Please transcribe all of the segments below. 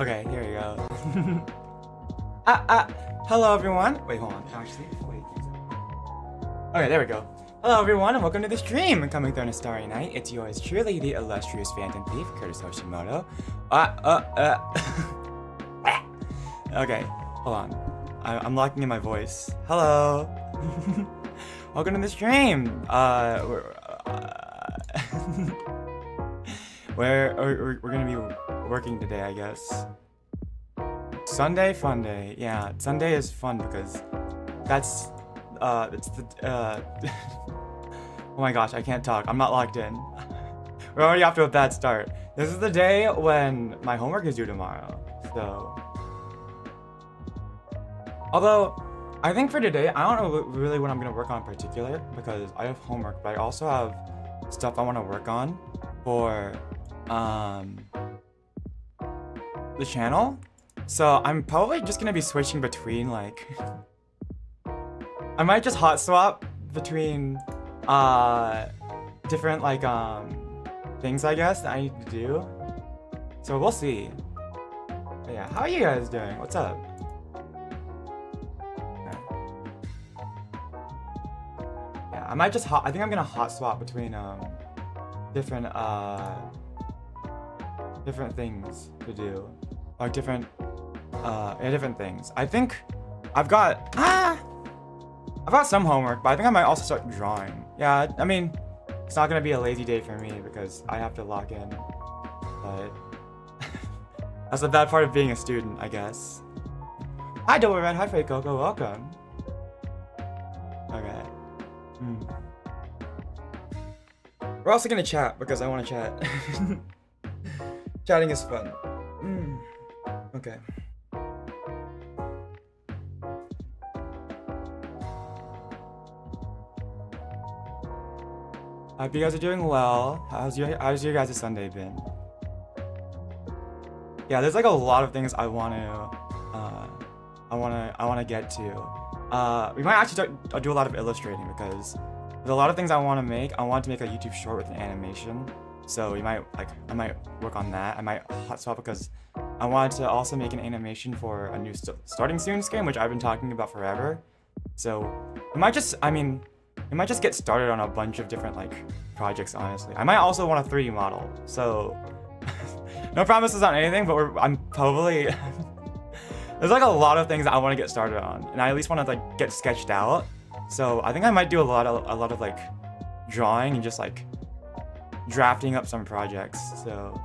Okay, here we go. Hello everyone. Wait, hold on. Actually, wait. Okay, there we go. Hello everyone, and welcome to the stream. Coming through on a starry night, it's yours truly, the illustrious Phantom Thief, Kurtis Hoshimoto. Okay, hold on. I'm locking in my voice. Hello. Welcome to the stream. We're gonna be working today, I guess. Sunday, fun day. Yeah, Sunday is fun because it's the oh my gosh, I can't talk. I'm not locked in. We're already off to a bad start. This is the day when my homework is due tomorrow. So, although I think for today, I don't know really what I'm gonna work on in particular because I have homework, but I also have stuff I want to work on for the channel. So I'm probably just gonna be switching between like I might just hot swap between different like things I guess that I need to do. So we'll see. But yeah, how are you guys doing? What's up? Okay. Yeah, I might just I think I'm gonna hot swap between different things to do. Like different things. I think I've got some homework, but I think I might also start drawing. Yeah, I mean, it's not gonna be a lazy day for me because I have to log in, but that's the bad part of being a student, I guess. Hi, Double Red. Hi, Fake Coco. Welcome. Okay. We're also gonna chat because I want to chat. Chatting is fun. Okay. I hope you guys are doing well. How's your guys' Sunday been? Yeah, there's like a lot of things I want to get to. We might actually do a lot of illustrating because there's a lot of things I want to make. I want to make a YouTube short with an animation. So I might work on that. I might hot swap because I wanted to also make an animation for a new starting soon game, which I've been talking about forever. So it might just get started on a bunch of different like projects, honestly. I might also want a 3D model. So no promises on anything, but I'm probably there's like a lot of things I want to get started on, and I at least want to like get sketched out. So I think I might do a lot of like drawing and just like drafting up some projects. So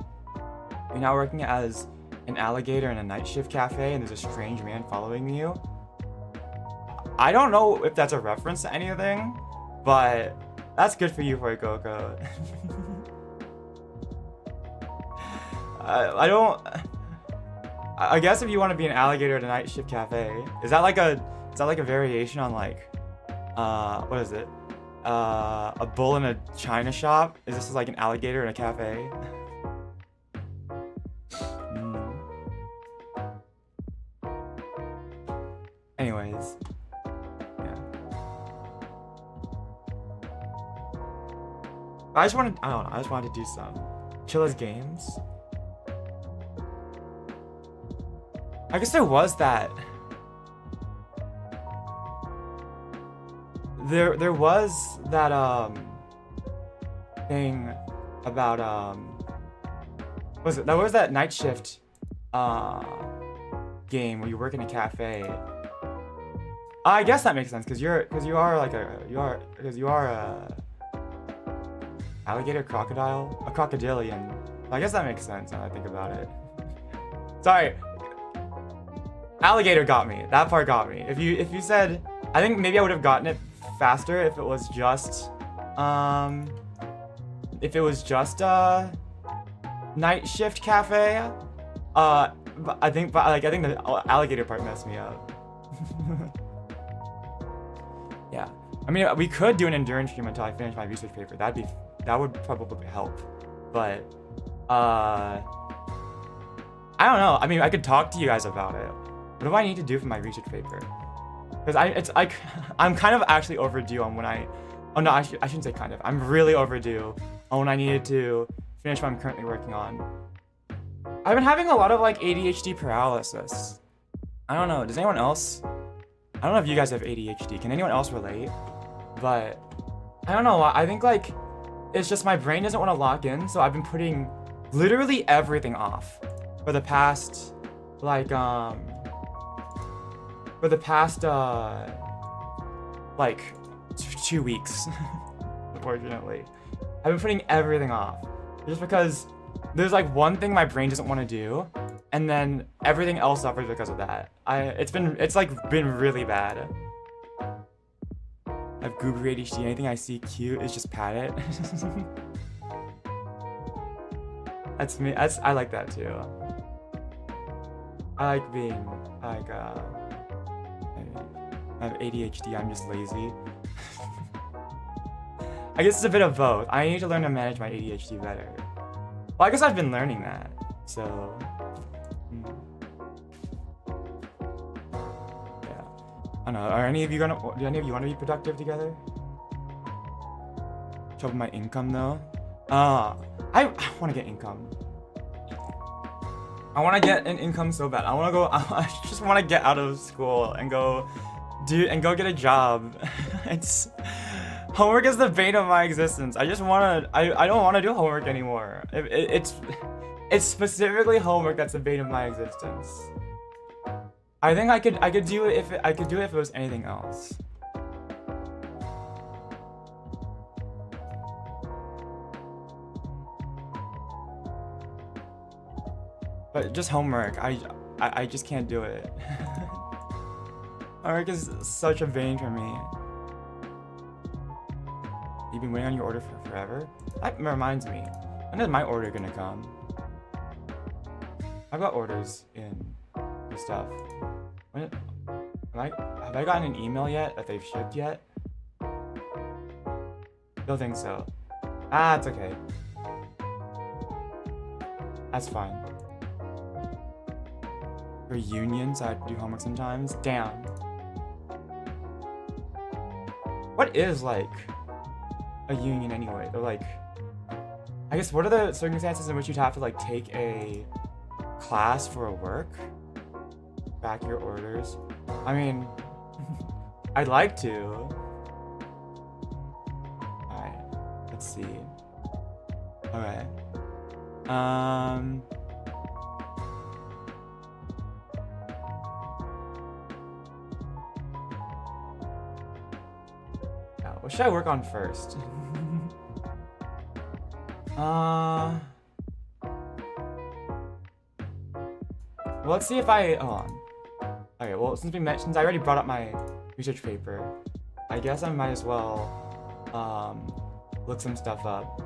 you're now working as an alligator in a night shift cafe and there's a strange man following you. I don't know if that's a reference to anything, but that's good for you, for Coco. I guess if you want to be an alligator at a night shift cafe, is that like a variation on like what is it? A bull in a china shop? Is this like an alligator in a cafe? Anyways, yeah. I just wanted to do some Chilla's games. I guess there was that. There was that thing about there was that night shift game where you work in a cafe. I guess that makes sense because you are a alligator, crocodile, a crocodilian. I guess that makes sense now that I think about it. Sorry, alligator got me. That part got me. If you said, I think maybe I would have gotten it faster if it was just night shift cafe. But I think the alligator part messed me up. Yeah, I mean, we could do an endurance stream until I finish my research paper. That would probably help, but I don't know. I mean, I could talk to you guys about it. What do I need to do for my research paper? Because I'm kind of actually overdue on when I shouldn't say kind of. I'm really overdue on when I needed to finish what I'm currently working on. I've been having a lot of like ADHD paralysis. I don't know. Does anyone else? I don't know if you guys have ADHD. Can anyone else relate? But I don't know. I think like it's just my brain doesn't want to lock in, so I've been putting literally everything off for the past like like 2 weeks. Unfortunately, I've been putting everything off just because there's like one thing my brain doesn't want to do, and then everything else suffers because of that. It's been really bad. I've goober ADHD. Anything I see cute is just pat it. That's me. I like that too. I like being like I have ADHD. I'm just lazy. I guess it's a bit of both. I need to learn to manage my ADHD better. Well, I guess I've been learning that. So yeah. I don't know. Are any of you gonna? Do any of you want to be productive together? Show my income though. I want to get income. I want to get an income so bad. I just want to get out of school and go get a job. It's homework is the bane of my existence. I don't want to do homework anymore. It's specifically homework that's the bane of my existence. I think I could do it if it was anything else. But just homework, I just can't do it. Homework is such a bane for me. You've been waiting on your order for forever? That reminds me. When is my order gonna come? I've got orders in for stuff. Have I gotten an email yet that they've shipped yet? Don't think so. It's okay. That's fine. For unions, I have to do homework sometimes. Damn. What is like a union anyway? They're like, I guess, what are the circumstances in which you'd have to like take a class for a work? Back your orders. I mean, I'd like to. Alright, let's see. Okay. What should I work on first? Well, let's see if hold on. Okay, well, since I already brought up my research paper, I guess I might as well look some stuff up.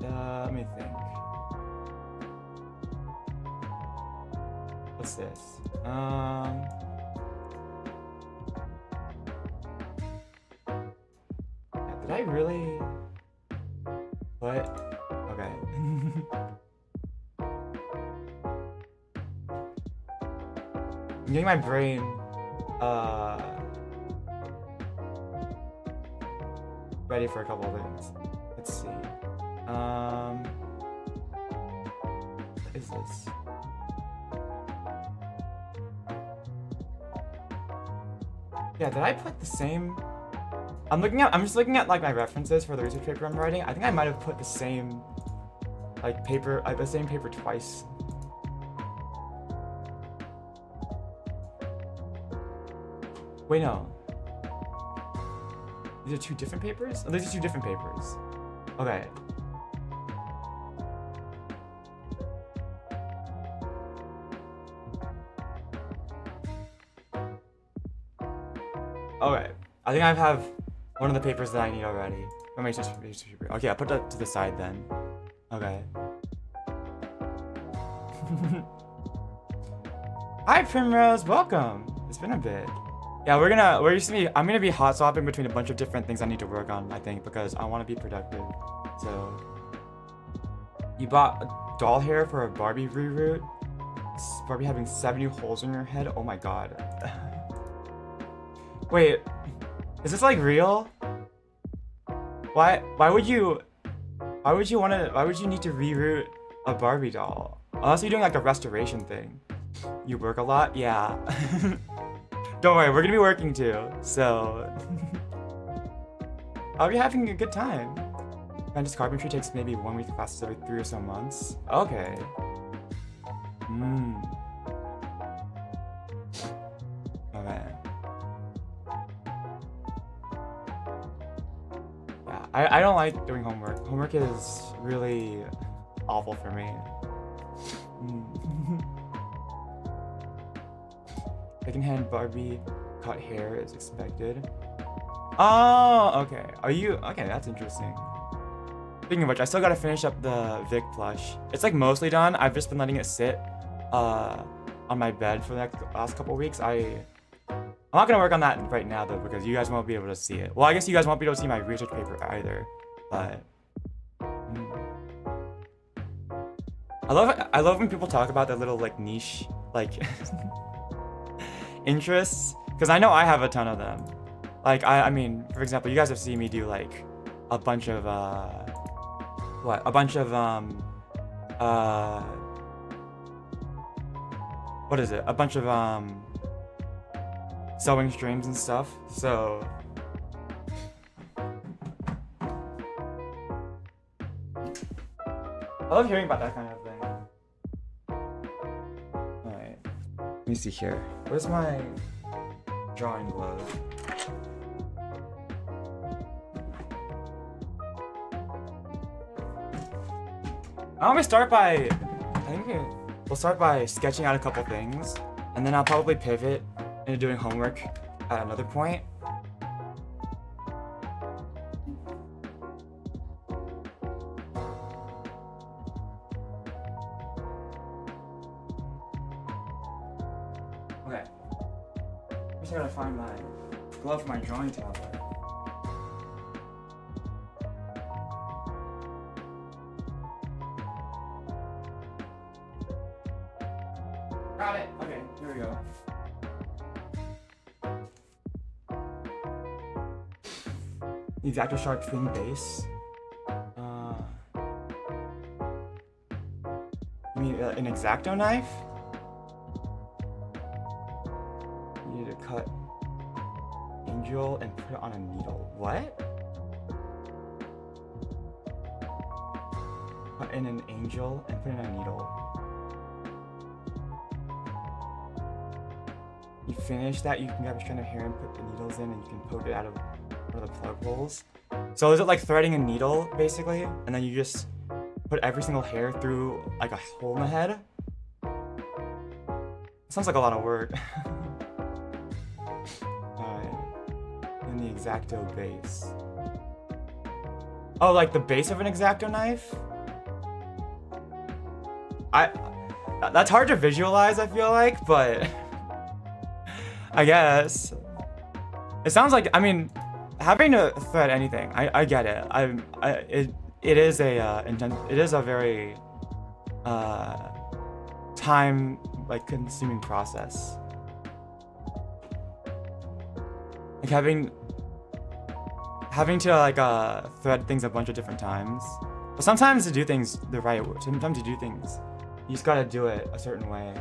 Let me think. What's this? Did I really put? Okay. I'm getting my brain ready for a couple of things. Let's see. What is this? Yeah, did I put the same? I'm just looking at like my references for the research paper I'm writing. I think I might have put the same paper twice. Wait, no. These are two different papers? Oh, these are two different papers. Okay. Okay. I think I have one of the papers that I need already. Okay, I'll put that to the side then. Okay. Hi Primrose, welcome. It's been a bit. Yeah, I'm gonna be hot swapping between a bunch of different things I need to work on, I think, because I want to be productive. So, you bought a doll hair for a Barbie reroute? Barbie having 70 holes in her head? Oh my god. Wait, Is this like real? Why would you need to reroute a Barbie doll? Unless you're doing like a restoration thing. You work a lot? Yeah. Don't worry, we're gonna be working too, so I'll be having a good time. Apprentice carpentry takes maybe 1 week of classes every 3 or so months. Okay. Okay. Yeah, I don't like doing homework. Homework is really awful for me. Secondhand Barbie cut hair is expected. Oh, okay. Are you okay? That's interesting. Speaking of which, I still gotta finish up the Vic plush. It's like mostly done. I've just been letting it sit on my bed for the last couple weeks. I'm not gonna work on that right now though because you guys won't be able to see it. Well, I guess you guys won't be able to see my research paper either. But I love when people talk about their little like niche like interests because I know I have a ton of them. Like I mean, for example, you guys have seen me do like a bunch of what is it? A bunch of sewing streams and stuff. So I love hearing about that kind of thing. Alright. Let me see here. Where's my drawing load? I always start by, we'll start by sketching out a couple things, and then I'll probably pivot into doing homework at another point. Okay. First I gotta find my glove for my drawing tablet. Got it. Okay, here we go. The X-Acto sharp thin base. You mean an X-Acto knife? You need to cut angel and put it on a needle. What? Cut in an angel and put it in a needle. You finish that, you can grab a strand of hair and put the needles in and you can poke it out of one of the plug holes. So is it like threading a needle, basically? And then you just put every single hair through like a hole in the head? Sounds like a lot of work. Alright. And the X-Acto base. Oh, like the base of an X-Acto knife? That's hard to visualize, I feel like, but I guess. It sounds like, I mean, having to thread anything, I get it. It is a very time like consuming process. Like having to like thread things a bunch of different times. But sometimes to do things the right way, sometimes you do things, you just gotta do it a certain way.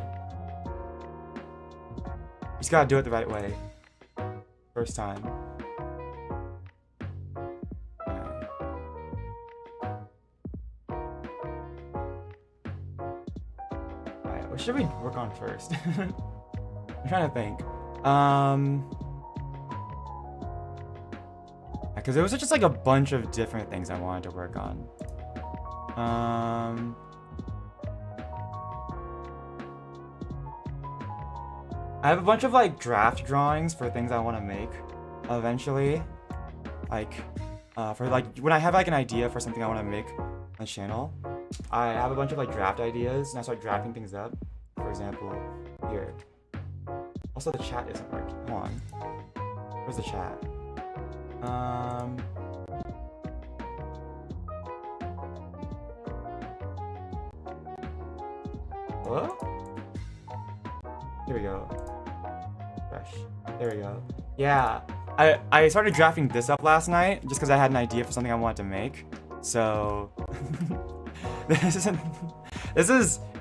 You just gotta do it the right way. First time. Alright, what should we work on first? I'm trying to think. Because there was just like a bunch of different things I wanted to work on. I have a bunch of like draft drawings for things I want to make eventually. Like, for like when I have like an idea for something I want to make on the channel, I have a bunch of like draft ideas and I start drafting things up. For example, here. Also, the chat isn't working. Hold on. Where's the chat? Hello? Here we go. Fresh. There we go. Yeah. I started drafting this up last night just because I had an idea for something I wanted to make. So this is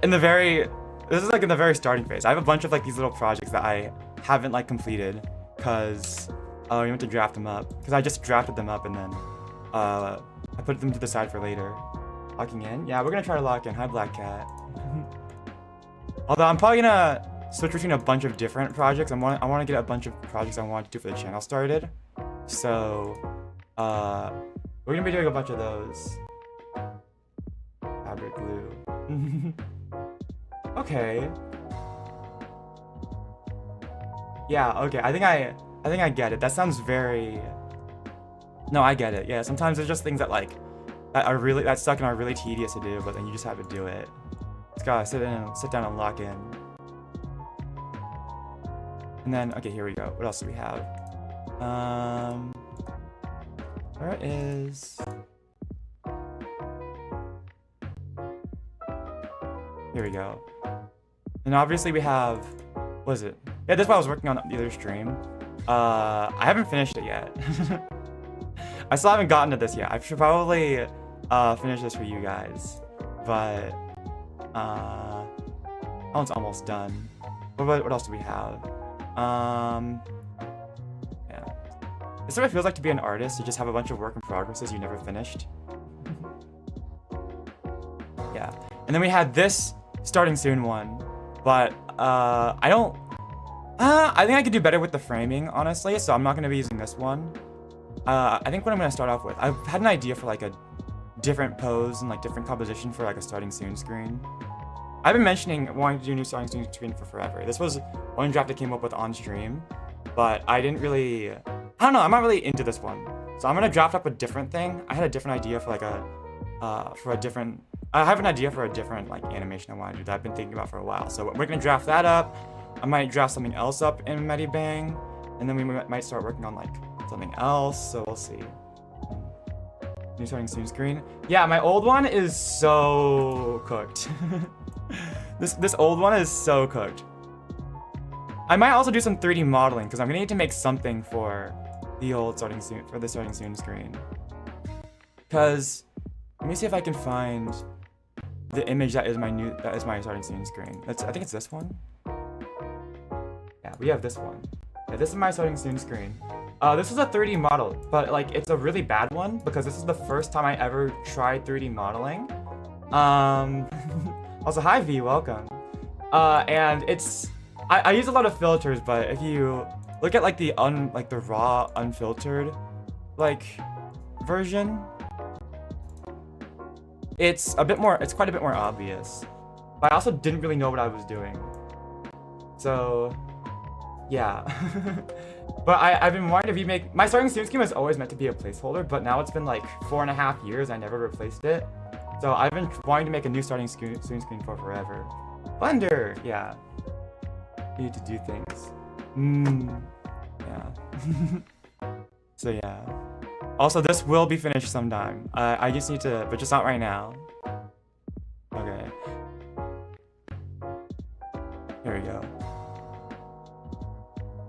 in the very like in the very starting phase. I have a bunch of like these little projects that I haven't like completed because we went to draft them up because I just drafted them up and then I put them to the side for later. Locking in? Yeah, we're gonna try to lock in. Hi, Black Cat. Although I'm probably gonna switch between a bunch of different projects. I want to get a bunch of projects I want to do for the channel started. So we're gonna be doing a bunch of those. Fabric glue. Okay. Yeah. Okay. I think I get it. That sounds very. No, I get it. Yeah. Sometimes there's just things that like that suck and are really tedious to do, but then you just have to do it. Just gotta sit down and lock in. And then, okay, here we go. What else do we have? Where is... Here we go. And obviously we have... What is it? Yeah, this is what I was working on the other stream. I haven't finished it yet. I still haven't gotten to this yet. I should probably finish this for you guys. But... that one's almost done. What else do we have? Yeah. This is what it feels like to be an artist. You just have a bunch of work in progresses you never finished. Yeah. And then we had this starting soon one, but I think I could do better with the framing, honestly. So I'm not gonna be using this one. I think what I'm gonna start off with, I've had an idea for like a different pose and like different composition for like a starting soon screen. I've been mentioning wanting to do a new starting soon screen for forever. This was one draft I came up with on stream, but I didn't really, I don't know, I'm not really into this one. So I'm gonna draft up a different thing. I had a different idea for like I have an idea for a different like animation I want to do that I've been thinking about for a while. So we're gonna draft that up. I might draft something else up in Medibang, and then we might start working on like something else. So we'll see. New starting soon screen. Yeah, my old one is so cooked. This old one is so cooked. I might also do some 3D modeling because I'm gonna need to make something for the old starting soon screen. Because let me see if I can find the image that is my starting soon screen. I think it's this one. Yeah, we have this one. Yeah, this is my starting soon screen. This is a 3D model, but like it's a really bad one because this is the first time I ever tried 3D modeling. Also, hi V, welcome. And it's I use a lot of filters, but if you look at like the raw unfiltered like version, it's quite a bit more obvious. But I also didn't really know what I was doing. So yeah. But I've been wanting to remake my starting soon scheme was always meant to be a placeholder, but now it's been like 4.5 years, I never replaced it. So I've been wanting to make a new starting soon screen for forever. Blender, yeah. You need to do things. Yeah. So yeah. Also, this will be finished sometime. I just need to, but just not right now. Okay. Here we go.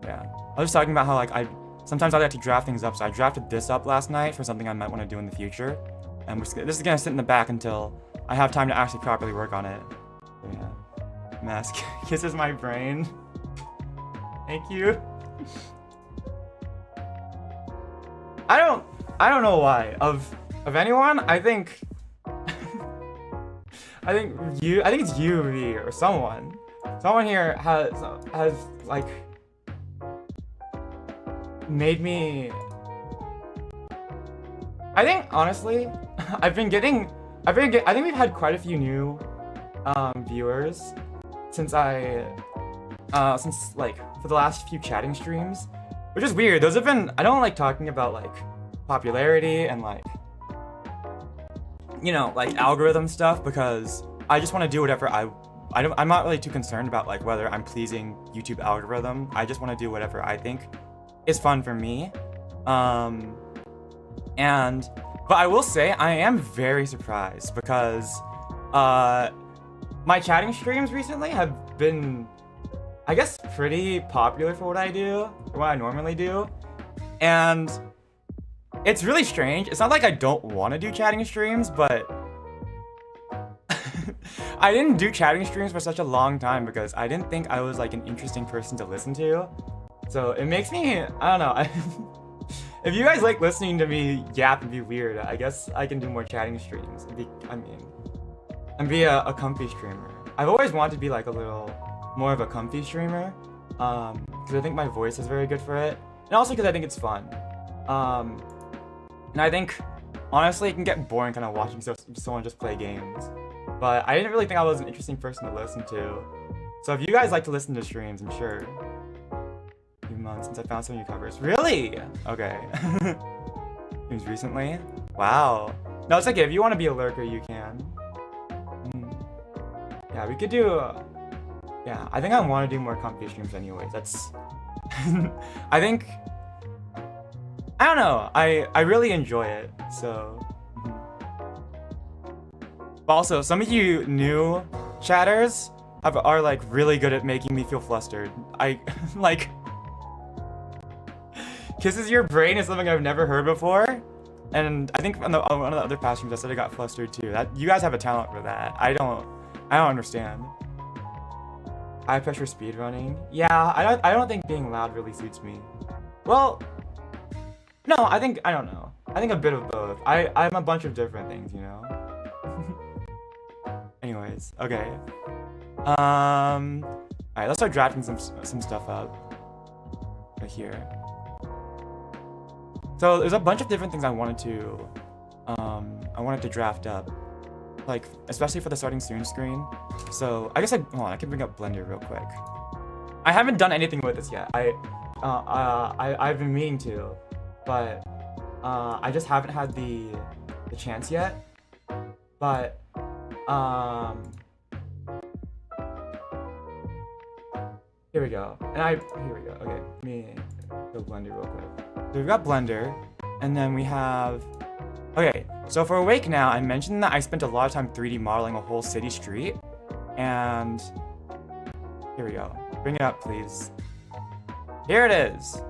Yeah. I was talking about how like sometimes I like to draft things up, so I drafted this up last night for something I might want to do in the future. And this is gonna sit in the back until I have time to actually properly work on it. So yeah. Mask kisses my brain. Thank you. I don't know why. Of anyone, I think it's you, V, or someone. Someone here has like made me. I think honestly, I think we've had quite a few new viewers since like for the last few chatting streams, which is weird. Those have been, I don't like talking about like popularity and like, you know, like algorithm stuff because I just want to do whatever I'm not really too concerned about like whether I'm pleasing YouTube algorithm. I just want to do whatever I think is fun for me. But I will say I am very surprised because my chatting streams recently have been, I guess, pretty popular for what I do, or what I normally do. And it's really strange. It's not like I don't want to do chatting streams, but I didn't do chatting streams for such a long time because I didn't think I was like an interesting person to listen to. So it makes me, I don't know. If you guys like listening to me yap and be weird, I guess I can do more chatting streams. And be a comfy streamer. I've always wanted to be like a little more of a comfy streamer, because I think my voice is very good for it, and also because I think it's fun. And I think, honestly, it can get boring kind of watching someone just play games. But I didn't really think I was an interesting person to listen to. So if you guys like to listen to streams, I'm sure. A few months since I found some new covers. Really? Okay. News recently? Wow. No, it's okay. If you want to be a lurker, you can. Yeah, we could do... yeah, I think I want to do more comfy streams anyways. That's... I think... I don't know. I really enjoy it, so... But also, some of you new chatters are like really good at making me feel flustered. I like kisses your brain is something I've never heard before, and I think on one of the other past streams I said I got flustered too. That you guys have a talent for that. I don't understand. High pressure speedrunning. Yeah, I don't think being loud really suits me. Well, no, I don't know. I think a bit of both. I'm a bunch of different things, you know. Anyways, okay. Alright, let's start drafting some stuff up right here. So there's a bunch of different things I wanted to draft up, like especially for the starting soon screen. So I guess hold on, I can bring up Blender real quick. I haven't done anything with this yet. I've been meaning to, but I just haven't had the chance yet. But here we go. Here we go. Okay, let me go Blender real quick. So we've got Blender, and then we have... Okay, so for Awake Now, I mentioned that I spent a lot of time 3D modeling a whole city street, and here we go. Bring it up, please. Here it is.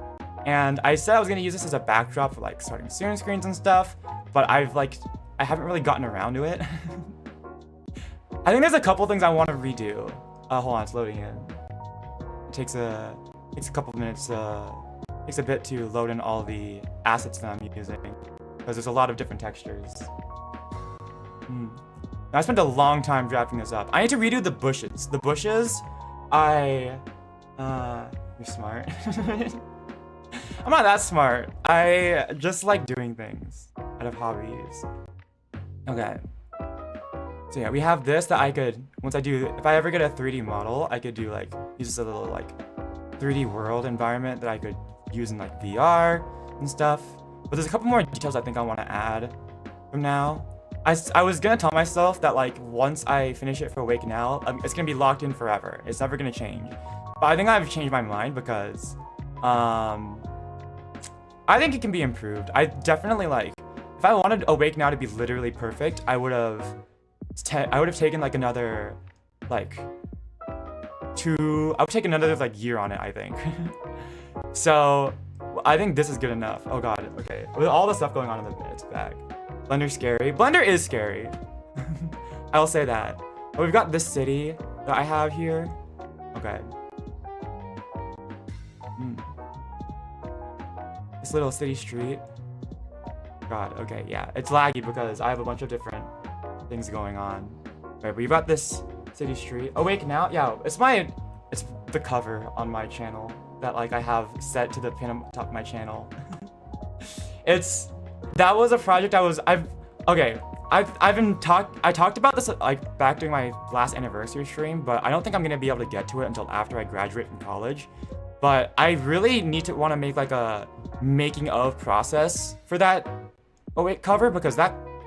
And I said I was gonna use this as a backdrop for like starting soon screens and stuff, but I haven't really gotten around to it. I think there's a couple things I want to redo. Hold on, it's loading in. It takes a couple of minutes. Takes a bit to load in all the assets that I'm using, because there's a lot of different textures. I spent a long time drafting this up. I need to redo the bushes. The bushes, you're smart. I'm not that smart. I just like doing things out of hobbies. Okay. So yeah, we have this that I could, if I ever get a 3D model, I could do like, use this as a little like 3D world environment that I could use in like VR and stuff. But there's a couple more details I think I want to add from now. I was gonna tell myself that like once I finish it for Awake Now, it's gonna be locked in forever. It's never gonna change. But I think I've changed my mind because I think it can be improved. I definitely like, if I wanted Awake Now to be literally perfect, I would have taken like another like year on it, I think. So I think this is good enough. Oh god, okay. With all the stuff going on in the back. Blender's scary. Blender is scary. I'll say that. But we've got this city that I have here. Okay. This little city street. God, okay, yeah. It's laggy because I have a bunch of different things going on. Right, but we've got this city street. Awake Now? Yeah, it's the cover on my channel that like I have set to the pin on top of my channel. That was a project I talked about this like back during my last anniversary stream, but I don't think I'm gonna be able to get to it until after I graduate from college. But I really want to make like a making of process for that cover, because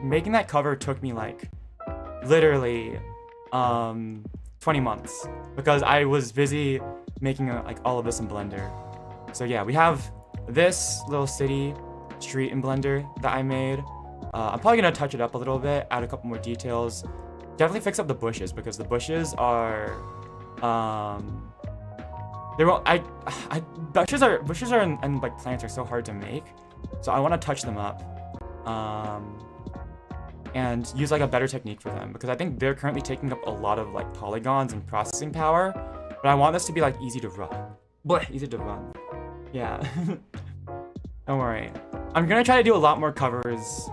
making that cover took me like literally 20 months because I was busy making like all of this in Blender. So yeah, we have this little city street in Blender that I made. I'm probably gonna touch it up a little bit, add a couple more details, definitely fix up the bushes because the bushes are They won't. Bushes and like plants are so hard to make, so I want to touch them up, and use like a better technique for them because I think they're currently taking up a lot of like polygons and processing power, but I want this to be like easy to run. Easy to run. Yeah. Don't worry. I'm gonna try to do a lot more covers,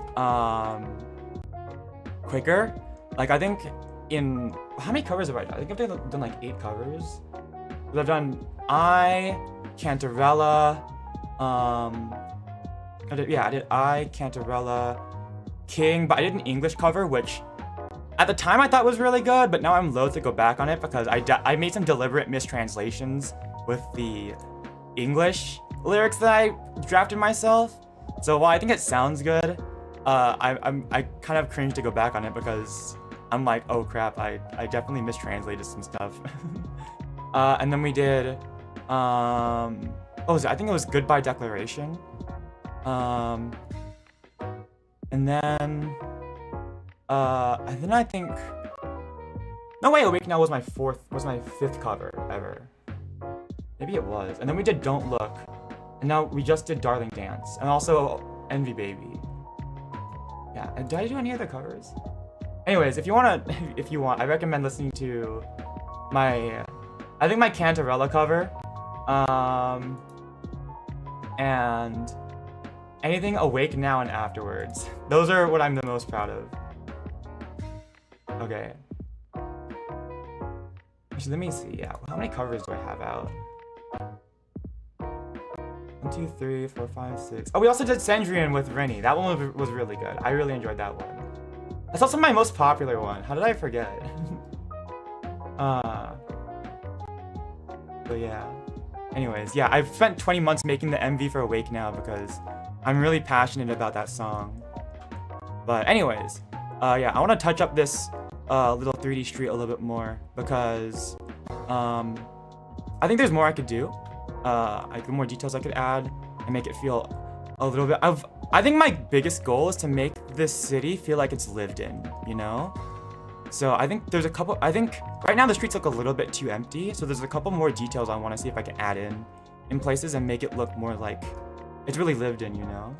quicker. Like I think how many covers have I done? I think I've done like 8 covers. I've done Cantarella, I did Cantarella, King, but I did an English cover, which at the time I thought was really good, but now I'm loath to go back on it because I made some deliberate mistranslations with the English lyrics that I drafted myself. So while I think it sounds good, I kind of cringe to go back on it because I'm like, oh crap, I definitely mistranslated some stuff. And then we did, I think it was Goodbye Declaration. And then I think, no wait, Awake Now was my 5th cover ever. Maybe it was. And then we did Don't Look. And now we just did Darling Dance. And also Envy Baby. Yeah, and did I do any other covers? Anyways, if you want, I recommend listening to my Cantarella cover. And anything Awake Now and Afterwards. Those are what I'm the most proud of. Okay. Actually, let me see. Yeah, how many covers do I have out? 1, 2, 3, 4, 5, 6. Oh, we also did Sandrian with Rennie. That one was really good. I really enjoyed that one. That's also my most popular one. How did I forget? But yeah. Anyways, yeah, I've spent 20 months making the MV for Awake Now because I'm really passionate about that song. But anyways, yeah, I want to touch up this little 3D street a little bit more because I think there's more I could do. More details I could add and make it feel a little bit I think my biggest goal is to make this city feel like it's lived in, you know? So I think there's I think right now the streets look a little bit too empty, so there's a couple more details I want to see if I can add in places and make it look more like it's really lived in, you know?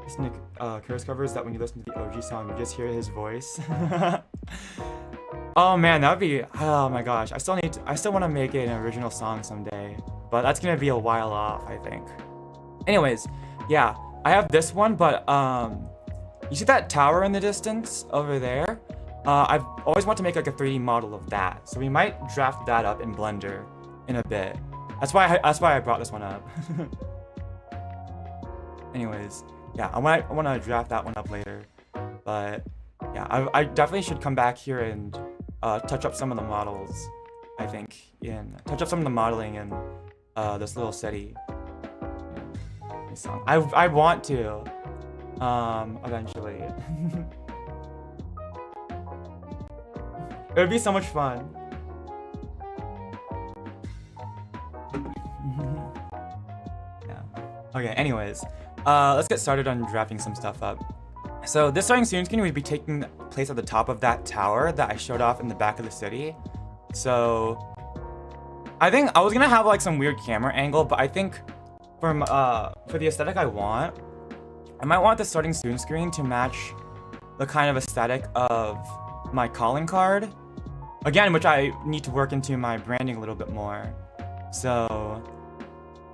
This Nick Kurtis cover is that when you listen to the OG song, you just hear his voice. Oh man, that would be, oh my gosh. I still want to make it an original song someday, but that's gonna be a while off, I think. Anyways, yeah, I have this one, but you see that tower in the distance over there? I've always wanted to make like a 3D model of that, so we might draft that up in Blender in a bit. That's why I brought this one up. Anyways, yeah, I want to draft that one up later, but yeah, I definitely should come back here and touch up some of the models. I think touch up some of the modeling in this little city. Yeah, song. I want to eventually. It would be so much fun. Yeah. Okay. Anyways, let's get started on drafting some stuff up. So this starting soon screen would be taking place at the top of that tower that I showed off in the back of the city. So I think I was gonna have like some weird camera angle, but I think for the aesthetic I might want the starting soon screen to match the kind of aesthetic of my calling card. Again, which I need to work into my branding a little bit more. So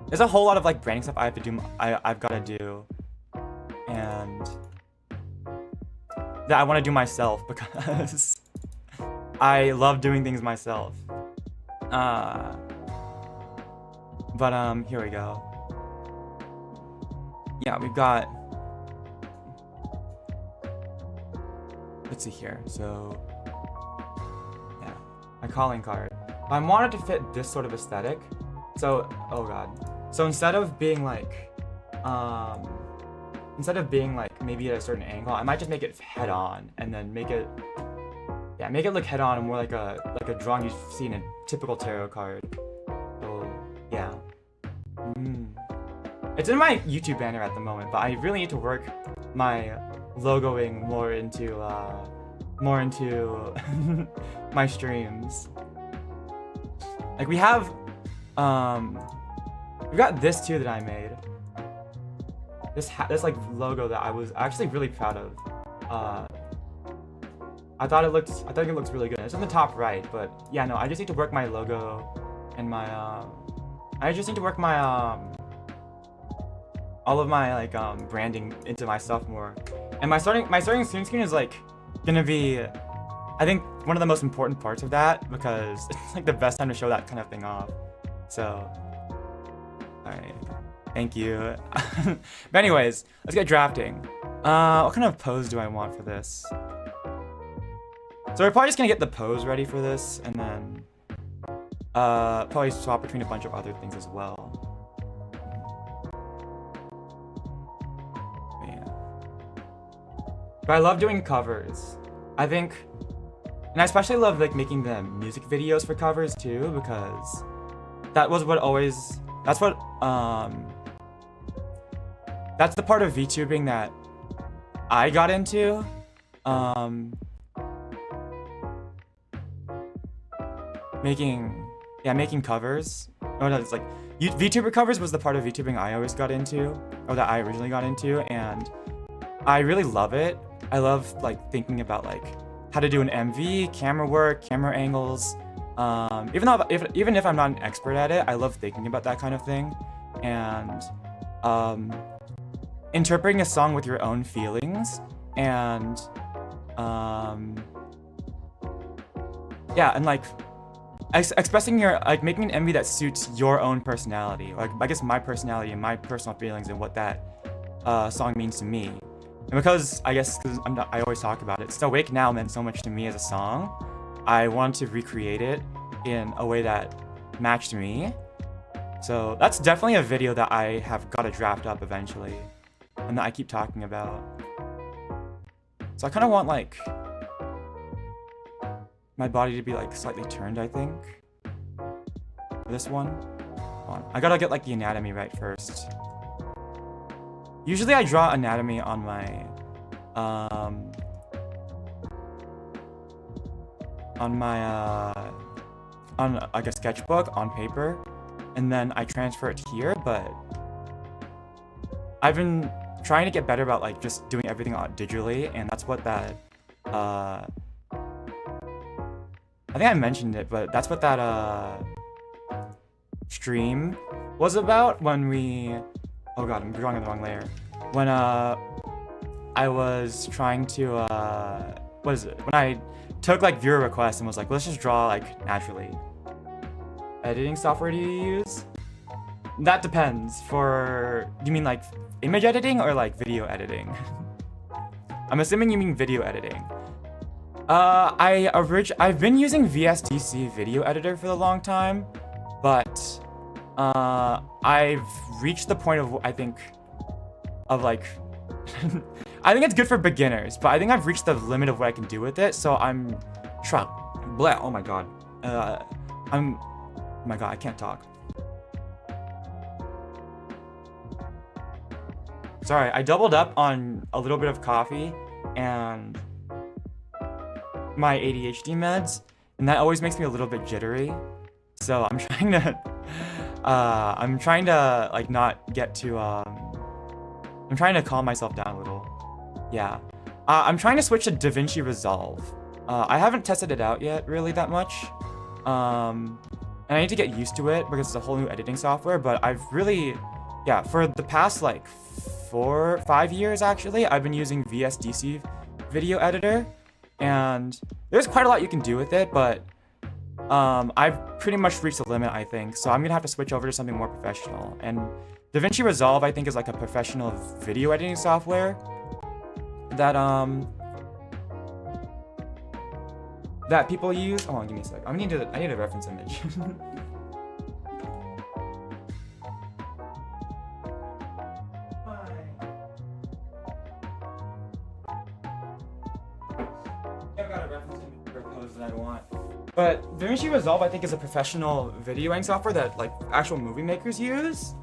there's a whole lot of like branding stuff I have to do. I've got to do, and that I want to do myself because I love doing things myself. But here we go. Yeah, we've got. Let's see here. So yeah, my calling card. I wanted to fit this sort of aesthetic. So oh god. So instead of being like maybe at a certain angle, I might just make it head on and then make it look head on and more like a drawing you've seen in a typical tarot card. So yeah. It's in my YouTube banner at the moment, but I really need to work my logoing more into my streams. Like we have, we got this too that I made. This like logo that I was actually really proud of. I think it looks really good. It's on the top right, but yeah, no, I just need to work my logo and my I just need to work my all of my like branding into my stuff more. And my starting screen is like gonna be, I think, one of the most important parts of that, because it's like the best time to show that kind of thing off. So, alright, thank you. But anyways, let's get drafting. What kind of pose do I want for this? So we're probably just gonna get the pose ready for this, and then probably swap between a bunch of other things as well. Yeah. But I love doing covers. I think, and I especially love like making the music videos for covers too, because that was what always, that's the part of VTubing that I got into. Making covers. Oh no, it's like VTuber covers was the part of VTubing I always got into, or that I originally got into, and I really love it. I love like thinking about like how to do an MV, camera work, camera angles. Even if I'm not an expert at it, I love thinking about that kind of thing, and interpreting a song with your own feelings, and yeah, and like expressing your, like making an MV that suits your own personality, like I guess my personality and my personal feelings and what that song means to me. And because I always talk about it, So Wake Now meant so much to me as a song, I wanted to recreate it in a way that matched me. So that's definitely a video that I have got to draft up eventually, and that I keep talking about. So I kind of want like my body to be like slightly turned, I think. This one. Hold on. I gotta get like the anatomy right first. Usually I draw anatomy on my on like a sketchbook on paper, and then I transfer it here, but I've been trying to get better about like just doing everything digitally, and that's what that I think I mentioned it, but that's what that stream was about when we, oh god, I'm drawing on the wrong layer. When I was trying to what is it? When I took like viewer requests and was like, let's just draw like naturally. Editing software do you use? That depends. Do you mean like image editing or like video editing? I'm assuming you mean video editing. I've been using VSDC video editor for a long time, but I've reached the point of, I think I think it's good for beginners, but I think I've reached the limit of what I can do with it, so I'm trying. Oh my god. Oh my god, I can't talk. Sorry, I doubled up on a little bit of coffee and my ADHD meds, and that always makes me a little bit jittery. So I'm trying to like not get too I'm trying to calm myself down a little. Yeah. I'm trying to switch to DaVinci Resolve. I haven't tested it out yet really that much. And I need to get used to it because it's a whole new editing software, but I've really, yeah, for the past like 5 years actually, I've been using VSDC video editor, and there's quite a lot you can do with it, but I've pretty much reached the limit, I think, so I'm gonna have to switch over to something more professional. And DaVinci Resolve, I think, is like a professional video editing software that that people use. Hold on, give me a sec. I need a reference image. I've got a reference image for a pose that I want. But DaVinci Resolve, I think, is a professional video editing software that like actual movie makers use.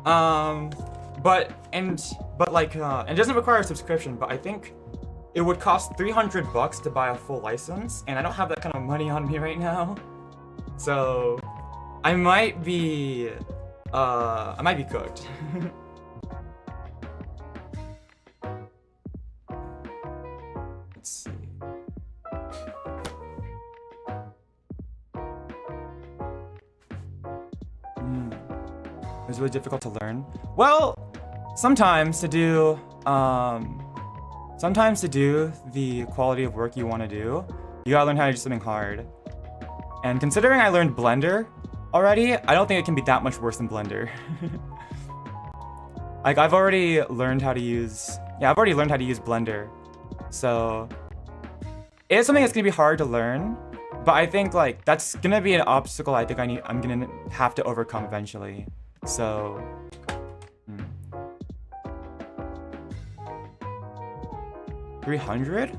But it doesn't require a subscription, but I think it would cost $300 to buy a full license, and I don't have that kind of money on me right now. So I might be cooked. Let's see. It's really difficult to learn. Well, sometimes to do the quality of work you want to do, you gotta learn how to do something hard. And considering I learned Blender already, I don't think it can be that much worse than Blender. Like I've already learned how to use Blender. So it's something that's gonna be hard to learn, but I think like that's gonna be an obstacle I'm gonna have to overcome eventually. So 300?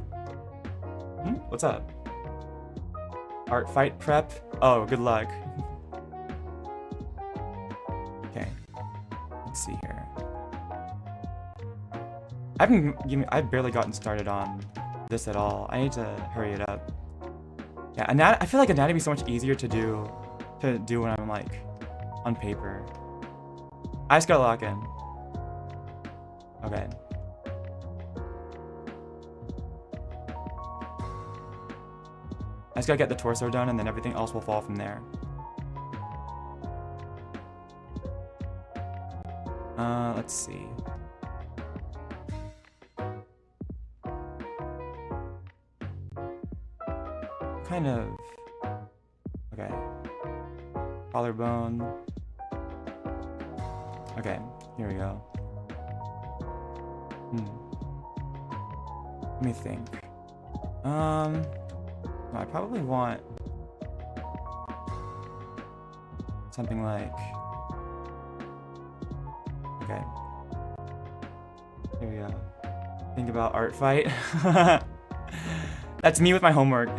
What's up? Art fight prep? Oh, good luck. Okay. Let's see here. I've barely gotten started on this at all. I need to hurry it up. Yeah, I feel like anatomy is so much easier to do when I'm like on paper. I just gotta lock in. Okay. I just gotta get the torso done and then everything else will fall from there. Let's see. Kind of. Okay. Collarbone. Okay, here we go. Let me think. I probably want something like. Okay. Here we go. Think about art fight. That's me with my homework.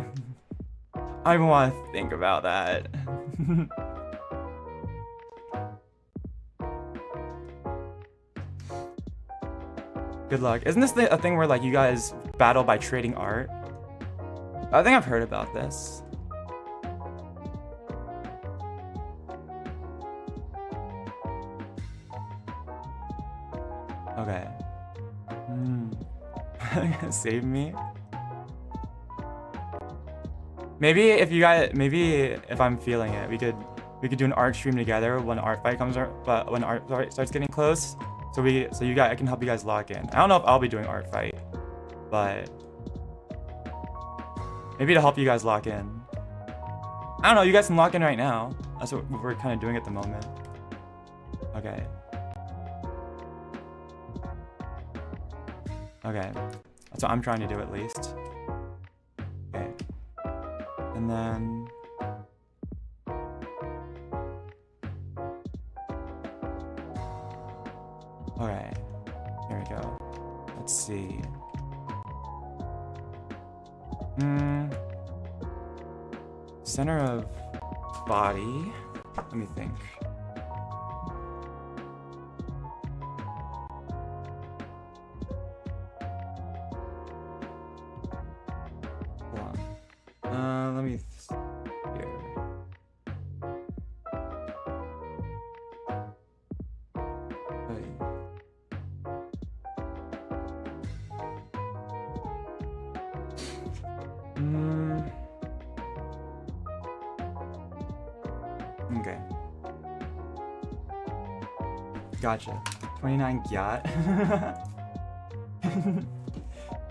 I don't even want to think about that. Good luck. Isn't this a thing where like you guys battle by trading art? I think I've heard about this. Okay. Save me. Maybe if I'm feeling it, we could do an art stream together when art fight comes out, but when art fight starts getting close. I can help you guys lock in. I don't know if I'll be doing art fight, but maybe to help you guys lock in. I don't know, you guys can lock in right now. That's what we're kind of doing at the moment. Okay. Okay. That's what I'm trying to do at least. Okay. And then okay, here we go. Let's see. Center of body. Let me think. Hold on. Let me here. Okay. Gotcha. 29 gyat.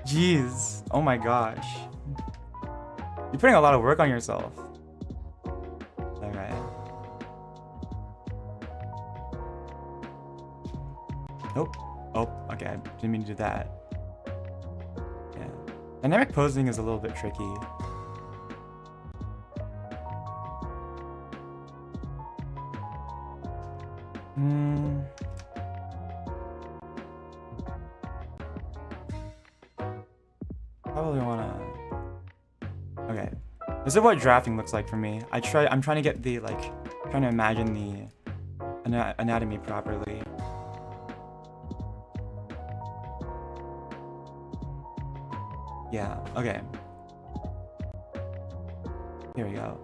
Jeez. Oh my gosh. You're putting a lot of work on yourself. Alright. Nope. Oh, okay. I didn't mean to do that. Yeah. Dynamic posing is a little bit tricky. Probably wanna. Okay, this is what drafting looks like for me. I'm trying to get the trying to imagine the anatomy properly. Yeah. Okay. Here we go.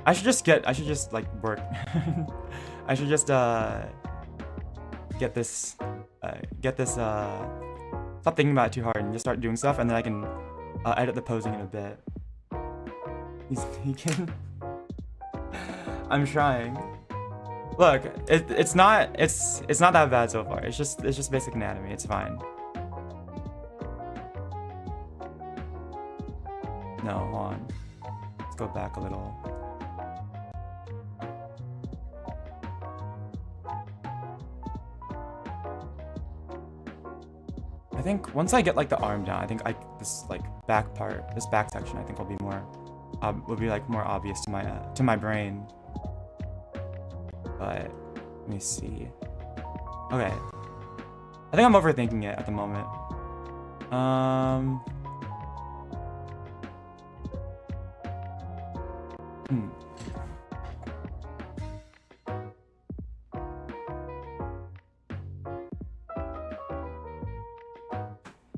I should just like work. I should just get this stop thinking about it too hard and just start doing stuff, and then I can edit the posing in a bit. He can. I'm trying. Look, it's not that bad so far. It's just basic anatomy. It's fine. No, hold on. Let's go back a little. I think once I get like the arm down, I think this like back part, this back section, I think will be more like more obvious to my brain. But let me see. Okay, I think I'm overthinking it at the moment.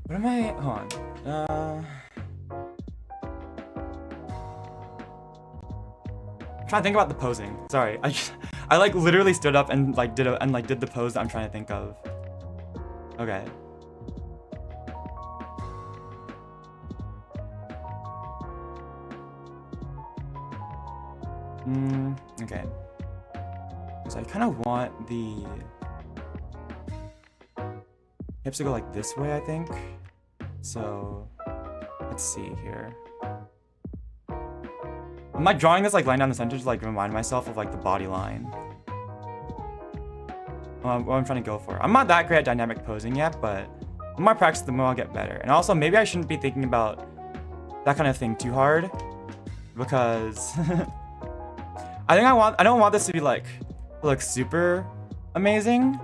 What am I? Hold on. I'm trying to think about the posing. Sorry, I like literally stood up and like did the pose that I'm trying to think of. Okay. Okay. So I kind of want the hips to go like this way, I think. So let's see here. Am I drawing this like line down the center to like remind myself of like the body line? What I'm trying to go for. I'm not that great at dynamic posing yet, but the more I practice, the more I'll get better. And also, maybe I shouldn't be thinking about that kind of thing too hard, because I don't want this to be like look super amazing.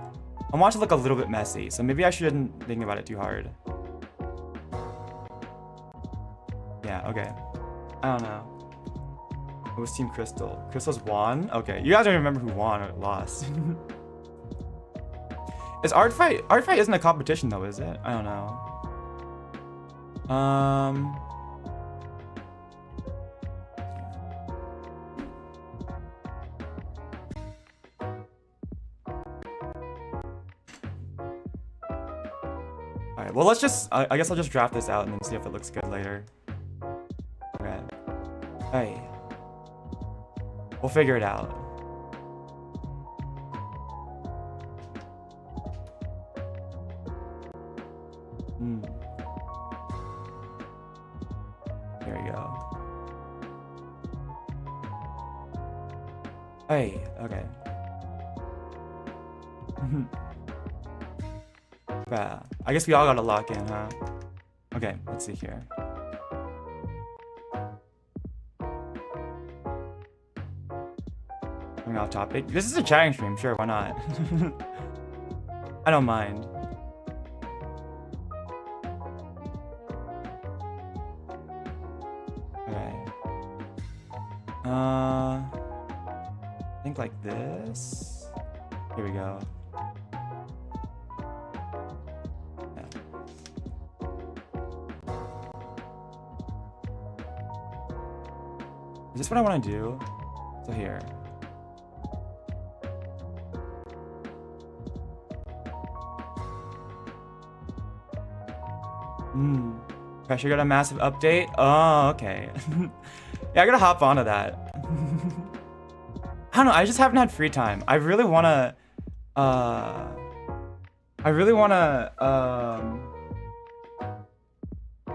I want it to look a little bit messy, so maybe I shouldn't think about it too hard. Yeah, okay. I don't know. It was Team Crystal. Crystal's won? Okay, you guys don't remember who won or lost. Is Art Fight isn't a competition though, is it? I don't know. Alright, well let's just, I guess I'll just draft this out and then see if it looks good later. Okay. Hey. We'll figure it out. There we go. Hey, okay. I guess we all gotta lock in, huh? Okay, let's see here. Going off topic. This is a chatting stream, sure, why not? I don't mind. Okay. I think like this. Here we go. Is this what I want to do? So here. Pressure got a massive update? Oh, okay. Yeah, I gotta hop onto that. I don't know, I just haven't had free time. I really wanna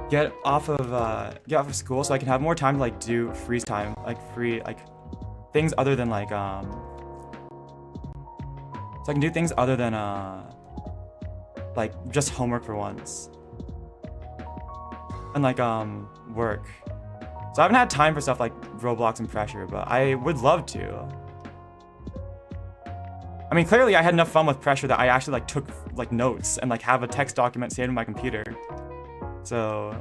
get off of school so I can have more time to like do freeze time, like things other than like so I can do things other than like just homework for once. And like work. So I haven't had time for stuff like Roblox and Pressure, but I would love to. I mean, clearly I had enough fun with Pressure that I actually like took like notes and like have a text document saved in my computer. So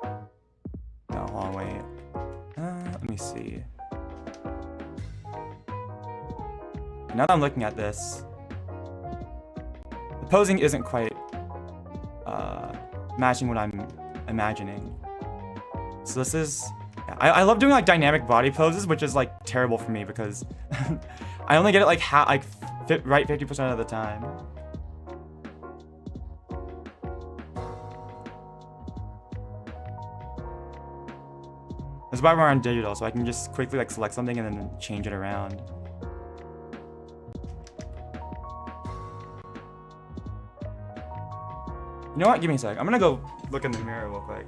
no, hold on, wait. Let me see. Now that I'm looking at this, the posing isn't quite matching what I'm imagining. So this is, yeah. I love doing like dynamic body poses, which is like terrible for me because I only get it like right 50% of the time. That's why we're on digital, so I can just quickly like select something and then change it around. You know what? Give me a sec. I'm gonna go look in the mirror real quick.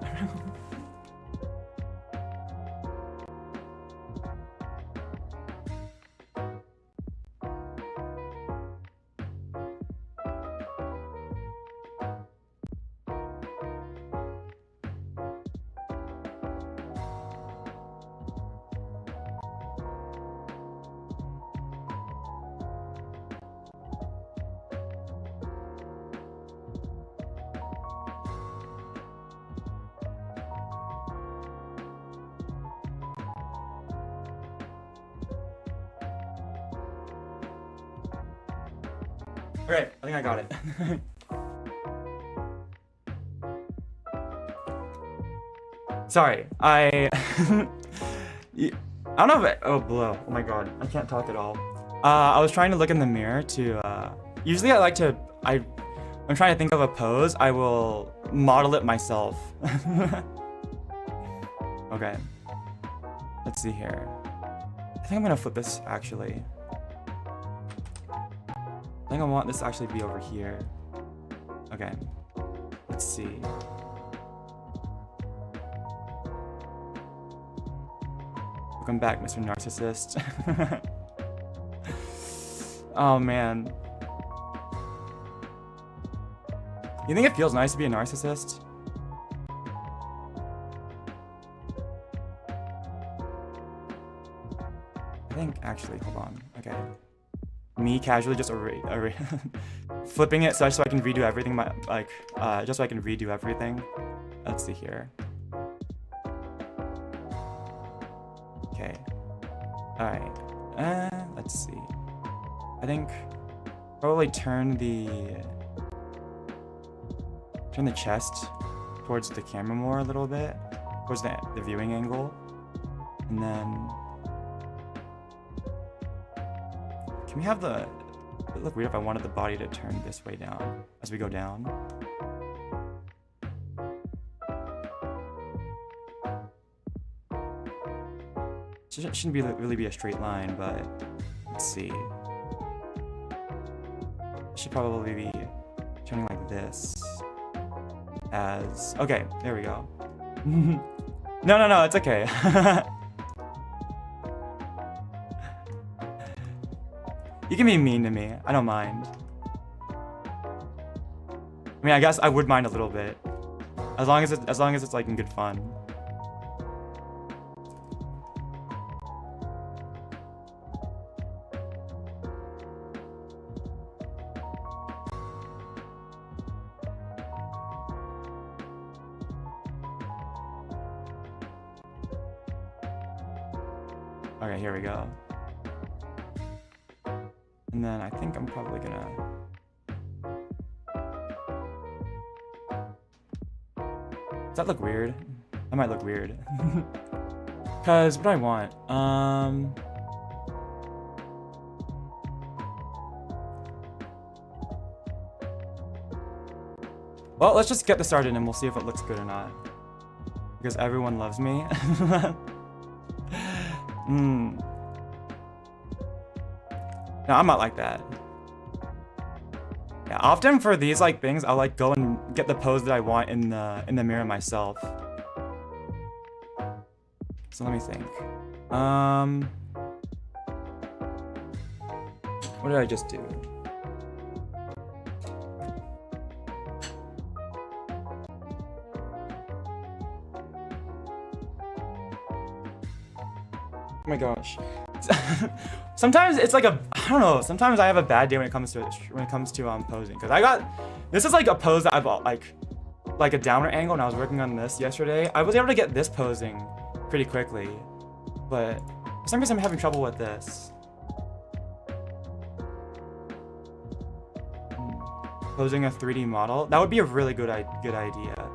Alright, I think I got it. Sorry, I don't know if oh my god, I can't talk at all. I was trying to look in the mirror to usually I'm trying to think of a pose, I will model it myself. Okay. Let's see here. I think I'm gonna flip this actually. I think I want this to actually be over here. Okay. Let's see. Welcome back, Mr. Narcissist. Oh man. You think it feels nice to be a narcissist? I think actually, hold on. Okay. Me casually just flipping it so I can redo everything. Just so I can redo everything. Let's see here. Okay. All right. Let's see. I think probably turn the chest towards the camera more a little bit, towards the viewing angle, and then. Can we have it would look weird if I wanted the body to turn this way down as we go down. Shouldn't really be a straight line, but let's see. Should probably be turning like this as, okay, there we go. No, it's okay. You can be mean to me. I don't mind. I mean, I guess I would mind a little bit, as long as it's like in good fun. Okay, here we go. And then I think I'm probably gonna... Does that look weird? That might look weird. Cause what do I want? Well, let's just get this started and we'll see if it looks good or not. Because everyone loves me. No, I'm not like that. Yeah, often for these like things, I'll like go and get the pose that I want in the mirror myself. So let me think. What did I just do? Oh my gosh. Sometimes it's like I don't know, sometimes I have a bad day when it comes to posing, because this is like a pose that I've like a downward angle, and I was working on this yesterday. I was able to get this posing pretty quickly, but for some reason I'm having trouble with this. Posing a 3D model, that would be a really good idea.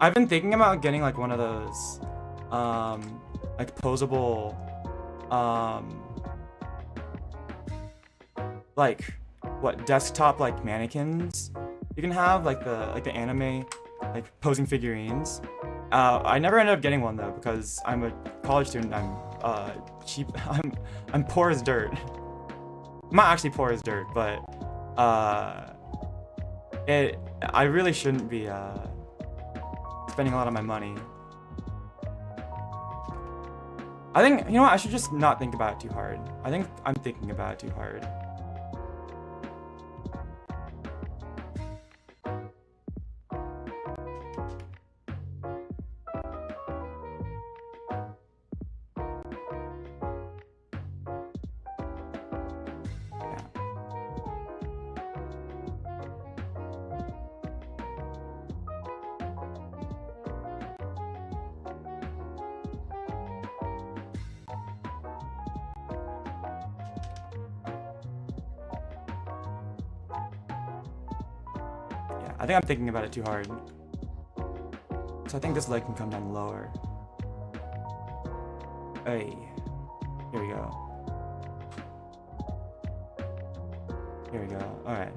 I've been thinking about getting like one of those like posable, like what desktop like mannequins you can have, like the anime like posing figurines. I never ended up getting one though because I'm a college student. I'm cheap. I'm poor as dirt. I'm not actually poor as dirt, but I really shouldn't be spending a lot of my money. I think, you know what, I should just not think about it too hard. I think I'm thinking about it too hard. I think I'm thinking about it too hard. So I think this leg can come down lower. Hey, here we go. Here we go. All right.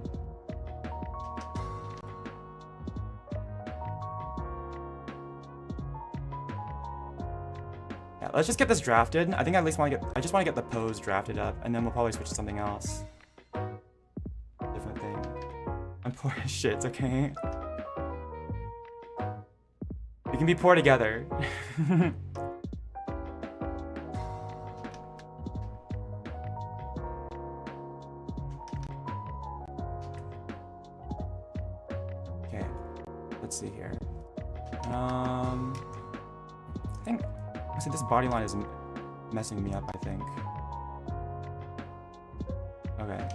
Yeah, let's just get this drafted. I think I at least want to get. I just want to get the pose drafted up, and then we'll probably switch to something else. Different thing. I'm poor as shit. It's okay. We can be poor together. Okay, let's see here. I think this body line is messing me up, I think. Okay.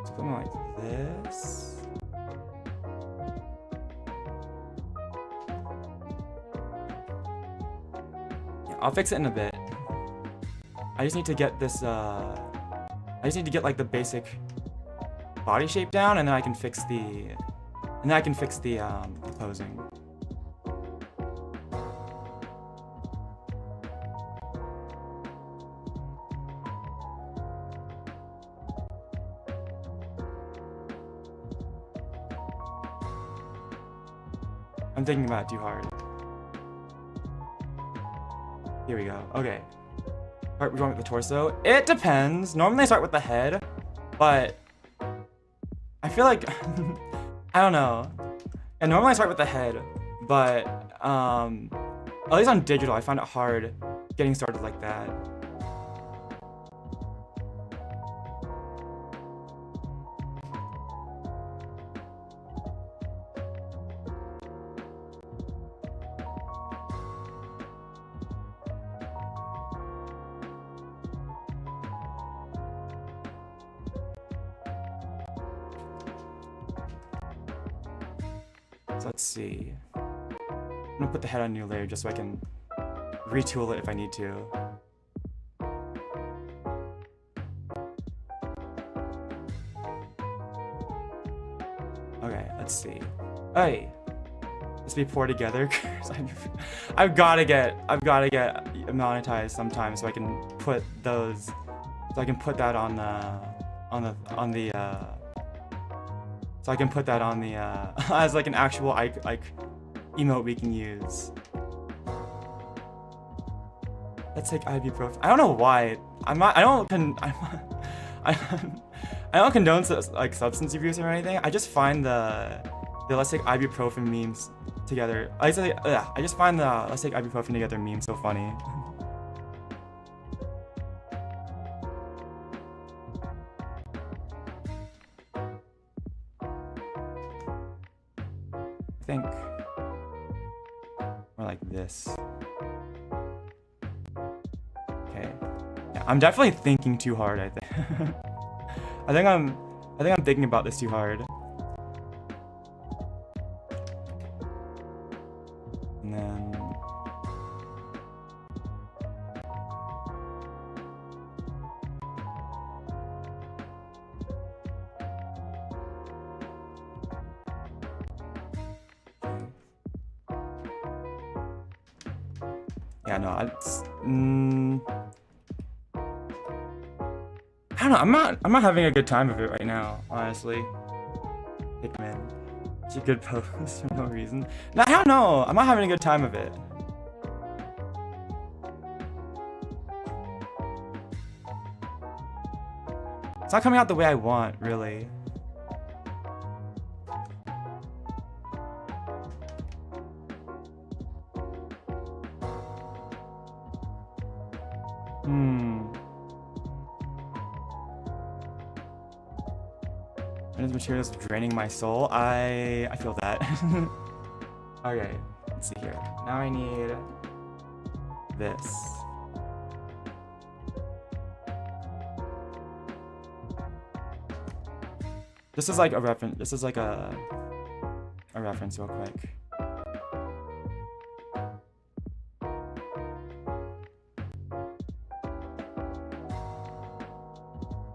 Something like this. Yeah, I'll fix it in a bit. I just need to get this, I just need to get like the basic body shape down, and then I can fix the, posing. I'm thinking about it too hard. Here we go. Okay. Alright, we're going with the torso. It depends. Normally I start with the head, but I feel like I don't know. And normally I start with the head, but at least on digital I find it hard getting started like that. So let's see. I'm gonna put the head on a new layer just so I can retool it if I need to. Okay, let's see. Hey, let's be poor together. I've gotta get monetized sometime so I can put those. So I can put that on the So I can put that on the as like an actual like emote we can use. Let's take ibuprofen. I don't know why. I don't condone like substance abuse or anything. I just find the let's take ibuprofen memes together. I just find the let's take ibuprofen together meme so funny. I think more like this. Okay. Yeah, I'm definitely thinking too hard, I think. I think I'm thinking about this too hard. And then Yeah, no, I don't know. I'm not having a good time of it right now, honestly. Pikmin. It's a good post for no reason. No, I don't know. I'm not having a good time of it. It's not coming out the way I want, really. And this material is draining my soul. I feel that. Okay, let's see here. Now I need this. This is like a reference. This is like a reference real quick.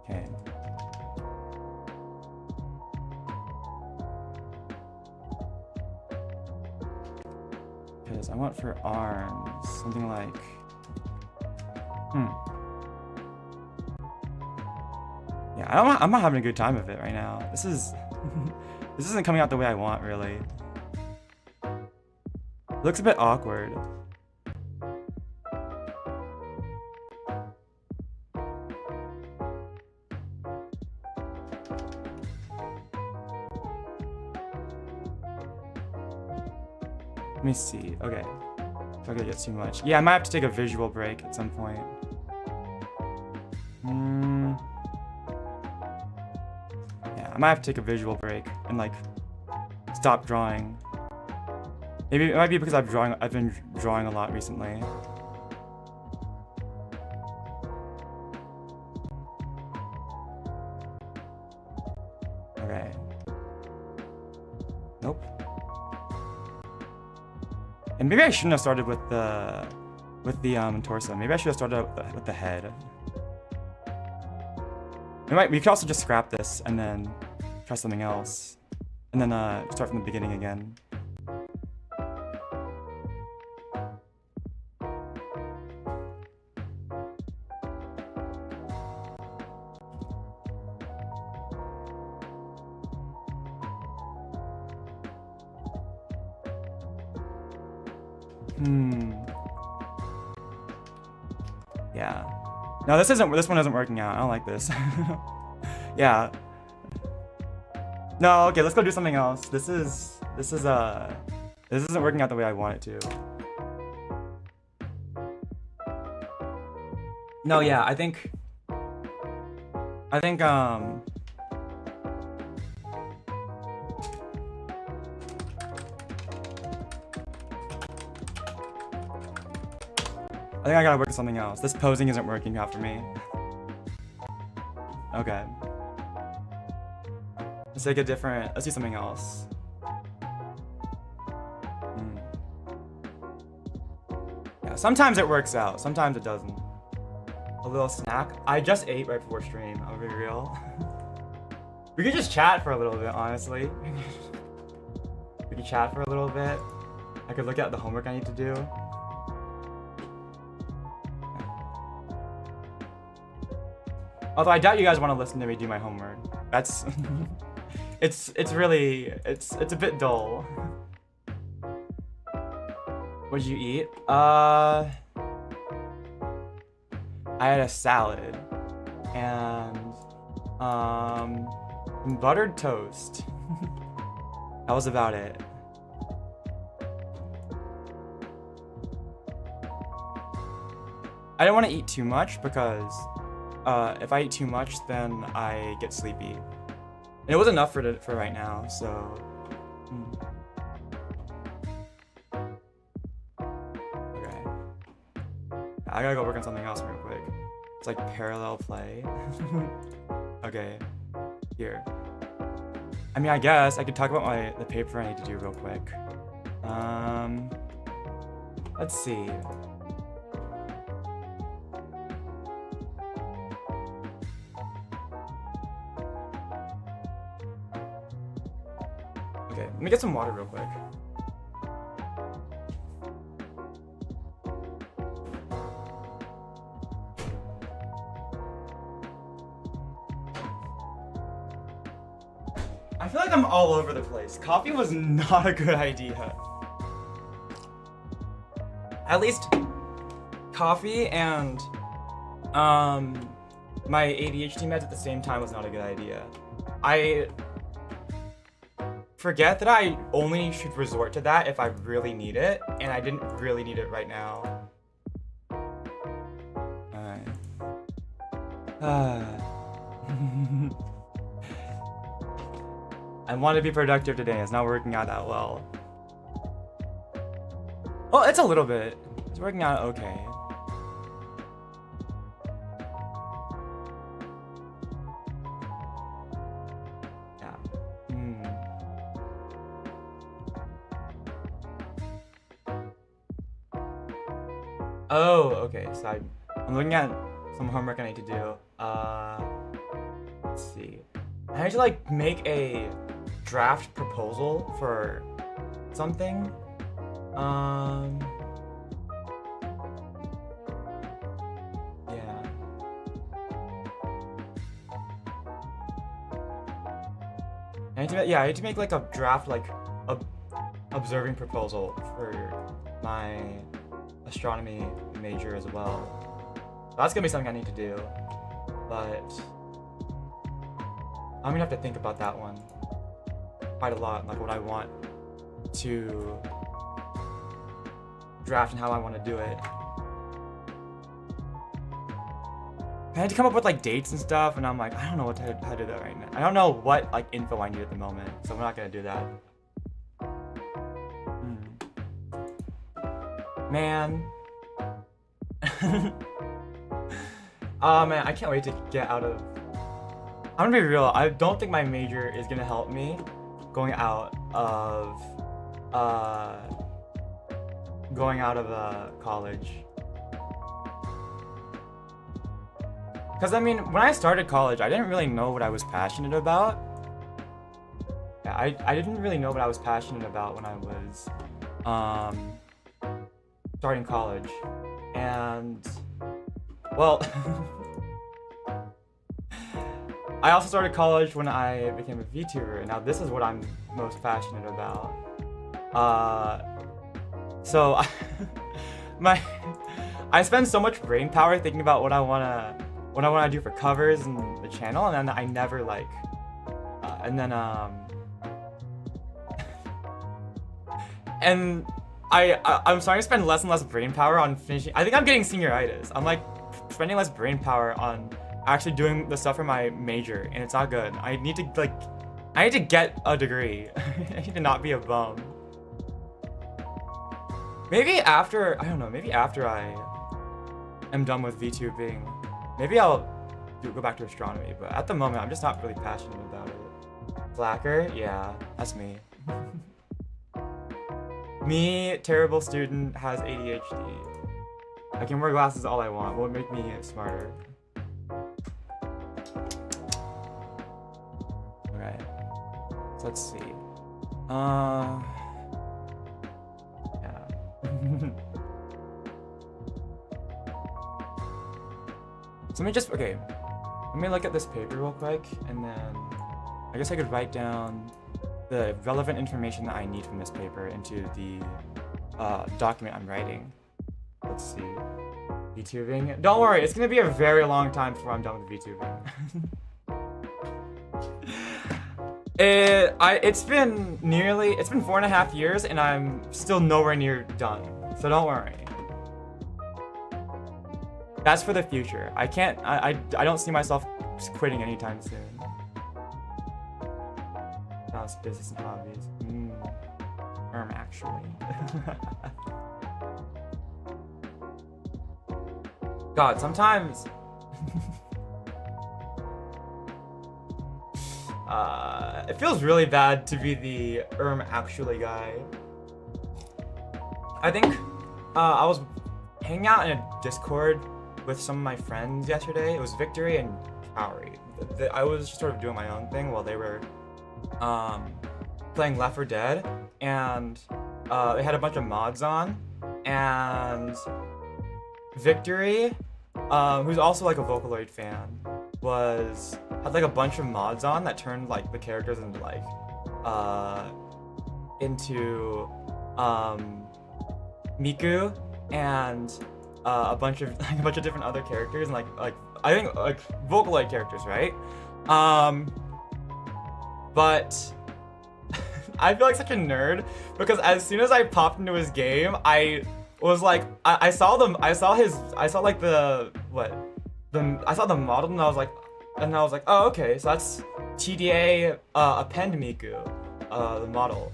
Okay. Because I want for arms something like yeah, I'm not having a good time of it right now. This isn't coming out the way I want, really. It looks a bit awkward. Let me see. Okay. If I could get too much. Yeah, I might have to take a visual break at some point. Yeah, I might have to take a visual break and like stop drawing. Maybe it might be because I've been drawing a lot recently. Okay. Nope. And maybe I shouldn't have started with the torso. Maybe I should have started with the head. We could also just scrap this and then try something else, and then start from the beginning again. Yeah. No, this one isn't working out. I don't like this. Yeah. No, okay, let's go do something else. This isn't working out the way I want it to. No, yeah, I think I gotta work on something else. This posing isn't working out for me. Okay. Let's do something else. Yeah, sometimes it works out, sometimes it doesn't. A little snack. I just ate right before stream, I'll be real. We could just chat for a little bit, honestly. We could chat for a little bit. I could look at the homework I need to do. Although I doubt you guys want to listen to me do my homework. That's it's a bit dull. What'd you eat? I had a salad and buttered toast. That was about it. I didn't want to eat too much because if I eat too much, then I get sleepy. And it was enough for right now, so. Okay. I gotta go work on something else real quick. It's like parallel play. Okay. Here. I mean, I guess I could talk about the paper I need to do real quick. Let's see. Okay, let me get some water real quick. I feel like I'm all over the place. Coffee was not a good idea. At least coffee and my ADHD meds at the same time was not a good idea. I forget that I only should resort to that if I really need it, and I didn't really need it right now. I want to be productive today. It's not working out that well. Well, it's a little bit. It's working out okay. Yeah. Oh, okay. So I'm looking at some homework I need to do. Let's see. I need to like make a draft proposal for something. Yeah. I need to make like a draft, like a observing proposal for my astronomy major as well. That's gonna be something I need to do, but I'm gonna have to think about that one quite a lot, like what I want to draft and how I want to do it. I had to come up with like dates and stuff, and I'm like, I don't know how to do that right now. I don't know what like info I need at the moment, so I'm not gonna do that. Man. Oh man, I can't wait to get out of... I'm gonna be real, I don't think my major is gonna help me going out of college. Because I mean, when I started college, I didn't really know what I was passionate about. Yeah, I didn't really know what I was passionate about when I was starting college. And well, I also started college when I became a VTuber, and now this is what I'm most passionate about. So I spend so much brain power thinking about what I wanna do for covers and the channel, and then I never like, and I'm starting to spend less and less brain power on finishing. I think I'm getting senioritis. I'm like spending less brain power on actually doing the stuff for my major, and it's not good. I need to get a degree. I need to not be a bum. Maybe after, I don't know, maybe after I am done with VTubing, maybe I'll go back to astronomy, but at the moment, I'm just not really passionate about it. Slacker? Yeah, that's me. Me, terrible student, has ADHD. I can wear glasses all I want. Won't make me smarter. Alright. So let's see. Yeah. So let me just, okay. Let me look at this paper real quick, and then I guess I could write down the relevant information that I need from this paper into the document I'm writing. Let's see. VTubing. Don't worry, it's gonna be a very long time before I'm done with VTubing. It's been 4.5 years, and I'm still nowhere near done. So don't worry. That's for the future. I don't see myself quitting anytime soon. That's business and hobbies. Actually. God, sometimes it feels really bad to be the actually guy. I think I was hanging out in a Discord with some of my friends yesterday. It was Victory and Kaori. I was just sort of doing my own thing while they were playing Left 4 Dead, and they had a bunch of mods on, and Victory, who's also like a Vocaloid fan, was had like a bunch of mods on that turned like the characters into like into Miku and a bunch of different other characters, and like I think like Vocaloid characters, right? But I feel like such a nerd because as soon as I popped into his game, I was like, I saw the model, and I was like, oh, okay, so that's TDA append Miku, the model,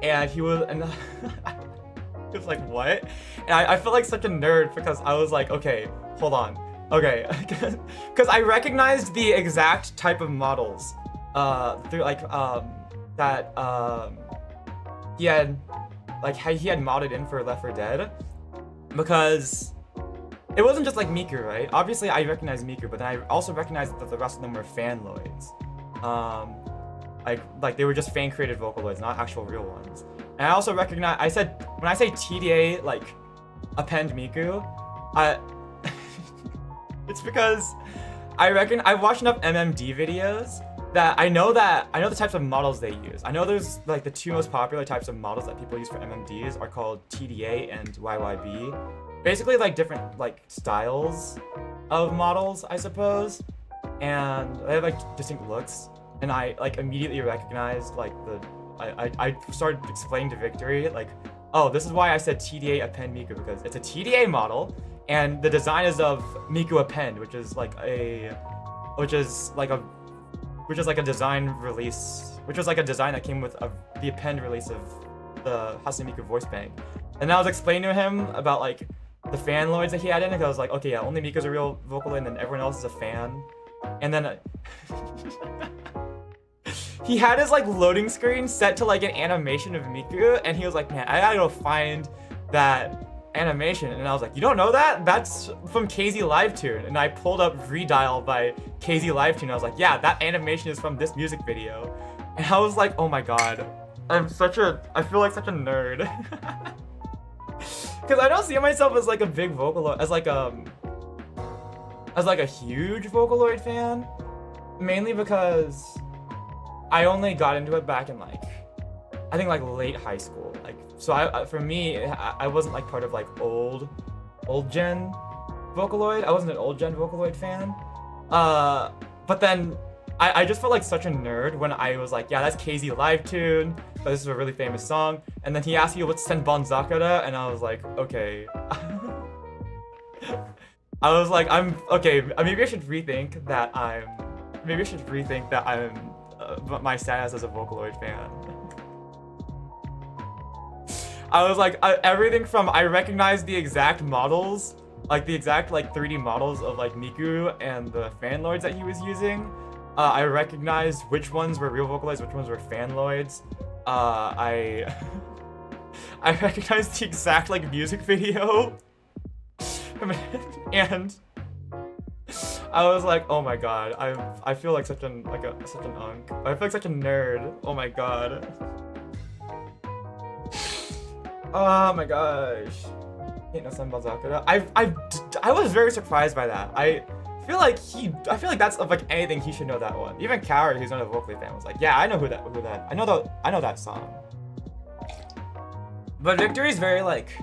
and he was, and he was like, what? And I felt like such a nerd because I was like, okay, hold on, okay, because I recognized the exact type of models through like that he had modded in for Left 4 Dead, because it wasn't just like Miku, right? Obviously I recognized Miku, but then I also recognized that the rest of them were fanloids. Like they were just fan created Vocaloids, not actual real ones. And I also recognize, when I say TDA like append Miku, it's because I've watched enough MMD videos that I know the types of models they use. I know there's like the two most popular types of models that people use for MMDs are called TDA and YYB. Basically like different like styles of models, I suppose. And they have like distinct looks. And I like immediately recognized like I started explaining to Victory like, oh, this is why I said TDA append Miku, because it's a TDA model and the design is of Miku append, which is like a design release, which was like a design that came with the append release of the Hasemiku voice bank. And I was explaining to him about like the fanloids that he had in it, because I was like, okay, yeah, only Miku's a real Vocaloid and then everyone else is a fan. And then he had his like loading screen set to like an animation of Miku, and he was like, man, I gotta go find that animation. And I was like, you don't know that? That's from KZ Livetune. And I pulled up Redial by KZ Livetune. I was like, yeah, that animation is from this music video. And I was like, oh my god, I feel like such a nerd. Because I don't see myself as like a big Vocaloid, as like a huge Vocaloid fan, mainly because I only got into it back in like, I think like late high school. Like, so for me, I wasn't like part of like old gen Vocaloid. I wasn't an old gen Vocaloid fan. But then I just felt like such a nerd when I was like, yeah, that's KZ Livetune, but this is a really famous song. And then he asked me what's Senbon Zakura, and I was like, okay. I was like, maybe I should rethink that I'm my status as a Vocaloid fan. I was like, everything from, I recognized the exact models, like the exact like 3D models of like Miku and the fanloids that he was using. I recognized which ones were real Vocaloids, which ones were fanloids. I recognized the exact like music video. And I was like, oh my god, I feel like such an unk. I feel like such a nerd. Oh my god. Oh my gosh. Ain't no Senbon Zakura. I was very surprised by that. I feel like that's of like anything he should know that one. Even Coward, who's not a Vocaloid fan, was like, yeah, I know I know that song. But Victory's very like,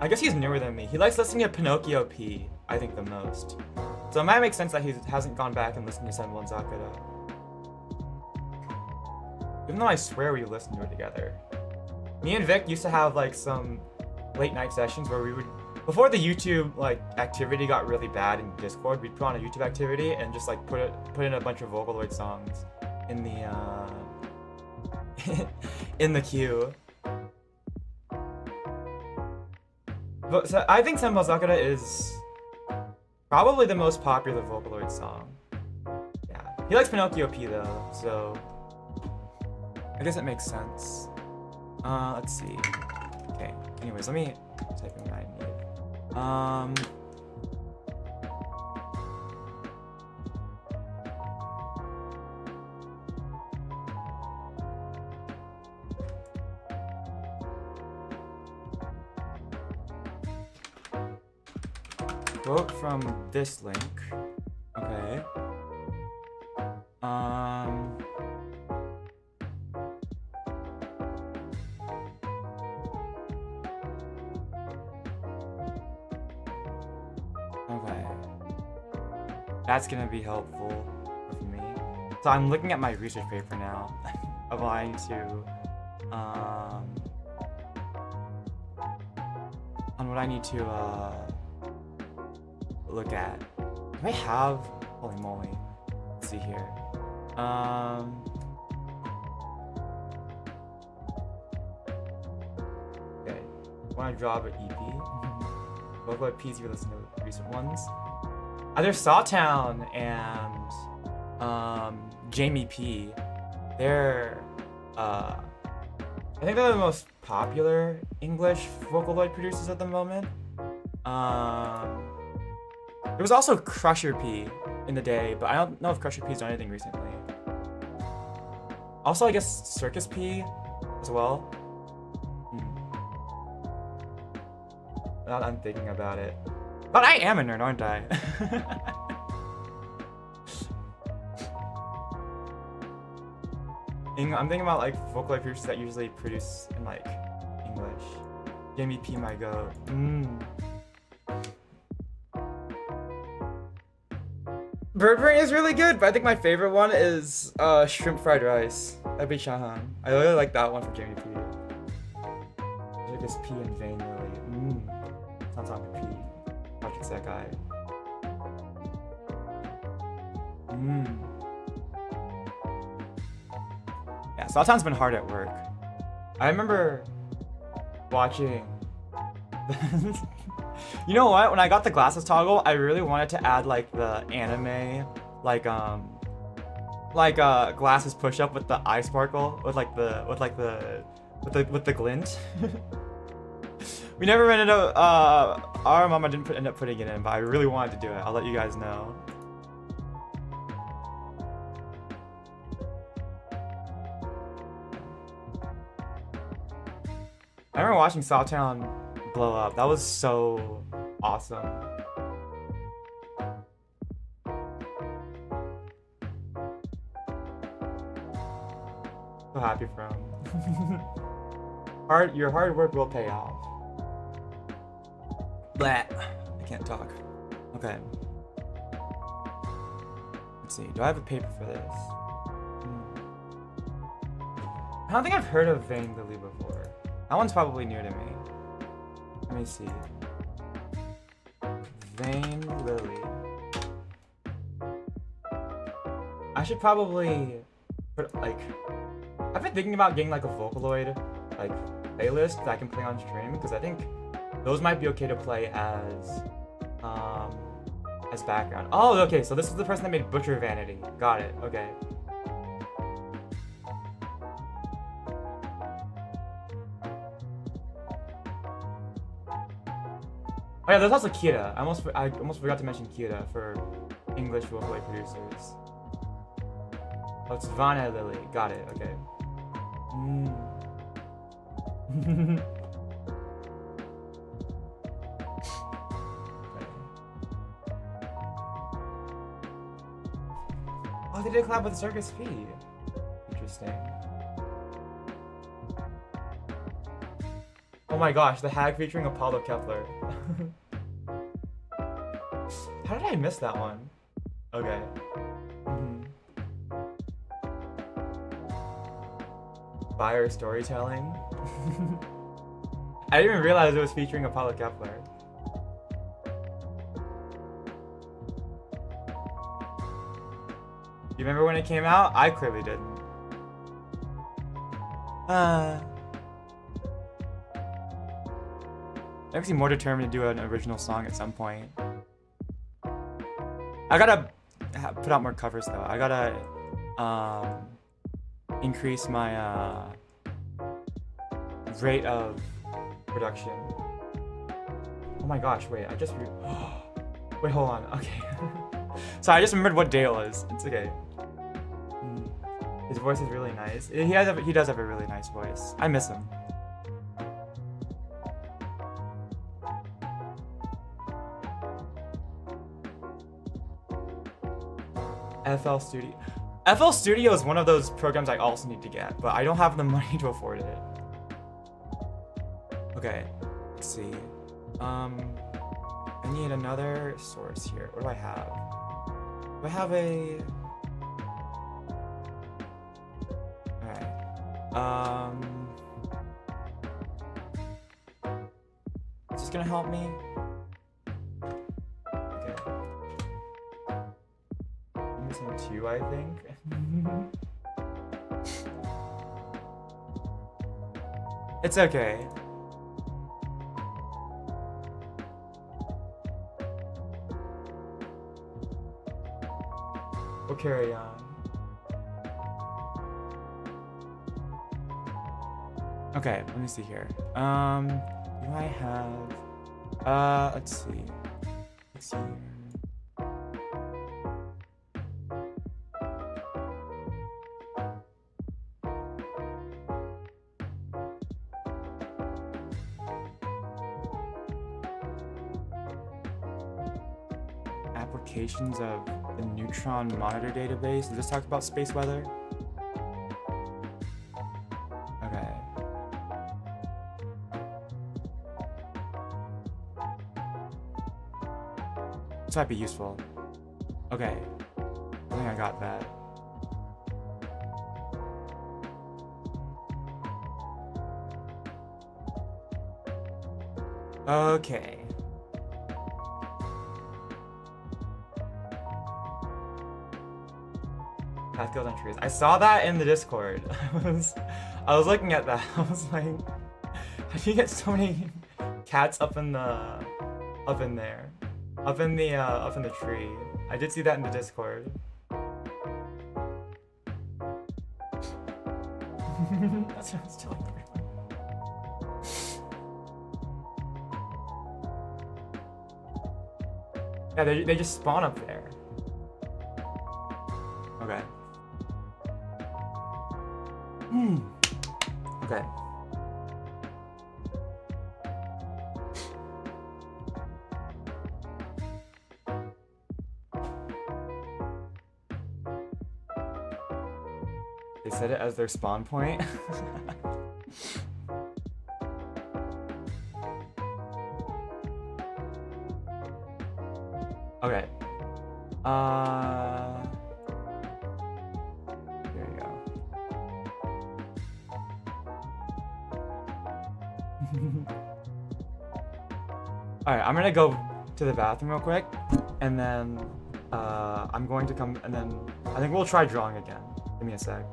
I guess he's newer than me. He likes listening to Pinocchio P, I think, the most. So it might make sense that he hasn't gone back and listened to Senbon Zakura. Even though I swear we listened to it together. Me and Vic used to have like some late night sessions where we would, before the YouTube like activity got really bad in Discord, we'd put on a YouTube activity and just like put in a bunch of Vocaloid songs in the in the queue. But so I think Senbon Zakura is probably the most popular Vocaloid song. Yeah, he likes Pinocchio P though, so I guess it makes sense. Let's see. Okay. Anyways, let me type in what I need. Quote from this link. Okay. Okay. That's gonna be helpful for me. So I'm looking at my research paper now of what I need to, on what I need to, look at. Do I have, holy moly. Let's see here. Okay, want to draw an EP? What EPs you listen to recent ones? Either Sawtown and Jamie P. They're I think they're the most popular English Vocaloid producers at the moment. There was also Crusher P in the day, but I don't know if Crusher P's done anything recently. Also, I guess Circus P as well. Now that I'm thinking about it. But I am a nerd, aren't I? I'm thinking about like Vocaloid producers that usually produce in like English. Jamie P might go. Bird brain is really good, but I think my favorite one is shrimp fried rice. That'd be Shahan. I really like that one from Jamie P. Circus P and Vain really. Sounds on P. Project that guy. Yeah, Sawtown's been hard at work. I remember watching. You know what? When I got the glasses toggle, I really wanted to add like the anime, like glasses push up with the eye sparkle, with the glint. We never ended up. Our mama didn't end up putting it in, but I really wanted to do it. I'll let you guys know. I remember watching Sawtown blow up. That was so awesome. So happy for him. Your hard work will pay off. Blah. I can't talk. Okay. Let's see. Do I have a paper for this? I don't think I've heard of Vain Lily before. That one's probably new to me. Let me see. Vain Lily. I should probably put like. I've been thinking about getting like a Vocaloid like playlist that I can play on stream because I think those might be okay to play as background. Oh, okay. So this is the person that made Butcher Vanity. Got it. Okay. Oh yeah, there's also Kira. I almost forgot to mention Kira for English Vocaloid producers. Oh, it's Vana Lily. Got it. Okay. Okay. Oh, they did a collab with Circus P. Interesting. Oh my gosh, the hag featuring Apollo Kepler. How did I miss that one? Okay. Buyer storytelling. I didn't even realize it was featuring Apollo Kepler. You remember when it came out? I clearly didn't. I'm actually more determined to do an original song at some point. I gotta put out more covers though. I gotta increase my rate of production. Oh my gosh, wait, I just wait, hold on, okay. Sorry, I just remembered what day it was. It's okay. His voice is really nice. He does have a really nice voice. I miss him. FL Studio. FL Studio is one of those programs I also need to get, but I don't have the money to afford it. Okay, let's see. I need another source here. What do I have? Do I have a... Alright. Is this gonna help me? Okay. I'm missing 2, I think. It's okay. We'll carry on. Okay, let me see here. Do I have... let's see. Let's see here. Applications of the Neutron Monitor database. Does this talk about space weather? Okay. This might be useful. Okay. I think I got that. Okay. Path goes on trees. I saw that in the Discord. I was looking at that. I was like, how do you get so many cats up in the tree? I did see that in the Discord. That's what I was telling everyone. Yeah, they just spawn up there. Okay. Okay. They set it as their spawn point. Okay. There you go. Alright, I'm gonna go to the bathroom real quick, and then I'm going to come, and then I think we'll try drawing again. Give me a sec.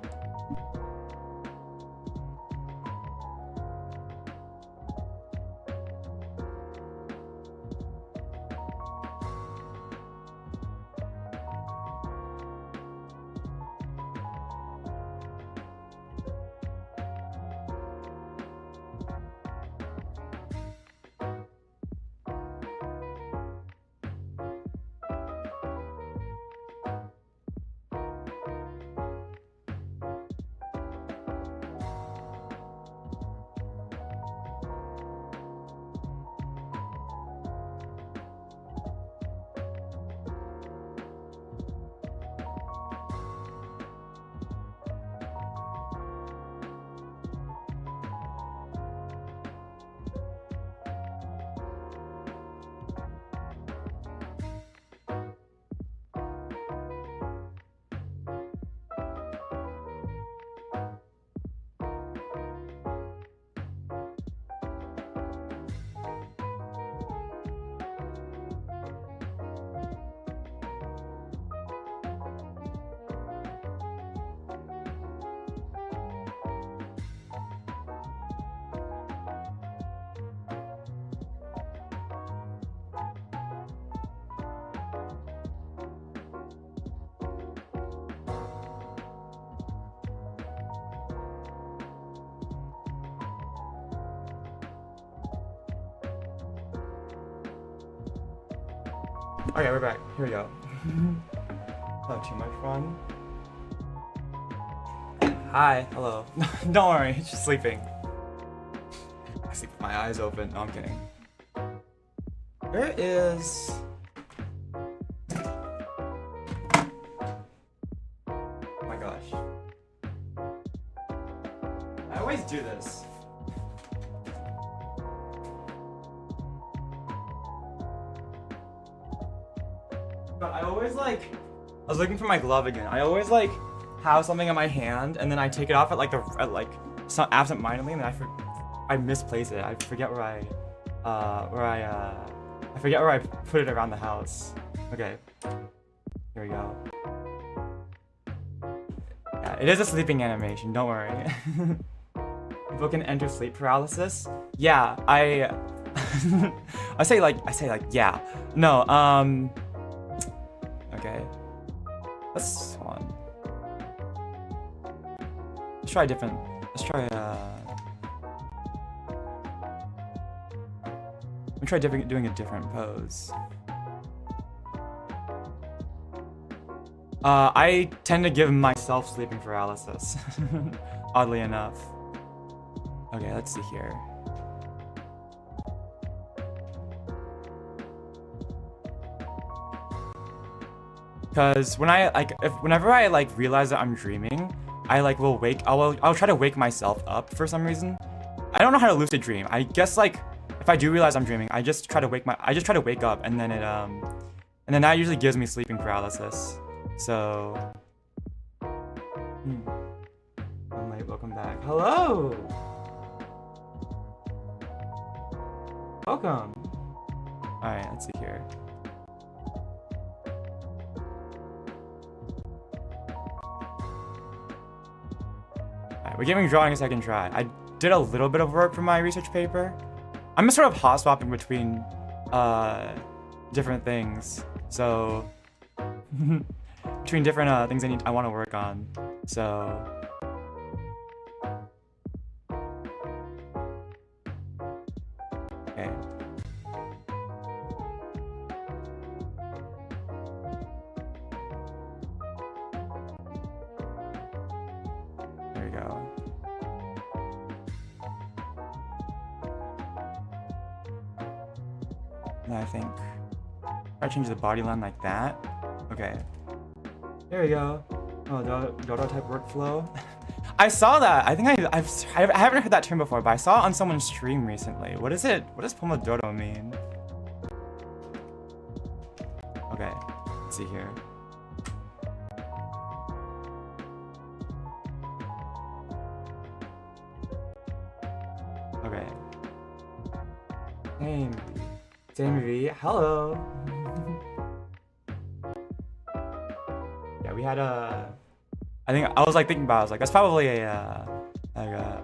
Okay, we're back. Here we go. Not too much fun. Hi, hello. Don't worry, it's just sleeping. I sleep with my eyes open. No, I'm kidding. Where is... Oh my gosh. I always do this. always like, I was looking for my glove again. I always like have something in my hand and then I take it off at like some absent-mindedly, and then I misplace it. I forget where I forget where I put it around the house. Okay, here we go. Yeah, it is a sleeping animation. Don't worry. People can enter sleep paralysis. Yeah, I say like yeah. No, okay. Let's hold on. Let's try different. Let's try doing a different pose. I tend to give myself sleeping paralysis. Oddly enough. Okay, let's see here. Because whenever I like realize that I'm dreaming, I like will wake. I'll try to wake myself up for some reason. I don't know how to lucid dream. I guess like if I do realize I'm dreaming, I just try to wake up, and then that usually gives me sleeping paralysis. So, I'm late. Welcome back. Hello. Welcome. All right, let's see here. We're giving drawing a second try. I did a little bit of work for my research paper. I'm just sort of hot swapping between different things. So between different things I want to work on. So okay. There we go. And I think I change the body line like that. Okay. There we go. Oh, Dodo type workflow. I saw that. I think I haven't heard that term before, but I saw it on someone's stream recently. What is it? What does Pomodoro mean? Okay. Let's see here. Okay. Same V. Hello. Yeah, we had a. I think I was like thinking about. I was like, that's probably a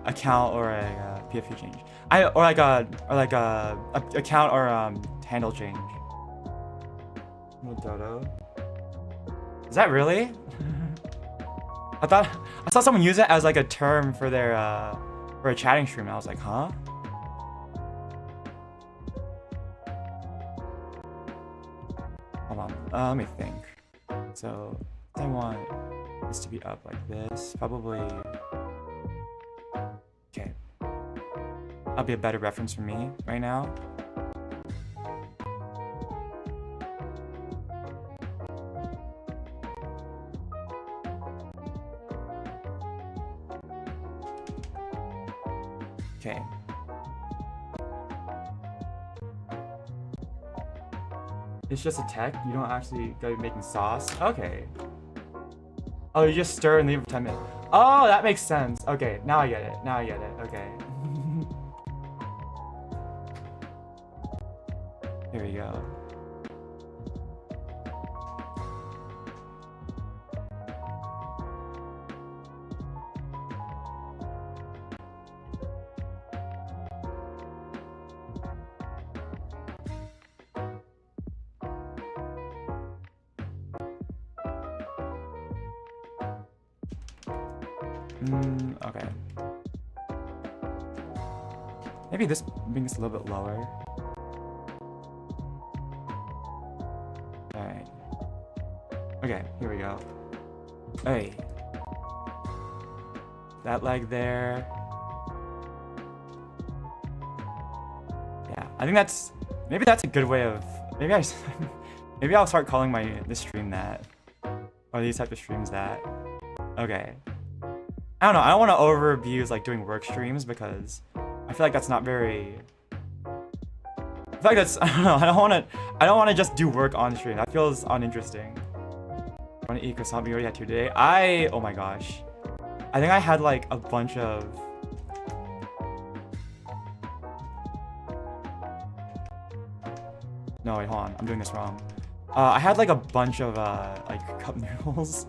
account or a PFP change. Or like a account or handle change. Dodo. Is that really? I saw someone use it as like a term for their for a chatting stream, and I was like, huh? Hold on. Let me think. So I want this to be up like this. Probably. Okay. That'll be a better reference for me right now. Okay. It's just a tech? You don't actually gotta be making sauce? Okay. Oh, you just stir and leave for 10 minutes. Oh, that makes sense. Okay, now I get it. Now I get it. Okay. Here we go. Okay. Maybe this bring this a little bit lower. Alright. Okay, here we go. Hey. That leg there. Yeah, I think maybe that's a good way of maybe I'll start calling this stream that. Or these type of streams that. Okay. I don't know, I don't want to over-abuse like doing work streams because I feel like that's not very. I feel like that's I don't know, I don't want to just do work on stream. That feels uninteresting. want to eat croissant, but you already had 2 today. Oh my gosh. I think I had like a bunch of... No, wait, hold on. I'm doing this wrong. I had like a bunch of like cup noodles.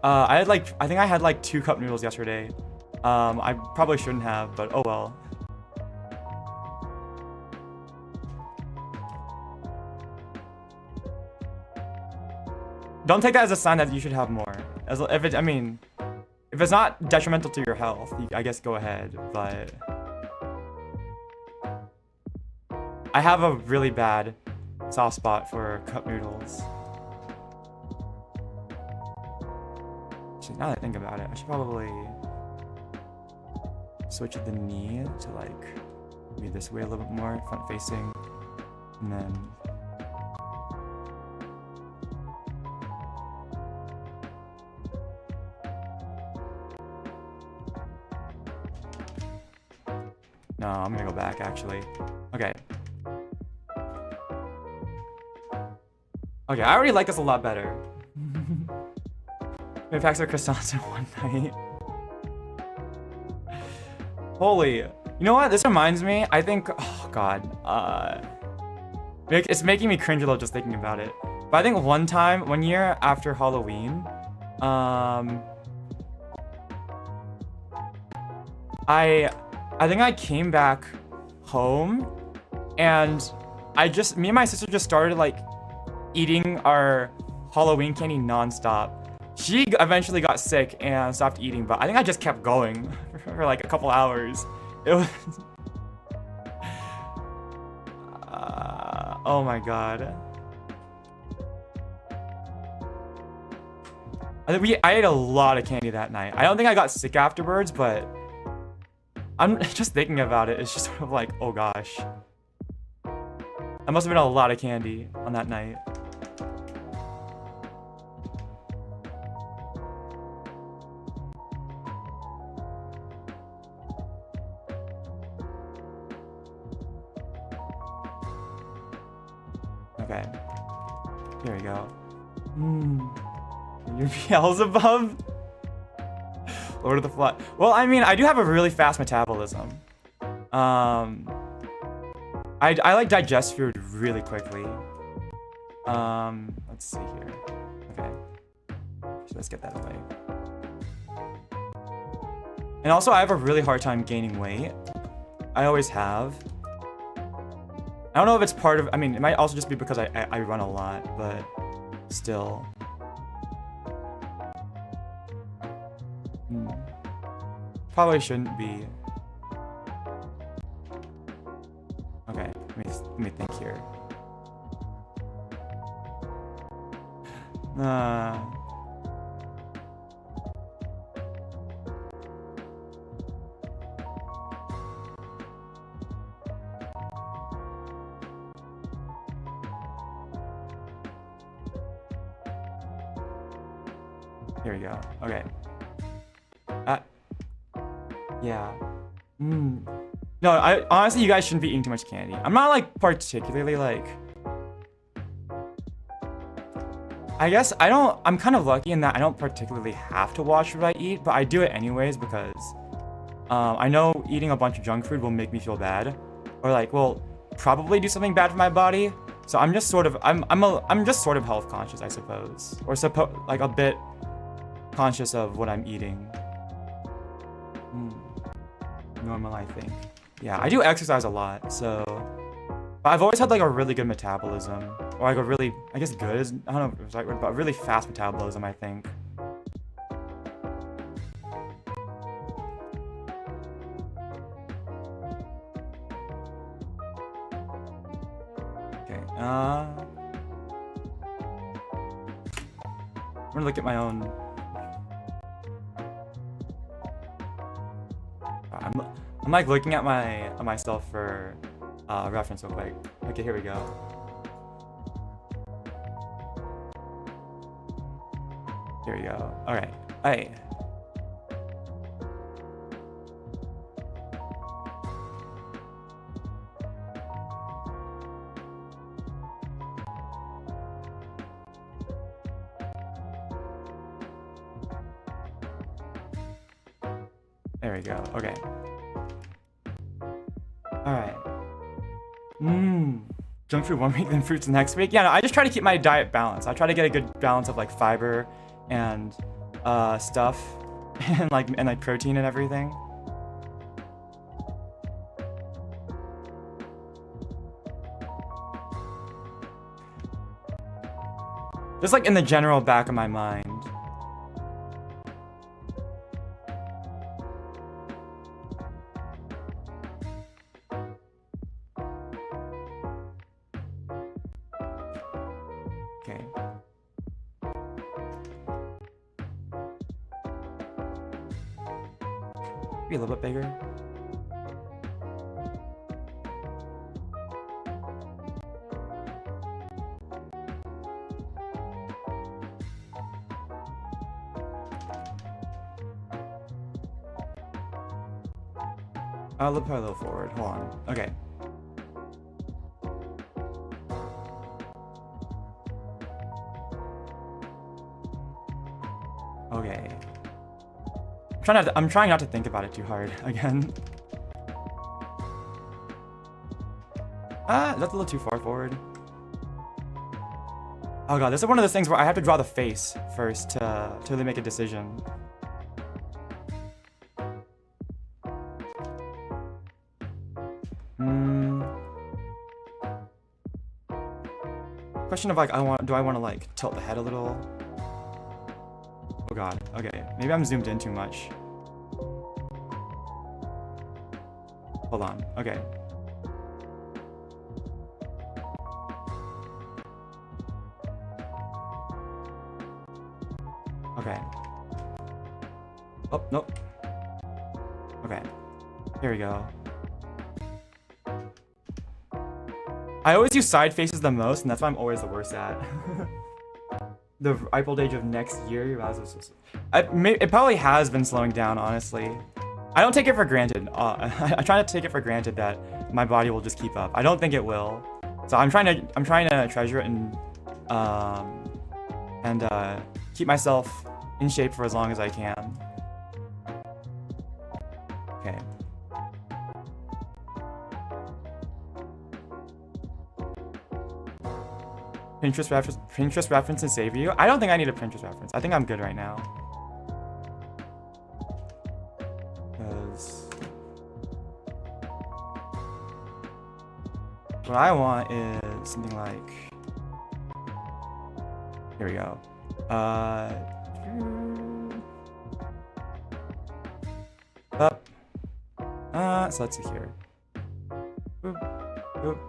I think I had like 2 cup noodles yesterday. I probably shouldn't have, but oh well. Don't take that as a sign that you should have more. I mean, if it's not detrimental to your health, I guess go ahead, but... I have a really bad soft spot for cup noodles. Actually, now that I think about it, I should probably switch the knee to like be this way a little bit more, front facing, and then no, I'm gonna go back actually. Okay. Okay, I already like this a lot better. Maybe packs of croissants in one night. Holy, you know what? This reminds me. I think, oh god, it's making me cringe a little just thinking about it. But I think one year after Halloween, I think I came back home, and me and my sister just started like eating our Halloween candy nonstop. She eventually got sick and stopped eating, but I think I just kept going for like a couple hours. It was... oh my god. I ate a lot of candy that night. I don't think I got sick afterwards, but I'm just thinking about it. It's just sort of like, oh gosh. That must have been a lot of candy on that night. Okay. Here we go. Your Beelzebub? Lord of the Fly. Well, I mean, I do have a really fast metabolism. I like digest food really quickly. Let's see here. Okay. So let's get that away. And also, I have a really hard time gaining weight. I always have. I don't know if it's part of... I mean, it might also just be because I run a lot, but still. Probably shouldn't be. Okay, let me think here. Here we go. Okay. Yeah. No, honestly, you guys shouldn't be eating too much candy. I'm not like particularly like... I guess I'm kind of lucky in that I don't particularly have to watch what I eat, but I do it anyways because I know eating a bunch of junk food will make me feel bad, or like will probably do something bad for my body. So I'm just sort of I'm just sort of health conscious, I suppose, or like a bit conscious of what I'm eating. Normal, I think. Yeah, I do exercise a lot, so... But I've always had like a really good metabolism. Or like a really, I guess good is, I don't know if it's the right word, but a really fast metabolism, I think. Okay, I'm gonna look at my own... I'm like looking at myself for reference real quick. Okay, here we go. Here we go. All right. Hey. There we go. Okay. Alright. Junk food 1 week, then fruits the next week. Yeah, no, I just try to keep my diet balanced. I try to get a good balance of like fiber and stuff and like protein and everything. Just like in the general back of my mind. Okay. Be a little bit bigger. I'll look probably a little forward. Hold on. Okay. Okay. I'm trying not to think about it too hard again. That's a little too far forward. Oh god, this is one of those things where I have to draw the face first to really make a decision. Question of like, do I want to like tilt the head a little? Oh god, okay. Maybe I'm zoomed in too much. Hold on, okay. Okay. Oh, nope. Okay. Here we go. I always use side faces the most, and that's why I'm always the worst at. The ripe old age of next year. It probably has been slowing down, honestly. I don't take it for granted. I try to take it for granted that my body will just keep up. I don't think it will. So I'm trying to treasure it and keep myself in shape for as long as I can. Okay. Pinterest reference and save you? I don't think I need a Pinterest reference. I think I'm good right now. Because what I want is something like, here we go. Up. So let's see here. Boop, boop.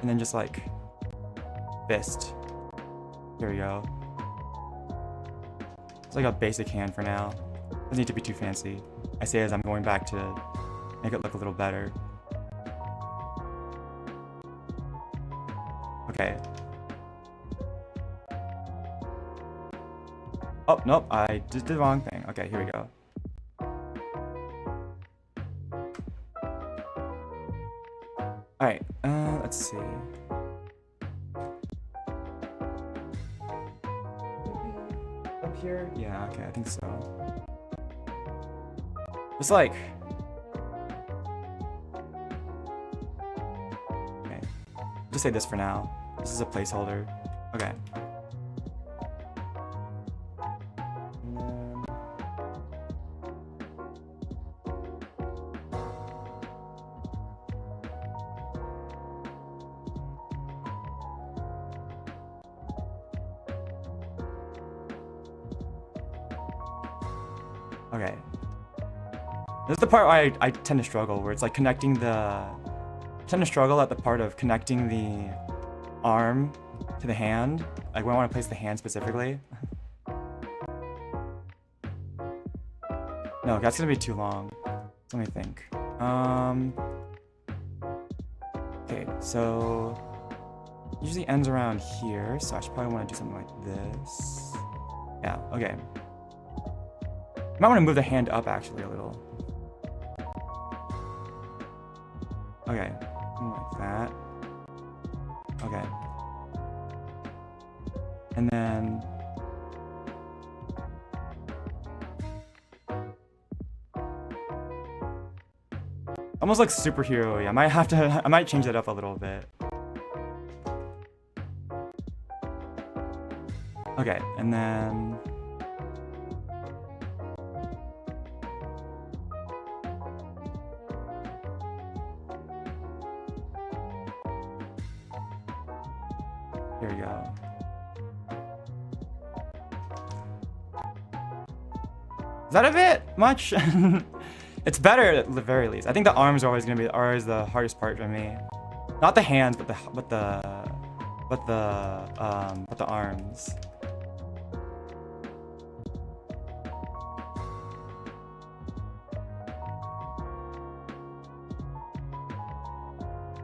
And then just like fist. Here we go. It's like a basic hand for now. Doesn't need to be too fancy. I say as I'm going back to make it look a little better. Okay. Oh, nope, I just did the wrong thing. Okay, here we go. Alright, let's see. Up here? Yeah, okay, I think so. It's like... Okay. Just say this for now. This is a placeholder. Okay. Okay. This is the part where I tend to struggle, where it's like connecting the... I tend to struggle at the part of connecting the arm to the hand. Like where I want to place the hand specifically. No, that's gonna be too long. Let me think. Okay, so... usually ends around here, so I should probably want to do something like this. Yeah, okay. I might want to move the hand up actually a little. Okay, like that. Okay. And then almost like superhero-y. I might change that up a little bit. Okay, and then here we go. Is that a bit much? It's better at the very least. I think the arms are always gonna be the hardest part for me. Not the hands, but the arms.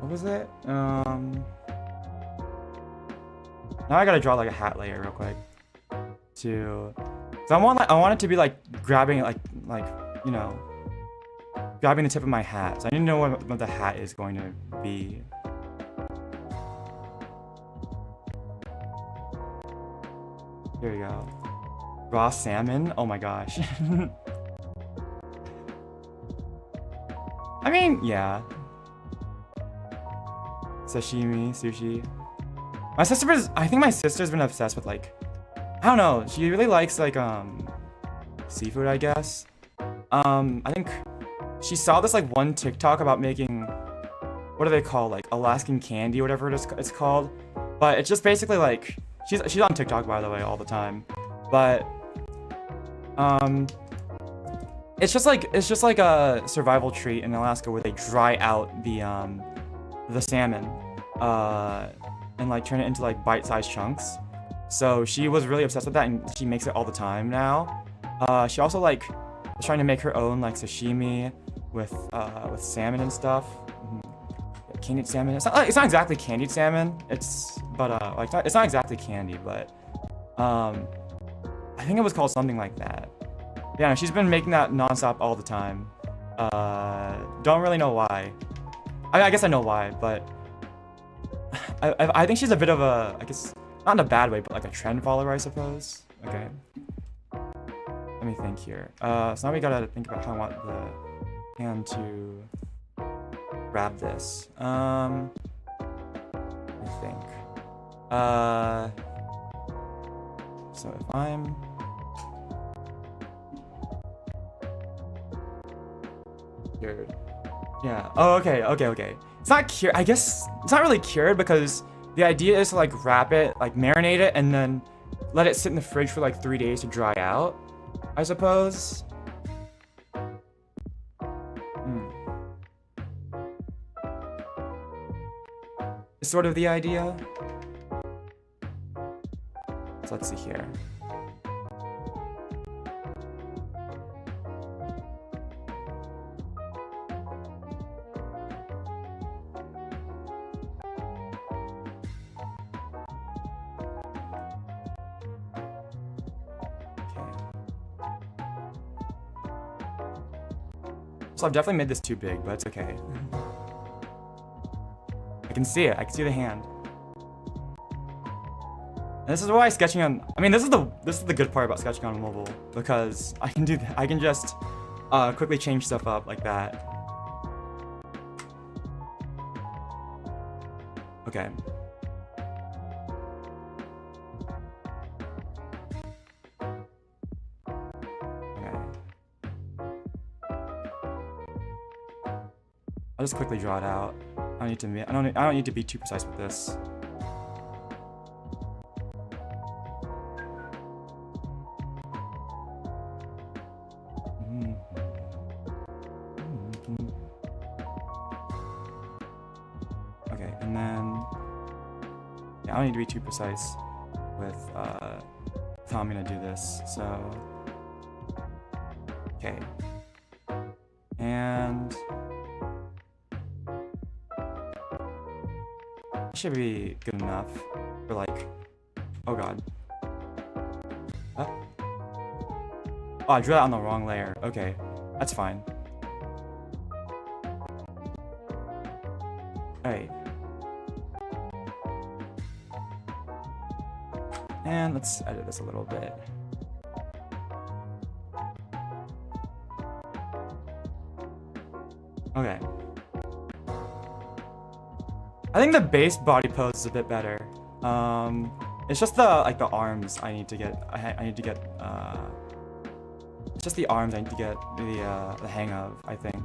What was it? Now I gotta draw like a hat layer real quick. So I want it to be like grabbing it like you know, grabbing the tip of my hat. So I need to know what the hat is going to be. Here we go. Raw salmon. Oh my gosh. I mean, yeah. Sashimi, sushi. I think my sister's been obsessed with like, I don't know, she really likes like seafood, I guess. I think she saw this like one TikTok about making, what do they call, like Alaskan candy, whatever it's called. But it's just basically like, she's on TikTok by the way all the time. But it's just like a survival treat in Alaska where they dry out the salmon and like turn it into like bite-sized chunks. So she was really obsessed with that and she makes it all the time now. She also like was trying to make her own like sashimi with salmon and stuff. Candied salmon. It's not exactly candied salmon. It's not exactly candy, but I think it was called something like that. Yeah, no, she's been making that nonstop all the time. Don't really know why. I guess I know why, but I think she's a bit of a, I guess, not in a bad way, but like a trend follower, I suppose. Okay. Let me think here. So now we gotta think about how I want the hand to grab this. I think. So if I'm cured. Yeah. Oh, okay. It's not cured. I guess it's not really cured because the idea is to like wrap it, like marinate it, and then let it sit in the fridge for like 3 days to dry out, I suppose. Is sort of the idea. So let's see here. So I've definitely made this too big, but it's okay. I can see it. I can see the hand. And this is why sketching on. I mean, this is the good part about sketching on mobile because I can do that. I can just quickly change stuff up like that. Okay. I'll just quickly draw it out. I don't need to be too precise with this. Okay, and then yeah, I don't need to be too precise with how I'm gonna do this. So okay, and should be good enough for like, oh god. Huh? Oh, I drew that on the wrong layer. Okay, that's fine. Alright. And let's edit this a little bit. Okay. I think the base body pose is a bit better. It's just the arms I need to get. It's just the arms I need to get the hang of, I think.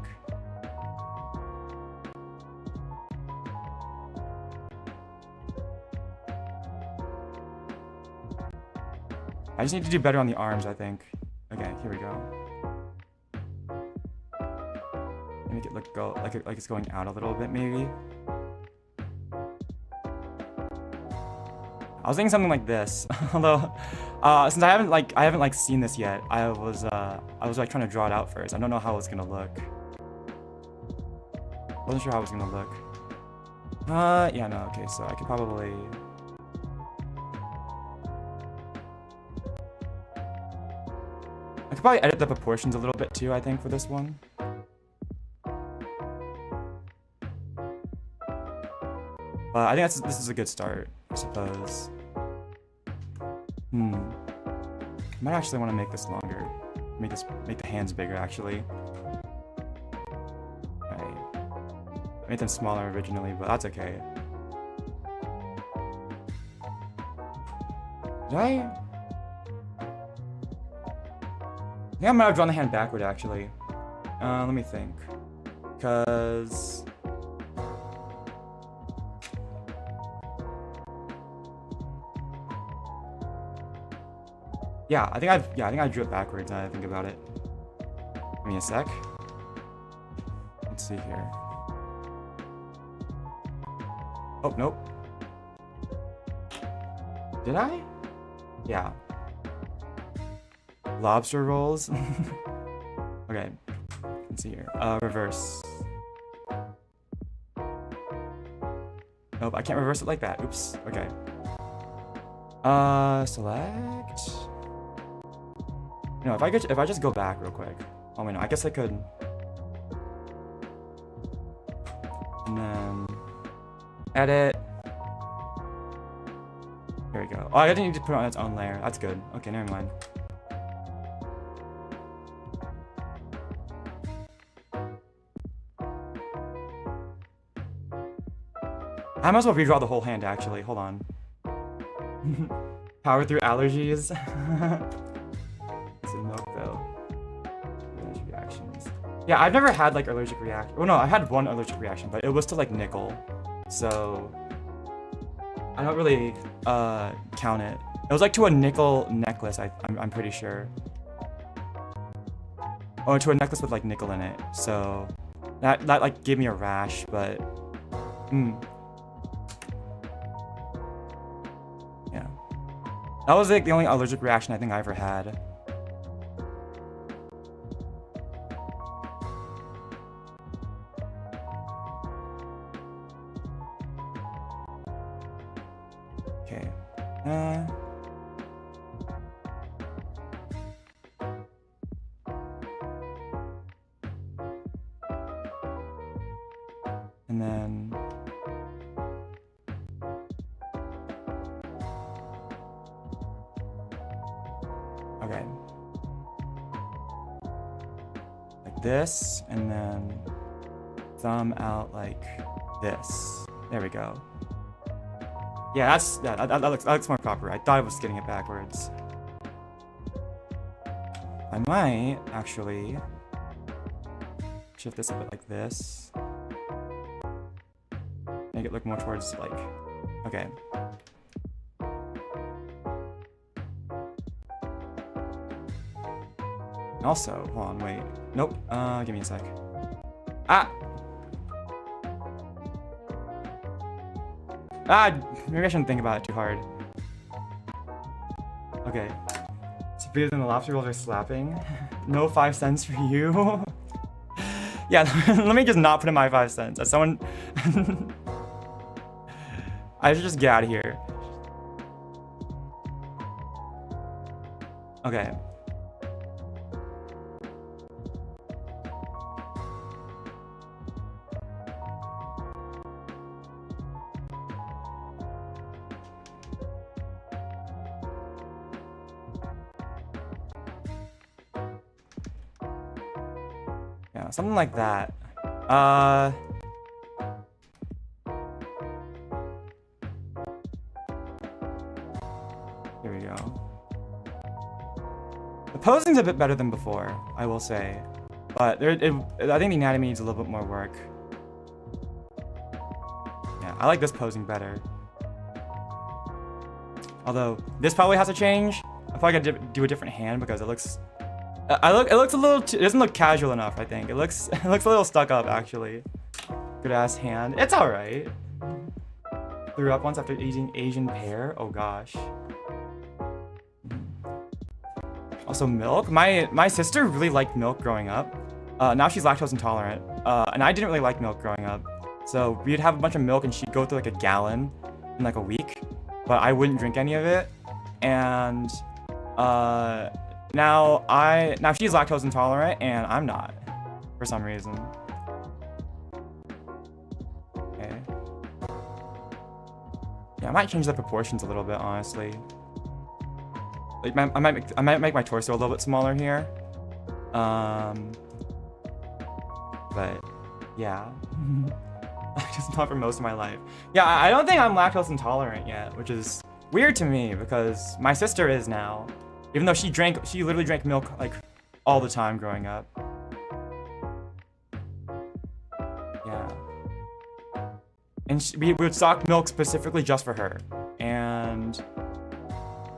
I just need to do better on the arms, I think. Okay, here we go. Make it look like it's going out a little bit, maybe. I was thinking something like this, although since I haven't seen this yet, I was like trying to draw it out first. I don't know how it's gonna look. Wasn't sure how it was gonna look. Yeah, no, okay, so I could probably. I could probably edit the proportions a little bit too, I think, for this one. But I think this is a good start, I suppose. I might actually want to make this longer. Make the hands bigger, actually. Right. I made them smaller originally, but that's okay. Did I? I think I might have drawn the hand backward, actually. Let me think. Because... Yeah, I think I drew it backwards now that I think about it. Give me a sec. Let's see here. Oh, nope. Did I? Yeah. Lobster rolls. Okay. Let's see here. Reverse. Nope, I can't reverse it like that. Oops. Okay. Select. No, if I just go back real quick. Oh wait, no, I guess I could. And then edit. There we go. Oh, I didn't need to put it on its own layer. That's good. Okay, never mind. I might as well redraw the whole hand, actually. Hold on. Power through allergies. It's in milk, though. Allergic reactions. Yeah, I've never had, like, allergic reaction. Well, no, I had one allergic reaction, but it was to, like, nickel. So... I don't really, count it. It was, like, to a nickel necklace, I'm pretty sure. Oh, to a necklace with, like, nickel in it. So... That like, gave me a rash, but... Yeah. That was like the only allergic reaction I think I ever had. Okay. And then okay. Like this, and then thumb out like this. There we go. Yeah, that looks more proper. I thought I was getting it backwards. I might actually shift this a bit like this. Make it look more towards like, okay. Also, hold on, wait. Nope, give me a sec. Ah! Maybe I shouldn't think about it too hard. Okay. So breathe and the lobster rolls are slapping. No 5 cents for you. Yeah, let me just not put in my 5 cents. As someone... I should just get out of here. Okay. Yeah, something like that. Here we go. The posing's a bit better than before, I will say. But I think the anatomy needs a little bit more work. Yeah, I like this posing better. Although, this probably has to change. I probably gotta do a different hand because it looks... it looks a little... it doesn't look casual enough, I think. It looks a little stuck up, actually. Good ass hand. It's alright. Threw up once after eating Asian pear. Oh gosh. Also milk. My sister really liked milk growing up. Now she's lactose intolerant. And I didn't really like milk growing up. So we'd have a bunch of milk and she'd go through like a gallon in like a week. But I wouldn't drink any of it. And now she's lactose intolerant and I'm not. For some reason. Okay. Yeah, I might change the proportions a little bit, honestly. Like I might make my torso a little bit smaller here. But yeah. I just not for most of my life. Yeah, I don't think I'm lactose intolerant yet, which is weird to me because my sister is now. Even though she literally drank milk like all the time growing up. Yeah. And we would stock milk specifically just for her. And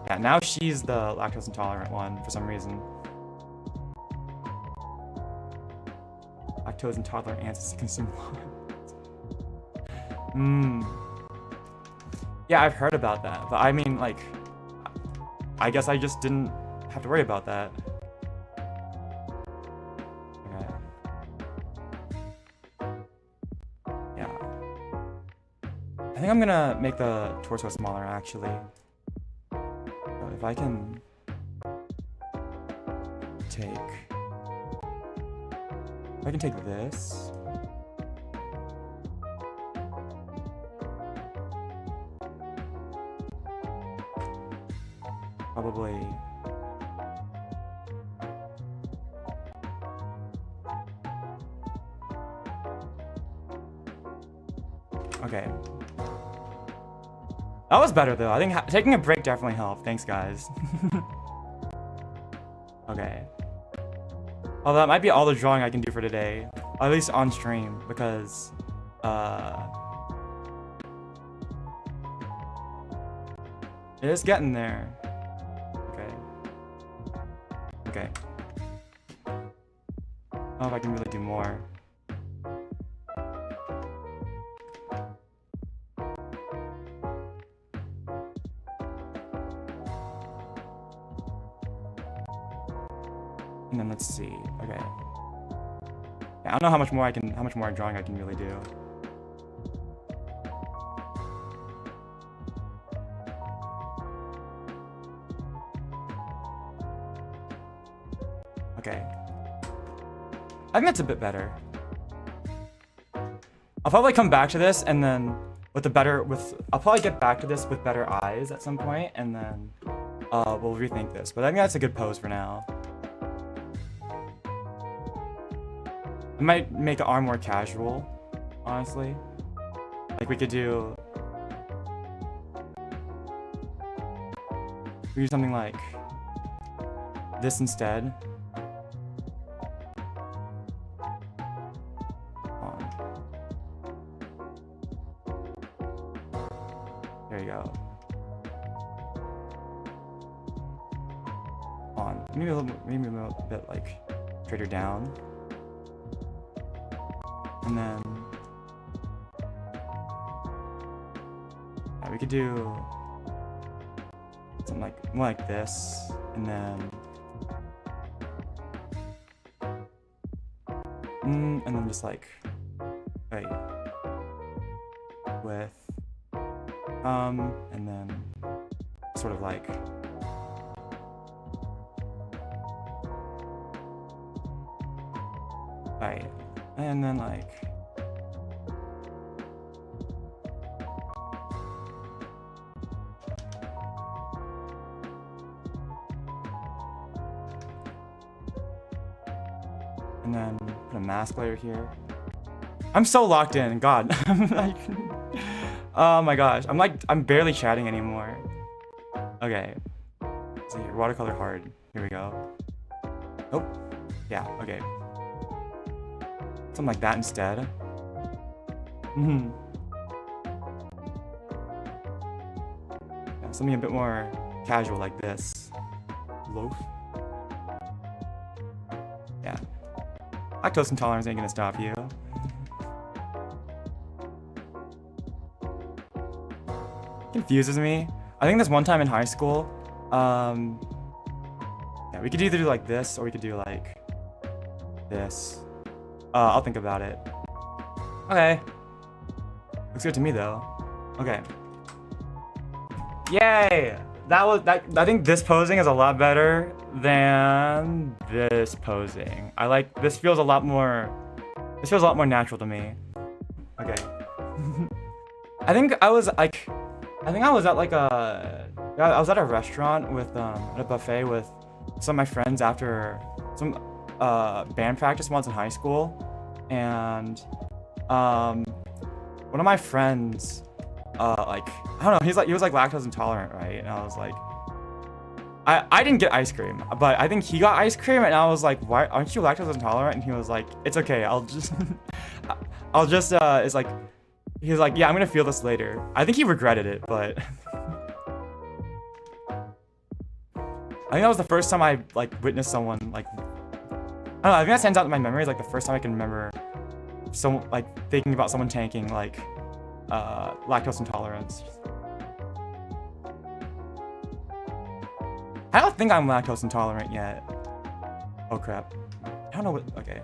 yeah, now she's the lactose intolerant one for some reason. Lactose intolerant aunts consume Yeah, I've heard about that, but I mean, like, I guess I just didn't have to worry about that. Okay. Yeah. I think I'm gonna make the torso smaller, actually. So if I can take this. Probably. Okay. That was better though. I think taking a break definitely helped. Thanks, guys. Okay. Well, that might be all the drawing I can do for today. At least on stream, because it is getting there. Okay. I don't know if I can really do more. And then let's see. Okay. Yeah, I don't know how much more drawing I can really do. Okay. I think that's a bit better. I'll probably come back to this and then I'll probably get back to this with better eyes at some point and then we'll rethink this. But I think that's a good pose for now. I might make the arm more casual, honestly. Like we could do something like this instead. There you go. Maybe a little bit like straighter down. And then we could do something like more like this, and then just like with and then sort of like and then like and then put a mask layer here. I'm so locked in, God. I'm like, oh my gosh. I'm barely chatting anymore. Okay. Let's see here, watercolor hard. Here we go. Oh, yeah, okay. Something like that instead. Yeah, something a bit more casual like this. Loaf. Yeah. Lactose intolerance ain't gonna stop you. Confuses me. I think this one time in high school, yeah, we could either do like this or we could do like this. I'll think about it. Okay. Looks good to me though. Okay. Yay! I think this posing is a lot better than this posing. This feels a lot more natural to me. Okay. I think I was at a restaurant with at a buffet with some of my friends after some band practice once in high school, and one of my friends I don't know, he was like lactose intolerant, right? And I was like, I didn't get ice cream, but I think he got ice cream, and I was like, why aren't you lactose intolerant? And he was like, it's okay, I'll just it's like, he was like, yeah, I'm gonna feel this later. I think he regretted it, but I think that was the first time I like witnessed someone like, I don't know, I think that stands out in my memory, like the first time I can remember someone like thinking about someone tanking like lactose intolerance. I don't think I'm lactose intolerant yet. Oh crap. I don't know what, okay.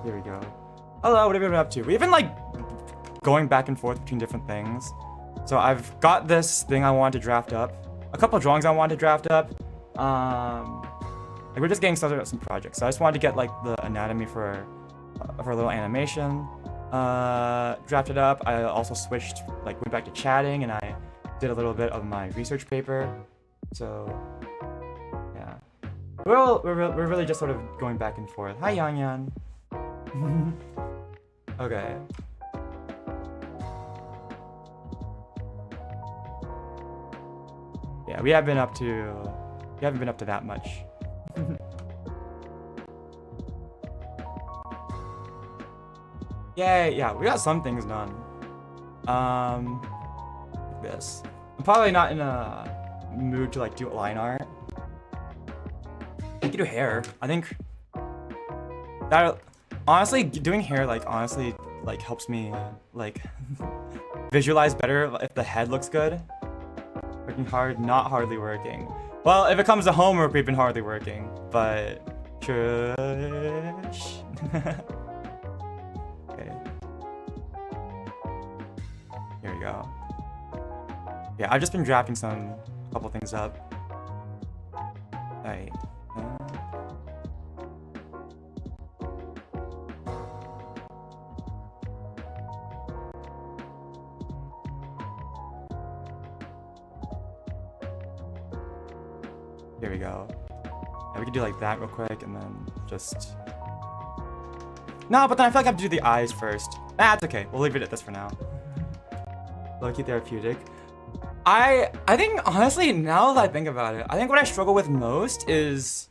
Here we go. Hello, what have you been up to? We've been like going back and forth between different things. So I've got this thing I wanted to draft up. A couple of drawings I wanted to draft up. Like we're just getting started on some projects. So I just wanted to get like the anatomy for a little animation. Drafted up. I also switched, like went back to chatting, and I did a little bit of my research paper. So yeah, we're really just sort of going back and forth. Hi Yan Yan. Okay. Yeah, we haven't been up to that much. Yay, yeah, we got some things done. Like this. I'm probably not in a mood to like do line art. I can do hair. I think that honestly doing hair like helps me like visualize better if the head looks good. Working hard, not hardly working. Well, if it comes to homework, we've been hardly working, but shush. Okay. Here we go. Yeah, I've just been drafting a couple things up. Alright. Here we go. Yeah, we could do like that real quick and then just... No, but then I feel like I have to do the eyes first. That's okay. We'll leave it at this for now. Low-key therapeutic. I think, honestly, now that I think about it, I think what I struggle with most is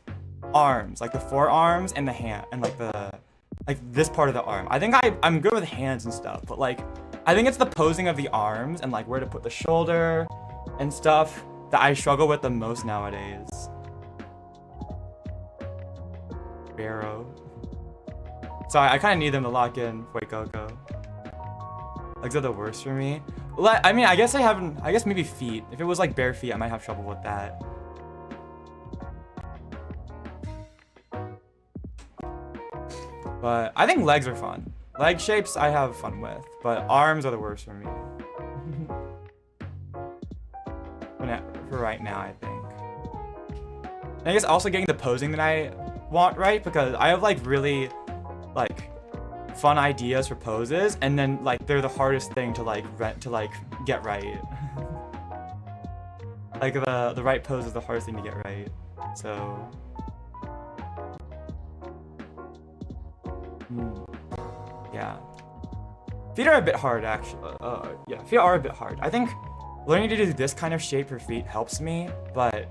arms. Like the forearms and the hand, and like this part of the arm. I think I'm good with hands and stuff, but like, I think it's the posing of the arms and like where to put the shoulder and stuff that I struggle with the most nowadays. Barrow. Sorry, I kind of need them to lock in Fuecoco. Legs are the worst for me. I mean, I guess maybe feet. If it was like bare feet, I might have trouble with that. But I think legs are fun. Leg shapes I have fun with, but arms are the worst for me. For right now, I think. And I guess also getting the posing that I want right, because I have like really like fun ideas for poses, and then like they're the hardest thing to like get right. Like the right pose is the hardest thing to get right. So yeah. Feet are a bit hard actually. Yeah, feet are a bit hard. I think learning to do this kind of shape for feet helps me, but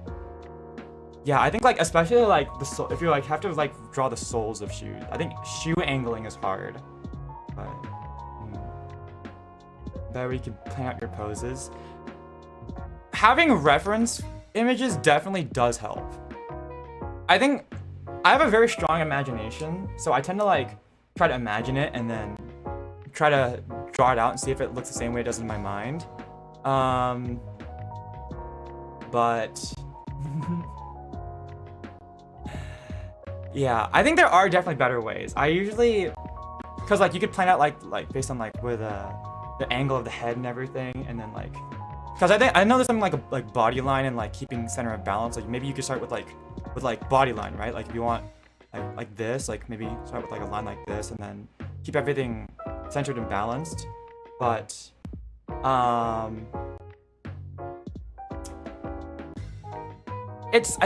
yeah, I think like especially like the sole, if you like have to like draw the soles of shoes. I think shoe angling is hard. But better you can plan out your poses. Having reference images definitely does help. I think I have a very strong imagination, so I tend to like try to imagine it and then try to draw it out and see if it looks the same way it does in my mind. But yeah, I think there are definitely better ways. I usually, cause like you could plan out like based on like where the angle of the head and everything, and then like, cause I know there's something like body line and like keeping center of balance. Like maybe you could start with like body line, right? Like if you want like this, like maybe start with like a line like this, and then keep everything centered and balanced. But I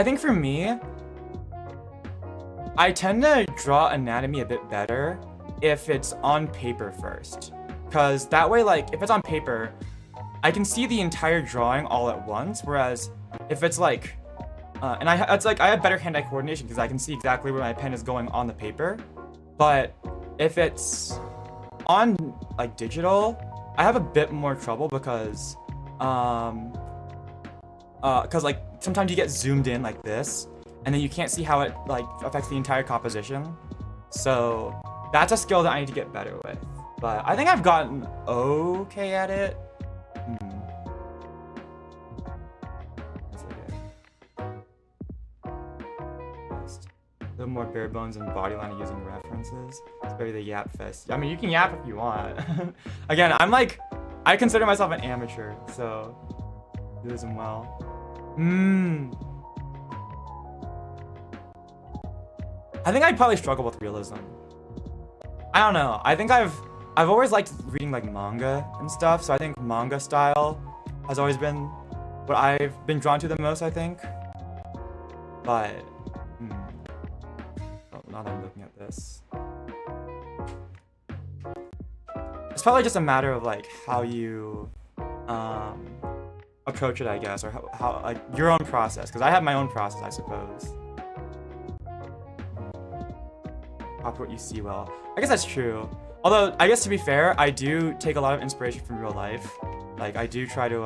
think for me, I tend to draw anatomy a bit better if it's on paper first. Because that way, like, if it's on paper, I can see the entire drawing all at once, whereas if it's like, and I have better hand-eye coordination because I can see exactly where my pen is going on the paper. But if it's on like digital, I have a bit more trouble because like sometimes you get zoomed in like this, and then you can't see how it like affects the entire composition. So that's a skill that I need to get better with. But I think I've gotten okay at it. A little more bare bones and body line using references. It's very the yap fest. I mean, you can yap if you want. Again, I consider myself an amateur, so do this well. I think I'd probably struggle with realism. I don't know. I think I've always liked reading like manga and stuff, so I think manga style has always been what I've been drawn to the most, I think. But now that I'm looking at this, it's probably just a matter of like how you approach it, I guess, or how like your own process, because I have my own process, I suppose. Copy what you see well. I guess that's true. Although, I guess to be fair, I do take a lot of inspiration from real life. Like, I do try to,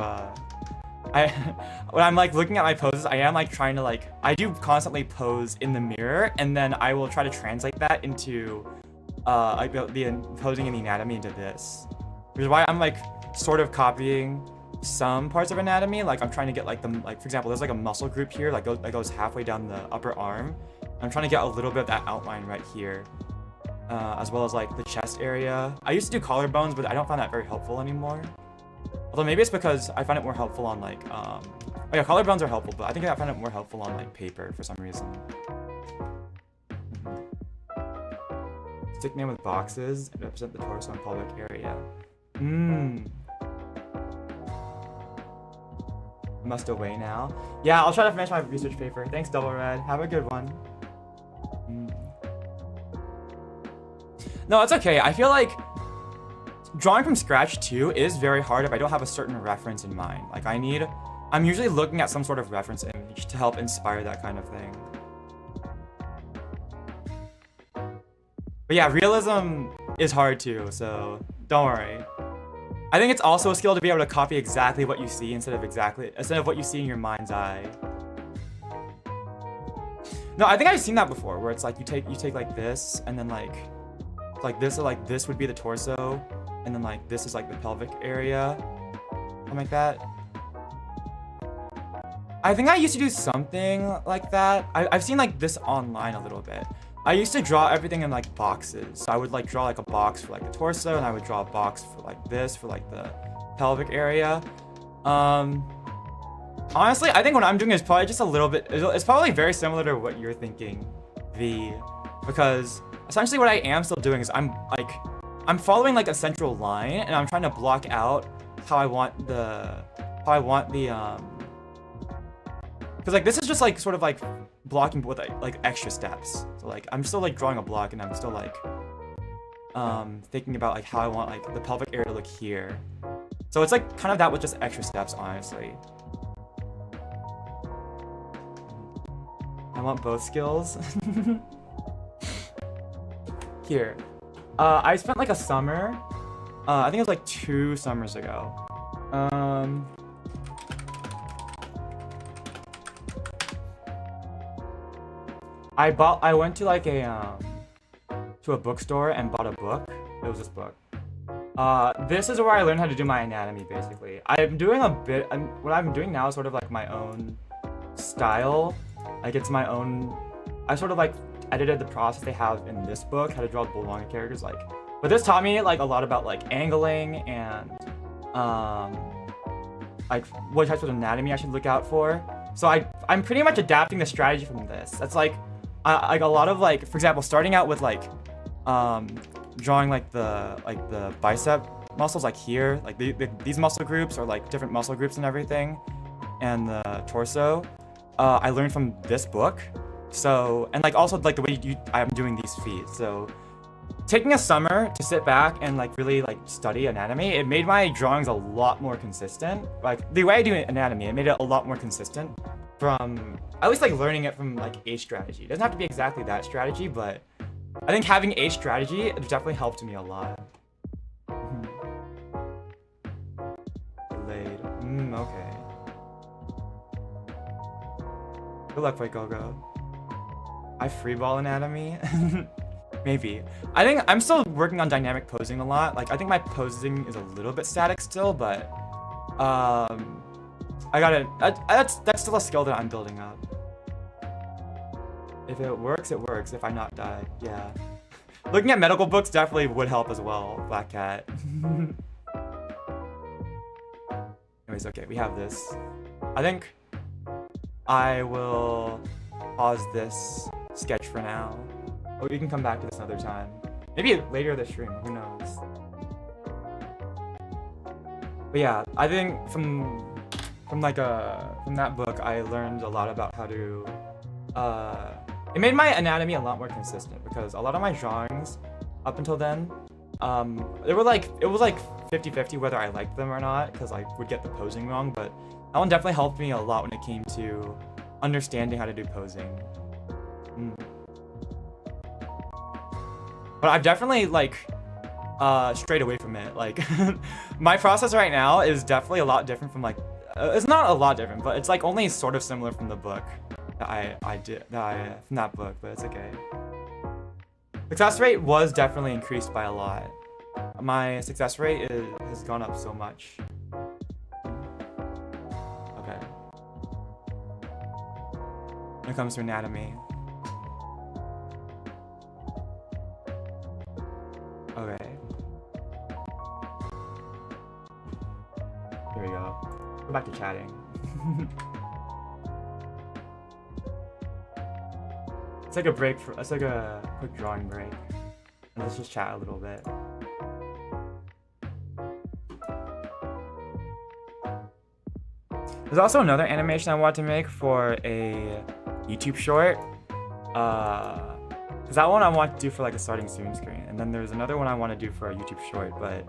when I'm like looking at my poses, I am like trying to like, I do constantly pose in the mirror, and then I will try to translate that into, like the posing in the anatomy into this. Which is why I'm like sort of copying some parts of anatomy. Like I'm trying to get like for example, there's like a muscle group here, like that goes halfway down the upper arm. I'm trying to get a little bit of that outline right here, as well as like the chest area. I used to do collarbones, but I don't find that very helpful anymore. Although maybe it's because I find it more helpful on like, oh yeah, collarbones are helpful, but I think I find it more helpful on like paper for some reason. Stick name with boxes and represent the torso and pelvic area. Must away now. Yeah, I'll try to finish my research paper. Thanks, Double Red. Have a good one. No, it's okay. I feel like drawing from scratch too is very hard if I don't have a certain reference in mind. Like I'm usually looking at some sort of reference image to help inspire that kind of thing. But yeah, realism is hard too, so don't worry. I think it's also a skill to be able to copy exactly what you see instead of what you see in your mind's eye. No, I think I've seen that before, where it's like you take like this, and then like this, or like this would be the torso, and then like this is like the pelvic area, something like that. I think I used to do something like that. I've seen like this online a little bit. I used to draw everything in like boxes. So I would like draw like a box for like the torso, and I would draw a box for like this for like the pelvic area. Honestly, I think what I'm doing is probably just a little bit, it's probably very similar to what you're thinking, V, because essentially what I am still doing is I'm following like a central line, and I'm trying to block out how I want the because like this is just like sort of like blocking with like extra steps. So like I'm still like drawing a block, and I'm still like thinking about like how I want like the pelvic area to look here. So it's like kind of that with just extra steps, honestly. I want both skills. Here. I spent like a summer. I think it was like 2 summers ago. I went to like a bookstore and bought a book. It was this book. This is where I learned how to do my anatomy, basically. I'm doing a bit, what I'm doing now is sort of like my own style. Like it's my own, I sort of like edited the process they have in this book, how to draw the longer characters, like. But this taught me like a lot about like angling and like what types of anatomy I should look out for. So I'm pretty much adapting the strategy from this. That's like a lot of like, for example, starting out with like drawing like the bicep muscles like here, like these muscle groups are like different muscle groups and everything, and the torso. I learned from this book. So, and like also like the way I'm doing these feet. So taking a summer to sit back and like really like study anatomy, it made my drawings a lot more consistent. Like the way I do anatomy, it made it a lot more consistent from at least like learning it from like a strategy. It doesn't have to be exactly that strategy, but I think having a strategy, it definitely helped me a lot. Delayed. Okay. Good luck, Fight Go-Go. I freeball anatomy? Maybe. I think I'm still working on dynamic posing a lot. Like, I think my posing is a little bit static still, but I gotta, that's still a skill that I'm building up. If it works, it works. If I not die, yeah. Looking at medical books definitely would help as well, Black Cat. Anyways, okay, we have this. I think I will pause this sketch for now. Or we can come back to this another time. Maybe later this stream, who knows. But yeah, I think from that book, I learned a lot about how to, it made my anatomy a lot more consistent, because a lot of my drawings up until then, it was like 50-50 whether I liked them or not, because I would get the posing wrong, but that one definitely helped me a lot when it came to understanding how to do posing. But I've definitely like strayed away from it. Like my process right now is definitely a lot different from like it's not a lot different, but it's like only sort of similar from the book that from that book, but it's okay. Success rate was definitely increased by a lot. My success rate has gone up so much. Okay. When it comes to anatomy. Okay. Here we go. Go back to chatting. It's like a break it's like a quick drawing break. And let's just chat a little bit. There's also another animation I want to make for a YouTube short. Cause that one I want to do for like a starting stream screen, and then there's another one I want to do for a YouTube short, but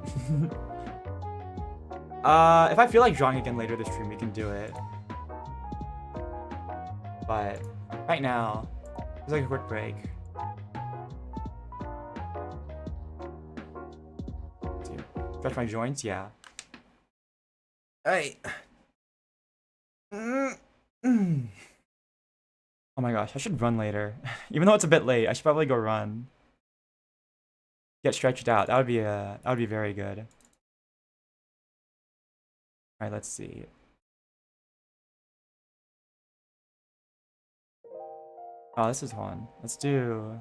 if I feel like drawing again later this stream, we can do it. But right now, it's like a quick break. Stretch my joints, yeah. Hey. Oh my gosh, I should run later. Even though it's a bit late, I should probably go run. Get stretched out. That would be very good. Alright, let's see. Oh, this is one. Let's do...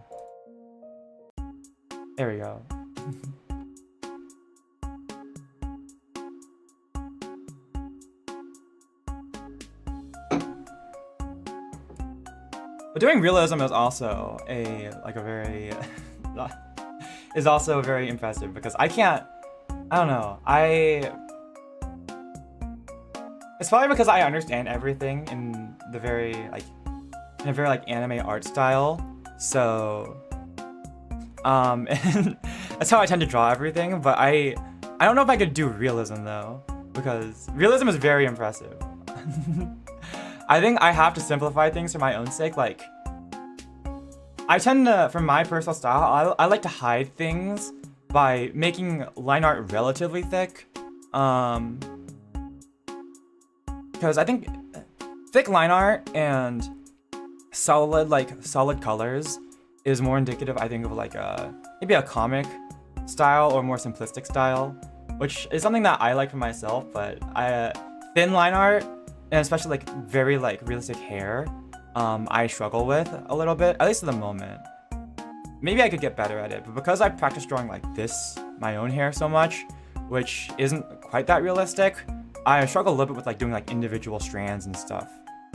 There we go. But doing realism is also very is also very impressive, because I don't know, It's probably because I understand everything in the very in a very anime art style. So and that's how I tend to draw everything. But I don't know if I could do realism though, because realism is very impressive. I think I have to simplify things for my own sake. Like, I tend to, from my personal style, I like to hide things by making line art relatively thick. Because I think thick line art and solid colors is more indicative, I think, of maybe a comic style or more simplistic style, which is something that I like for myself. But thin line art, and especially very realistic hair, I struggle with a little bit, at least at the moment. Maybe I could get better at it, but because I practice drawing like this, my own hair so much, which isn't quite that realistic, I struggle a little bit with doing individual strands and stuff.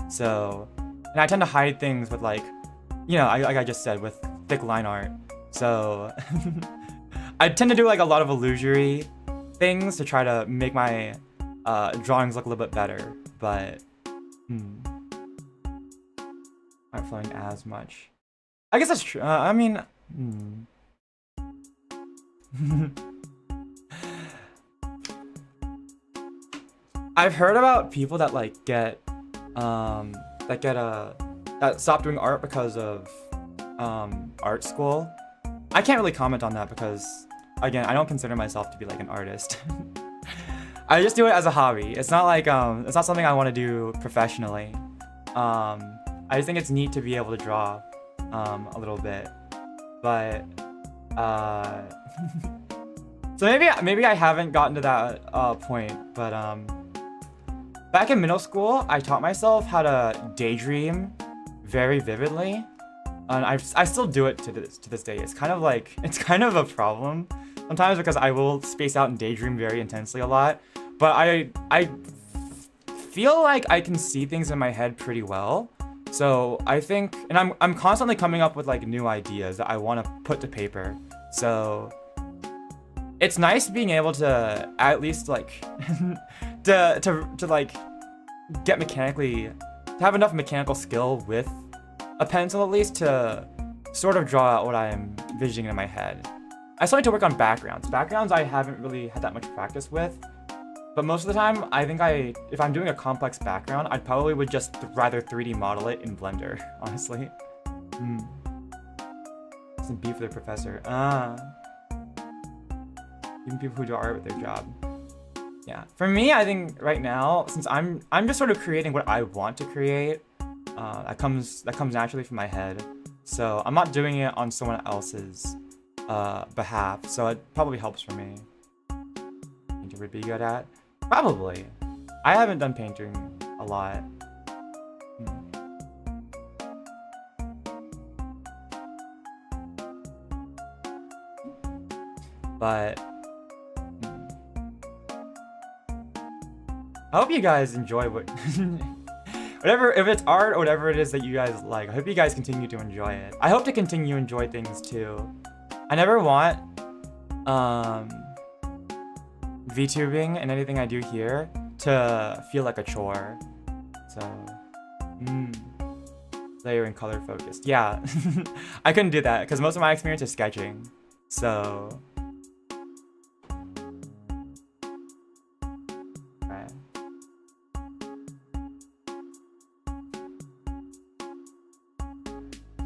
So, and I tend to hide things with like I just said, with thick line art. So I tend to do a lot of illusory things to try to make my drawings look a little bit better, but aren't flowing as much. I guess that's true. I mean, I've heard about people that that stop doing art because of art school. I can't really comment on that because, again, I don't consider myself to be an artist. I just do it as a hobby. It's not it's not something I want to do professionally. I just think it's neat to be able to draw a little bit, but so maybe I haven't gotten to that point, but back in middle school, I taught myself how to daydream very vividly, and I still do it to this day. It's kind of a problem sometimes because I will space out and daydream very intensely a lot, but I feel like I can see things in my head pretty well. So I think, and I'm constantly coming up with new ideas that I want to put to paper. So it's nice being able to at least to get to have enough mechanical skill with a pencil at least to sort of draw out what I am envisioning in my head. I still need to work on backgrounds. Backgrounds I haven't really had that much practice with. But most of the time, I think if I'm doing a complex background, I probably would just rather 3D model it in Blender, honestly. Some beef with the professor. Even people who do art with their job. Yeah, for me, I think right now, since I'm just sort of creating what I want to create, that comes naturally from my head. So I'm not doing it on someone else's behalf. So it probably helps for me. Painter would be good at. Probably. I haven't done painting a lot. But I hope you guys enjoy whatever, if it's art or whatever it is that you guys like. I hope you guys continue to enjoy it. I hope to continue to enjoy things too. I never want VTubing and anything I do here to feel like a chore. So, layer and color focused. Yeah, I couldn't do that because most of my experience is sketching. So, right.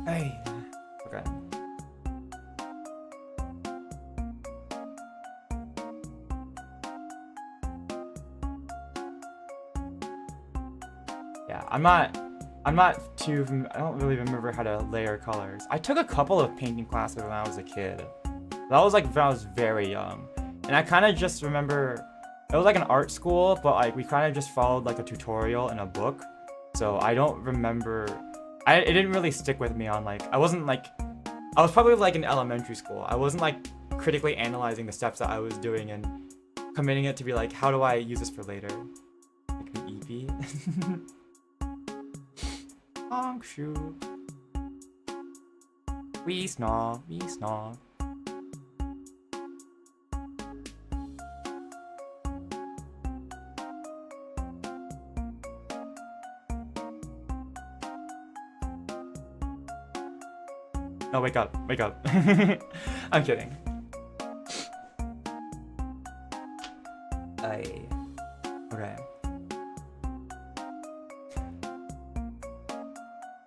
Hey, okay. Yeah, I'm not too, I don't really remember how to layer colors. I took a couple of painting classes when I was a kid. That was when I was very young. And I kind of just remember, it was an art school, but we kind of just followed a tutorial in a book. So I don't remember, it didn't really stick with me on I wasn't I was probably in elementary school. I wasn't critically analyzing the steps that I was doing and committing it to be how do I use this for later? The EP. Honk shoe. We snaw, we snaw. No, wake up. Wake up. I'm kidding. Okay.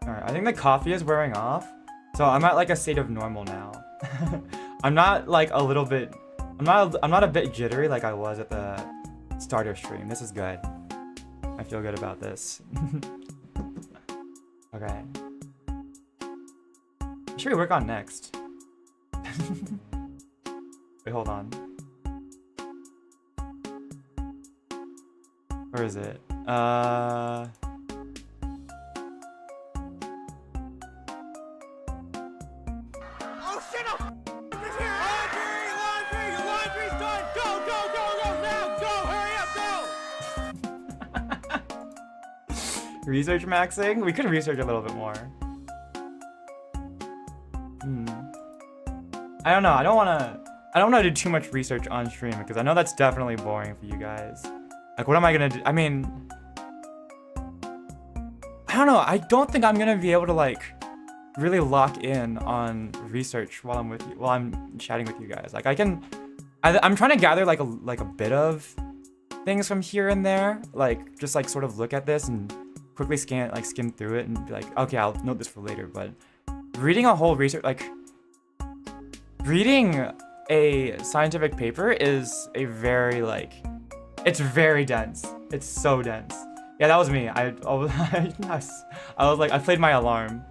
Alright, I think the coffee is wearing off. So I'm at like a state of normal now. I'm not like a little bit... I'm not a bit jittery like I was at the starter stream. This is good. I feel good about this. Okay. What should we work on next? Wait, hold on. Where is it? Oh shit! Is here! Laundry! Your laundry's done! Go! Now! Go! Hurry up! Go! Research maxing? We could research a little bit more. I don't know. I don't wanna do too much research on stream because I know that's definitely boring for you guys. Like, what am I gonna do? I mean, I don't know. I don't think I'm gonna be able to like really lock in on research while I'm chatting with you guys. Like, I'm trying to gather like a bit of things from here and there. Like, just like sort of look at this and quickly skim through it and be like, okay, I'll note this for later. But reading a whole research, like reading a scientific paper is a very it's very dense. It's so dense. Yeah, that was me. I was like, I played my alarm.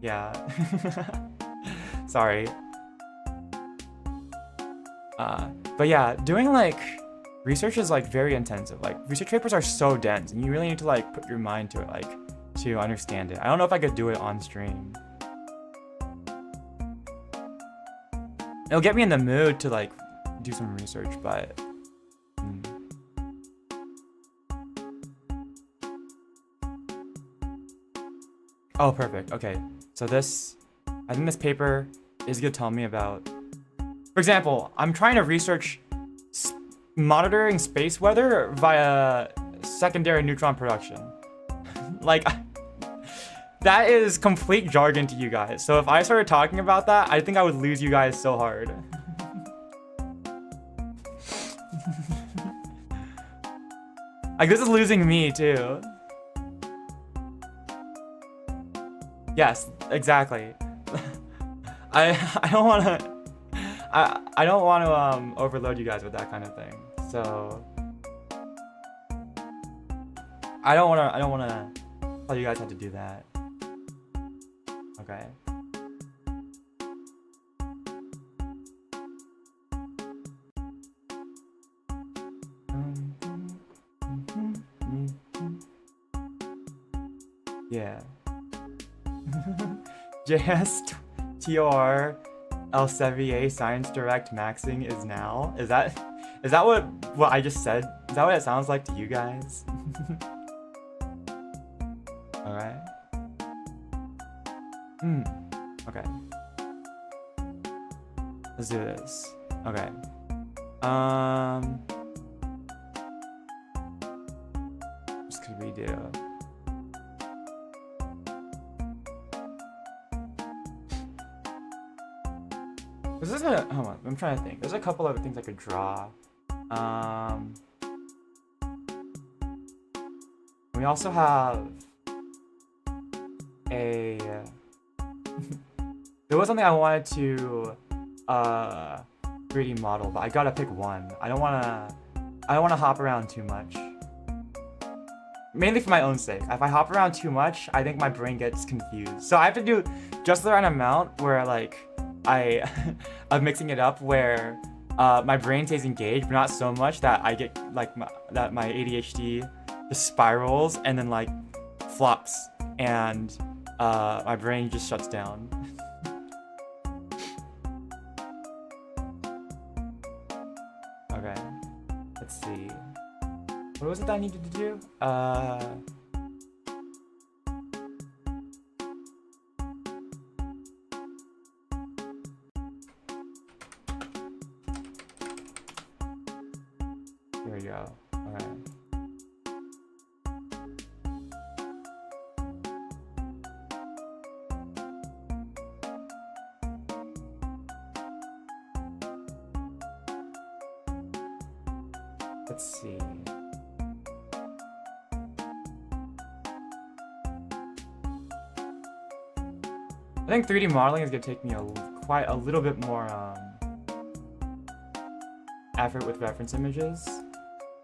Yeah. Sorry. But yeah, doing like research is like very intensive. Like, research papers are so dense and you really need to like put your mind to it, like to understand it. I don't know if I could do it on stream. It'll get me in the mood to like do some research, but oh, perfect. Okay, so I think this paper is gonna tell me about, for example, I'm trying to research monitoring space weather via secondary neutron production. Like, that is complete jargon to you guys. So if I started talking about that, I think I would lose you guys so hard. Like, this is losing me too. Yes, exactly. I don't want to overload you guys with that kind of thing. So I don't want to tell you guys how to do that. Okay. Yeah. JS TOR Elsevier Science Direct maxing is now. Is that what I just said? Is that what it sounds like to you guys? All right. Okay. Let's do this. Okay. Just could redo. Hold on, I'm trying to think. There's a couple other things I could draw. We also have a there was something I wanted to 3D model, but I gotta pick one. I don't wanna hop around too much. Mainly for my own sake. If I hop around too much, I think my brain gets confused. So I have to do just the right amount where like I'm mixing it up where my brain stays engaged, but not so much that I get like my ADHD just spirals and then like flops and my brain just shuts down. Okay, let's see. What was it that I needed to do? Here we go. Okay. Let's see. I think 3D modeling is gonna take me quite a little bit more effort with reference images.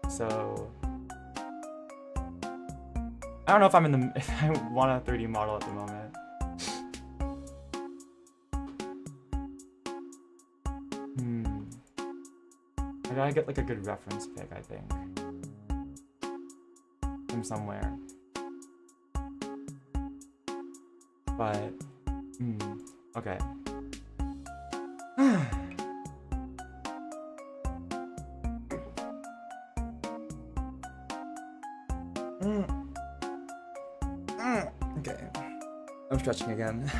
So I don't know if if I want a 3D model at the moment. I gotta get like a good reference pic, I think, from somewhere. But okay. Okay. I'm stretching again.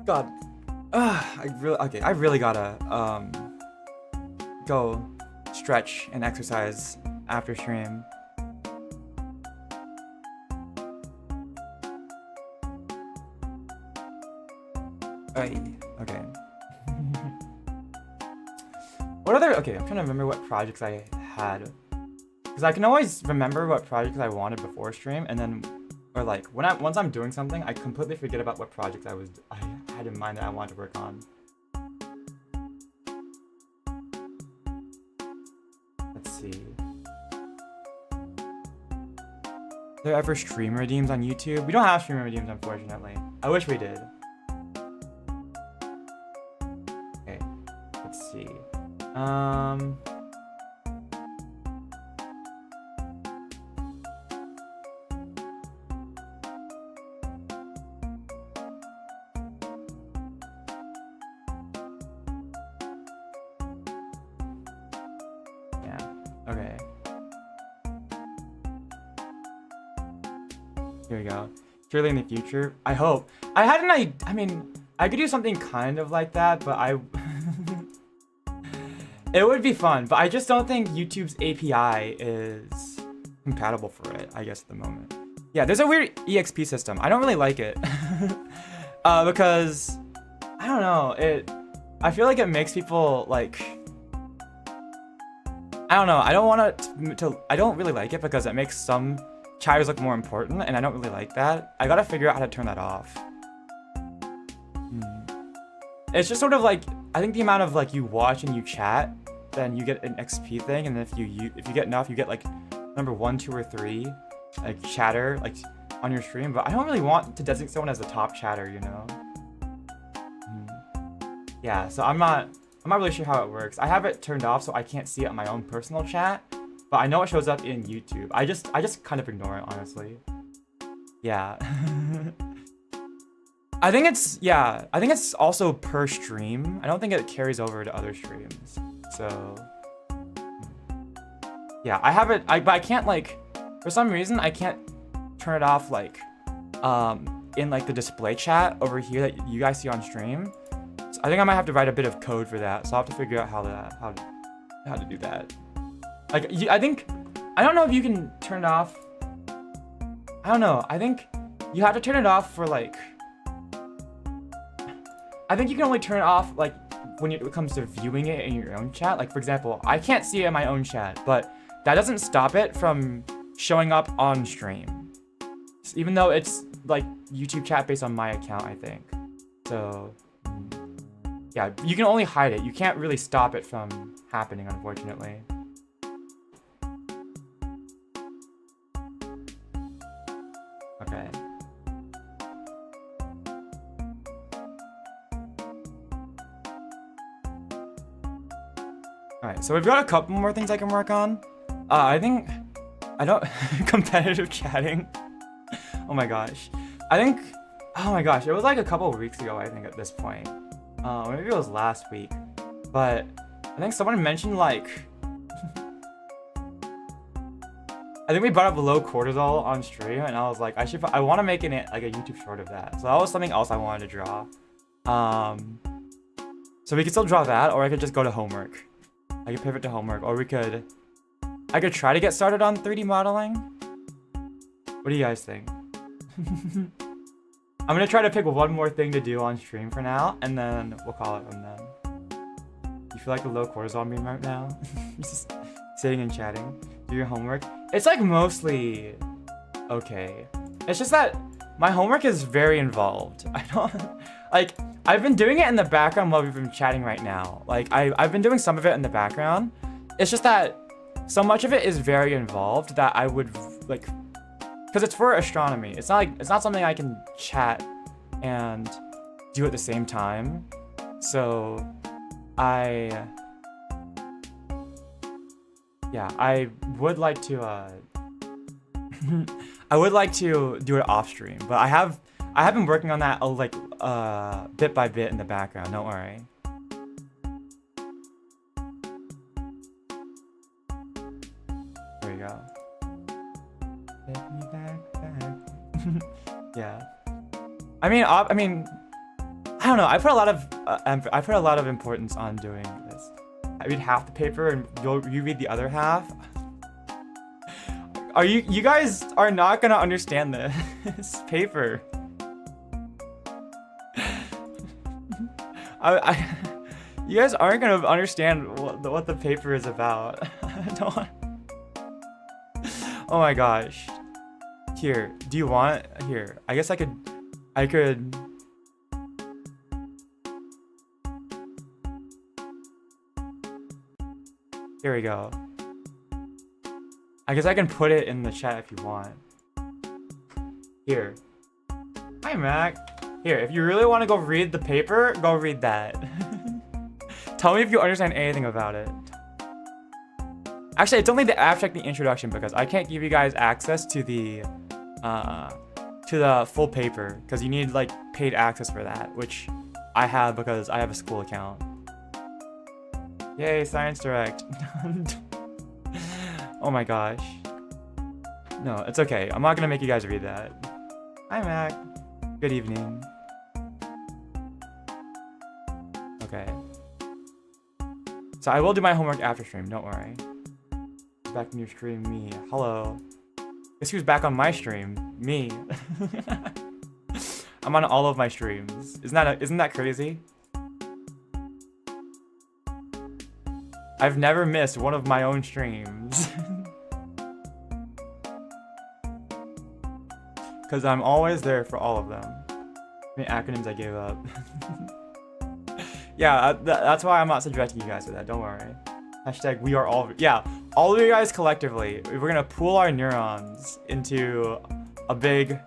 God. I really gotta go stretch and exercise after stream. Okay. Okay, I'm trying to remember what projects I had. Because I can always remember what projects I wanted before stream, and then, or like, once I'm doing something, I completely forget about what projects I had in mind that I wanted to work on. Let's see. Are there ever stream redeems on YouTube? We don't have stream redeems, unfortunately. I wish we did. Okay, let's see. Okay. Here we go. Surely in the future. I hope. I had an idea. I mean, I could do something kind of like that, but it would be fun, but I just don't think YouTube's API is compatible for it, I guess, at the moment. Yeah, there's a weird EXP system. I don't really like it. Because, I don't know, I feel like it makes people, like, I don't know, I don't really like it because it makes some chatters look more important, and I don't really like that. I gotta figure out how to turn that off. It's just sort of like, I think the amount of like you watch and you chat, then you get an XP thing, and if you get enough, you get like number 1, 2, or 3, like chatter like on your stream. But I don't really want to designate someone as the top chatter, you know? Yeah, so I'm not really sure how it works. I have it turned off so I can't see it on my own personal chat, but I know it shows up in YouTube. I just kind of ignore it, honestly. Yeah. I think it's also per stream. I don't think it carries over to other streams. So yeah, I have it, but I can't, like, for some reason I can't turn it off, like in like the display chat over here that you guys see on stream. So I think I might have to write a bit of code for that. So I'll have to figure out how to do that. Like, I don't know if you can turn it off. I don't know. I think you have to turn it off for, like, I think you can only turn it off like when it comes to viewing it in your own chat. Like, for example, I can't see it in my own chat, but that doesn't stop it from showing up on stream, even though it's like YouTube chat based on my account, I think. So yeah, you can only hide it. You can't really stop it from happening, unfortunately. Okay. Alright, so we've got a couple more things I can work on. Competitive chatting. Oh my gosh. Oh my gosh, it was like a couple of weeks ago, I think, at this point. Maybe it was last week. But I think someone mentioned, like, I think we brought up low cortisol on stream, and I was like, I want to make like a YouTube short of that. So that was something else I wanted to draw. So we could still draw that, or I could just go to homework. I could pivot to homework, or I could try to get started on 3D modeling. What do you guys think? I'm gonna try to pick one more thing to do on stream for now, and then we'll call it from then. You feel like a low cortisol meme right now? sitting and chatting, do your homework. It's like mostly okay. It's just that my homework is very involved. I don't like. I've been doing it in the background while we've been chatting right now. Like I've been doing some of it in the background. It's just that so much of it is very involved that I would like, because it's for astronomy. It's not something I can chat and do at the same time. So I would like to I would like to do it off stream, but I have been working on that bit by bit in the background. Don't worry. There you go. Take me back. Yeah. I mean, I don't know. I put a lot of importance on doing this. I read half the paper and you read the other half. Are you guys are not gonna understand this paper. You guys aren't gonna understand what the paper is about. I don't want... Oh my gosh. Here, do you want... Here, I guess I could... Here we go. I guess I can put it in the chat if you want. Here. Hi, Mac. Here, if you really want to go read the paper, go read that. Tell me if you understand anything about it. Actually, it's only the abstract, the introduction, because I can't give you guys access to the full paper, because you need like paid access for that, which I have because I have a school account. Yay, Science Direct. Oh my gosh. No, it's okay. I'm not gonna make you guys read that. Hi, Mac. Good evening. Okay. So I will do my homework after stream, don't worry. Back in your stream, me. Hello. Guess who's back on my stream? Me. I'm on all of my streams. Isn't that crazy? I've never missed one of my own streams. Because I'm always there for all of them. How many acronyms I gave up. Yeah, that's why I'm not subjecting you guys to that, don't worry. Hashtag we are all... Yeah, all of you guys collectively, we're gonna pool our neurons into a big...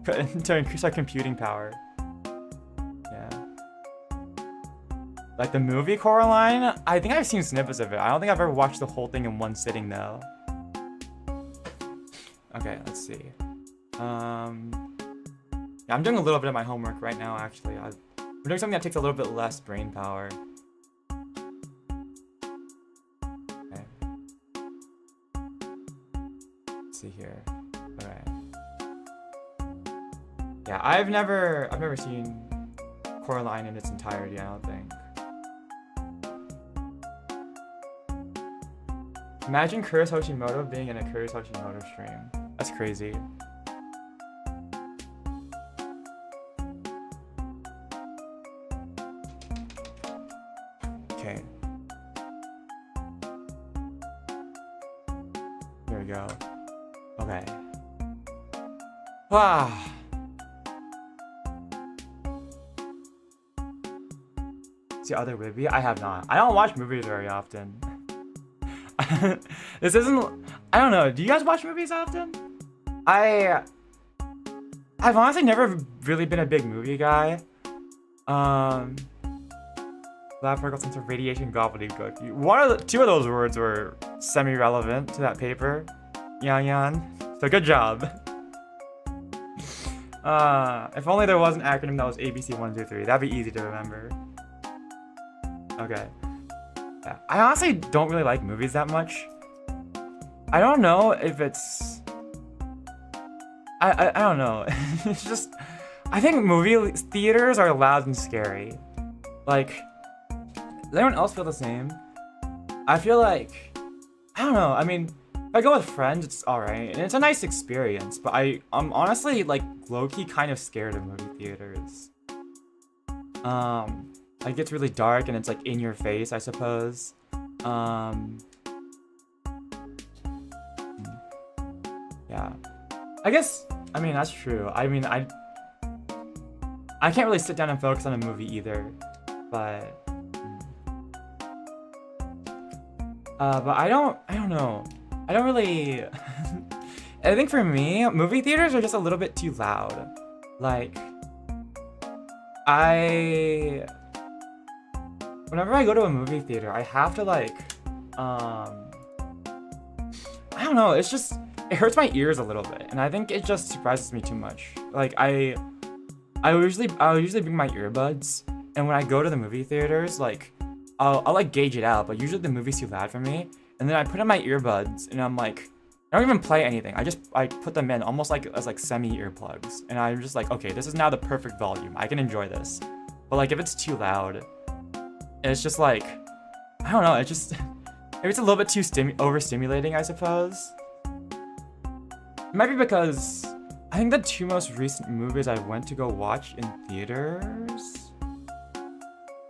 to increase our computing power. Yeah. Like the movie Coraline, I think I've seen snippets of it. I don't think I've ever watched the whole thing in one sitting though. Okay, let's see. Yeah, I'm doing a little bit of my homework right now, actually. I'm doing something that takes a little bit less brain power. Okay. Let's see here. Alright. Yeah, I've never seen Coraline in its entirety, I don't think. Imagine Kurtis Hoshimoto being in a Kurtis Hoshimoto stream. That's crazy. Okay. There we go. Okay. Ah. See other movie? I have not. I don't watch movies very often. This isn't... I don't know. Do you guys watch movies often? I've honestly never really been a big movie guy. Lab particle sense of radiation gobbledygook. Two of those words were semi-relevant to that paper. Yan. So good job. If only there was an acronym that was ABC 1, 2, 3. That'd be easy to remember. Okay. Yeah. I honestly don't really like movies that much. I don't know if it's... I don't know. It's just... I think movie theaters are loud and scary. Like... Does anyone else feel the same? I feel like... I don't know. I mean, if I go with friends, it's alright. And it's a nice experience. But I'm honestly, like, low-key kind of scared of movie theaters. It gets really dark and it's, like, in your face, I suppose. Yeah. I guess, I mean, that's true. I mean, I can't really sit down and focus on a movie either, but I don't know. I don't really, I think for me, movie theaters are just a little bit too loud. Like, whenever I go to a movie theater, I have to like, I don't know, it's just, it hurts my ears a little bit, and I think it just surprises me too much. Like, I'll usually bring my earbuds, and when I go to the movie theaters, like, I'll like gauge it out, but usually the movie's too loud for me, and then I put in my earbuds, and I'm like, I don't even play anything. I put them in almost like as like semi earplugs, and I'm just like, okay, this is now the perfect volume. I can enjoy this. But like if it's too loud, it's just like, I don't know. It just maybe it's a little bit too overstimulating, I suppose. It might be because I think the two most recent movies I went to go watch in theaters.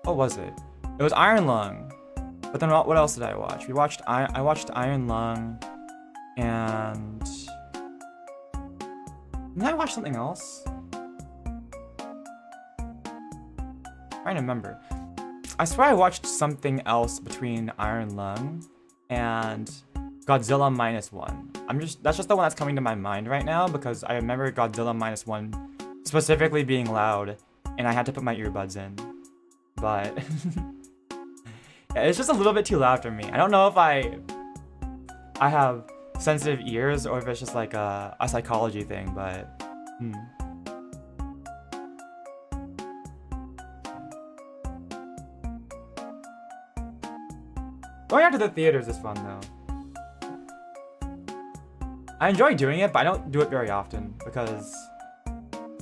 What was it? It was Iron Lung. But then what else did I watch? I watched Iron Lung. And didn't I watch something else? I'm trying to remember. I swear I watched something else between Iron Lung and Godzilla -1. That's just the one that's coming to my mind right now because I remember Godzilla -1 specifically being loud and I had to put my earbuds in. But yeah, it's just a little bit too loud for me. I don't know if I have sensitive ears or if it's just like a psychology thing, but Going out to the theaters is fun though. I enjoy doing it, but I don't do it very often because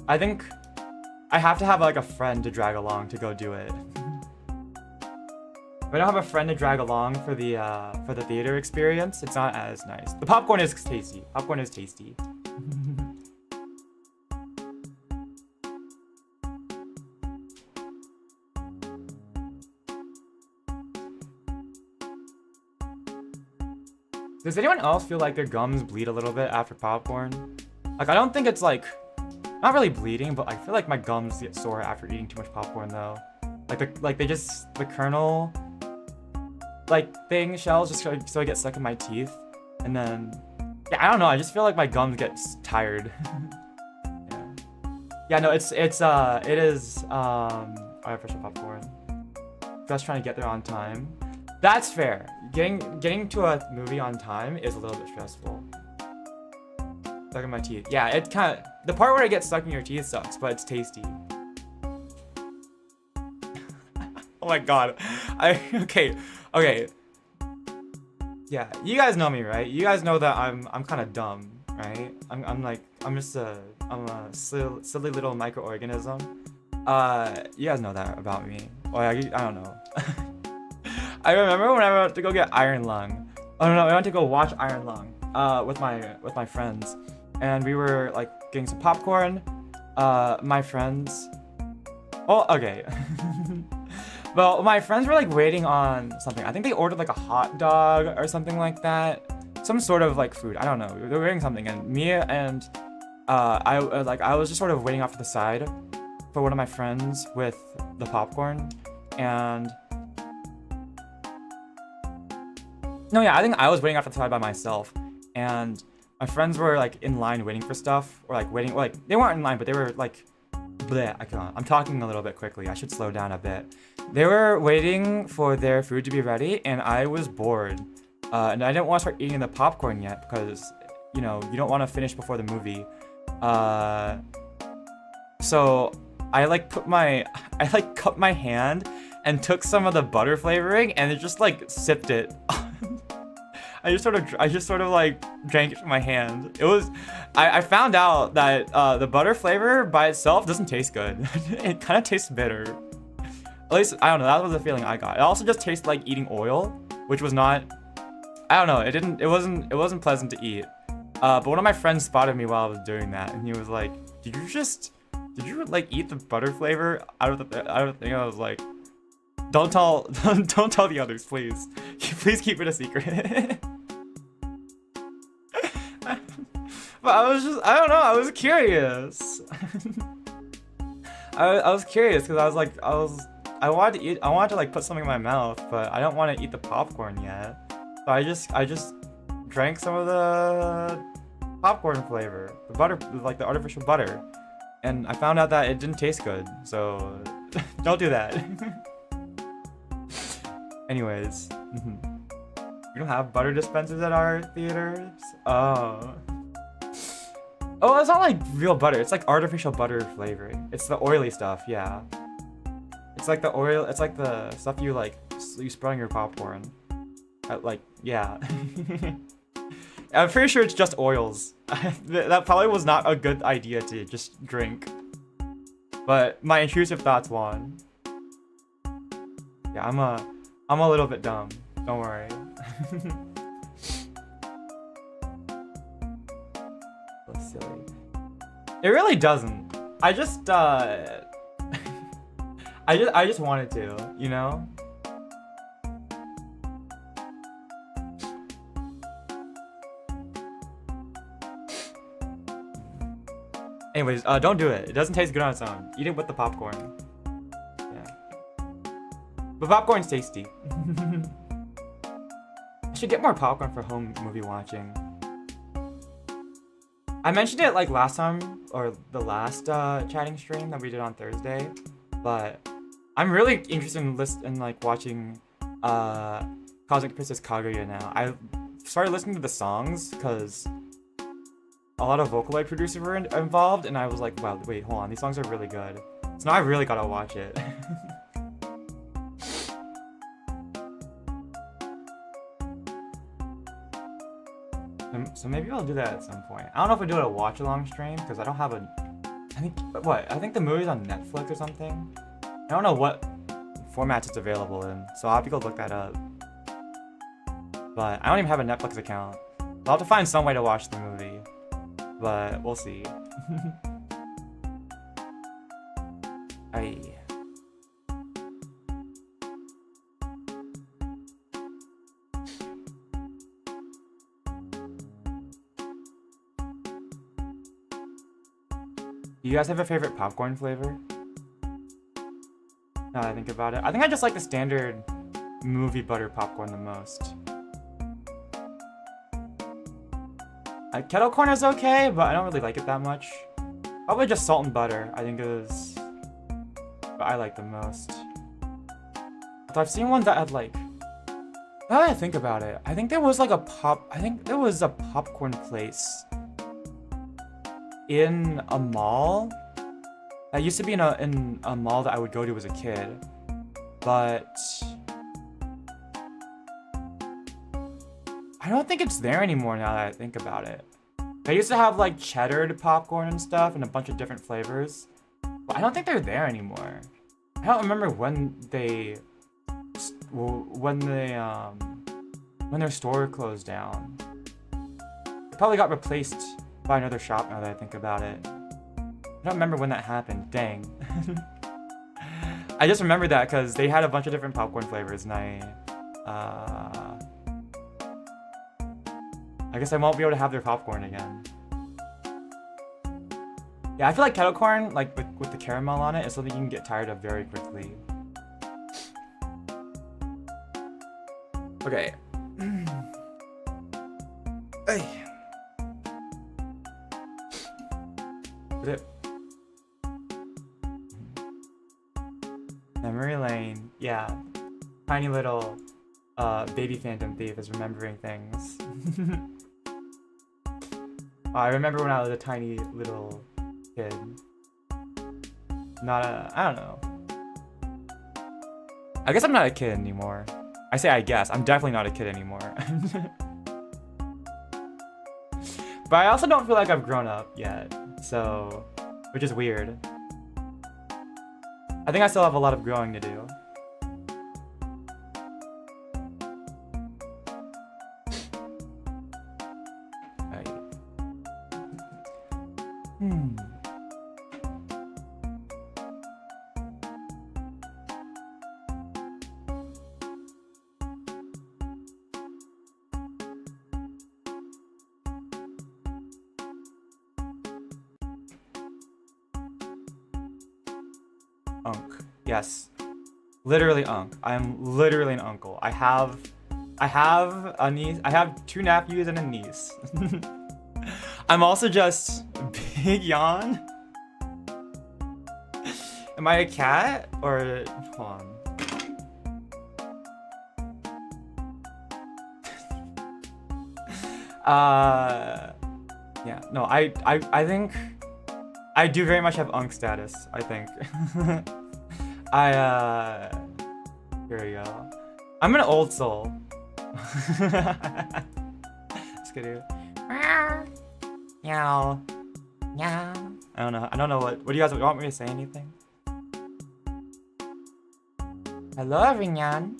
I think I have to have like a friend to drag along to go do it. If I don't have a friend to drag along for the theater experience, it's not as nice. The popcorn is tasty. Popcorn is tasty. Does anyone else feel like their gums bleed a little bit after popcorn? Like, I don't think it's like, not really bleeding, but I feel like my gums get sore after eating too much popcorn though. The kernel like thing shells just so I get stuck in my teeth, and then yeah, I don't know. I just feel like my gums get tired. Yeah, no, it is. I appreciate popcorn. Just trying to get there on time. That's fair. Getting to a movie on time is a little bit stressful. Stuck in my teeth. Yeah, it kind of, the part where it gets stuck in your teeth sucks, but it's tasty. Oh my god. Okay. Yeah, you guys know me, right? You guys know that I'm kind of dumb, right? I'm a silly little microorganism. You guys know that about me. Or I don't know. I remember when I went to go get Iron Lung. Oh no, I went to go watch Iron Lung with my friends, and we were like getting some popcorn. My friends. Oh, okay. Well, my friends were like waiting on something. I think they ordered like a hot dog or something like that. Some sort of like food. I don't know. They were waiting something, and me and I was just sort of waiting off to the side for one of my friends with the popcorn, and no, yeah, I think I was waiting off to the side by myself, and my friends were like in line waiting for stuff, or like waiting, like they weren't in line, but they were like, bleh, I'm talking a little bit quickly. I should slow down a bit. They were waiting for their food to be ready, and I was bored. And I didn't want to start eating the popcorn yet because, you know, you don't want to finish before the movie. So I cut my hand and took some of the butter flavoring and it just like sipped it. I just sort of like drank it from my hand. It was, I found out that the butter flavor by itself doesn't taste good. It kind of tastes bitter. At least, I don't know, that was the feeling I got. It also just tasted like eating oil, which was not, I don't know, it wasn't pleasant to eat. But one of my friends spotted me while I was doing that, and he was like, did you like eat the butter flavor out of the thing? I was like, don't tell the others, please. Please keep it a secret. But I don't know, I was curious. I was curious because I wanted to eat, I wanted to like put something in my mouth, but I don't want to eat the popcorn yet. So I just drank some of the popcorn flavor, the butter, like the artificial butter, and I found out that it didn't taste good. So don't do that. Anyways, we don't have butter dispensers at our theaters. Oh. Oh, it's not like real butter. It's like artificial butter flavoring. It's the oily stuff, yeah. It's like the oil. It's like the stuff you like you spread on your popcorn. Like, yeah. I'm pretty sure it's just oils. That probably was not a good idea to just drink. But my intrusive thoughts won. Yeah, I'm a little bit dumb. Don't worry. That's silly. It really doesn't. I just I just wanted to, you know? Anyways, don't do it. It doesn't taste good on its own. Eat it with the popcorn. Yeah. But popcorn's tasty. I should get more popcorn for home movie watching. I mentioned it like last time, or the last chatting stream that we did on Thursday, but I'm really interested in like watching Cosmic Princess Kaguya now. I started listening to the songs because a lot of Vocaloid producers were involved, and I was like, wow, wait, hold on, these songs are really good. So now I really gotta watch it. So maybe I'll do that at some point. I don't know if I do it a watch-along stream, because I don't have a... I think the movie's on Netflix or something? I don't know what formats it's available in, so I'll have to go look that up. But I don't even have a Netflix account. I'll have to find some way to watch the movie. But we'll see. Aye. Do you guys have a favorite popcorn flavor? Now that I think about it, I think I just like the standard movie butter popcorn the most. Kettle corn is okay, but I don't really like it that much. Probably just salt and butter, I think is what I like the most. Although I've seen one that had like... Now that I think about it, I think there was like a popcorn place in a mall. That used to be in a mall that I would go to as a kid. But... I don't think it's there anymore now that I think about it. They used to have like cheddar popcorn and stuff and a bunch of different flavors. But I don't think they're there anymore. I don't remember when their store closed down. It probably got replaced by another shop now that I think about it. I don't remember when that happened. Dang. I just remember that because they had a bunch of different popcorn flavors and I guess I won't be able to have their popcorn again. Yeah, I feel like kettle corn, like with the caramel on it, is something you can get tired of very quickly. Okay. Hey. Memory lane. Yeah. Tiny little baby Phantom Thief is remembering things. I remember when I was a tiny little kid. I don't know. I guess I'm not a kid anymore. I say I guess. I'm definitely not a kid anymore. But I also don't feel like I've grown up yet. So, which is weird. I think I still have a lot of growing to do. Unk. Yes. Literally Unk. I'm literally an uncle. I have a niece. I have 2 nephews and a niece. I'm also just big yawn. Am I a cat or hold on? Yeah. No, I think I do very much have Unk status, I think. Here we go. I'm an old soul. Just kidding. Meow. Meow. I don't know what do you guys want me to say anything? Hello everyone.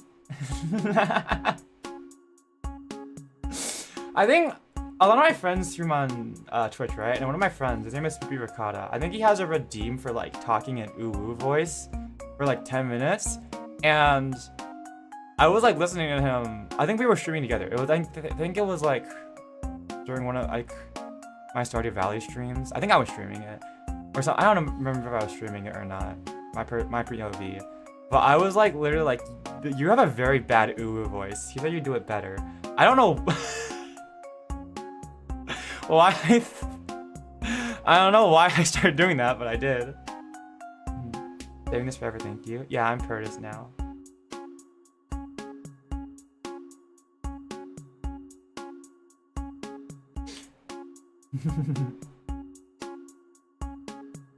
I think a lot of my friends stream on Twitch, right? And one of my friends, his name is Spoopy Ricotta. I think he has a redeem for like talking in ooh voice for like 10 minutes. And I was like listening to him. I think we were streaming together. It was I think it was like during one of like my Stardew Valley streams. I think I was streaming it. Or something. I don't remember if I was streaming it or not. My POV. But I was like literally like, you have a very bad ooh voice. He said you do it better. I don't know. Why? I don't know why I started doing that, but I did. Saving this forever, thank you. Yeah, I'm Kurtis now.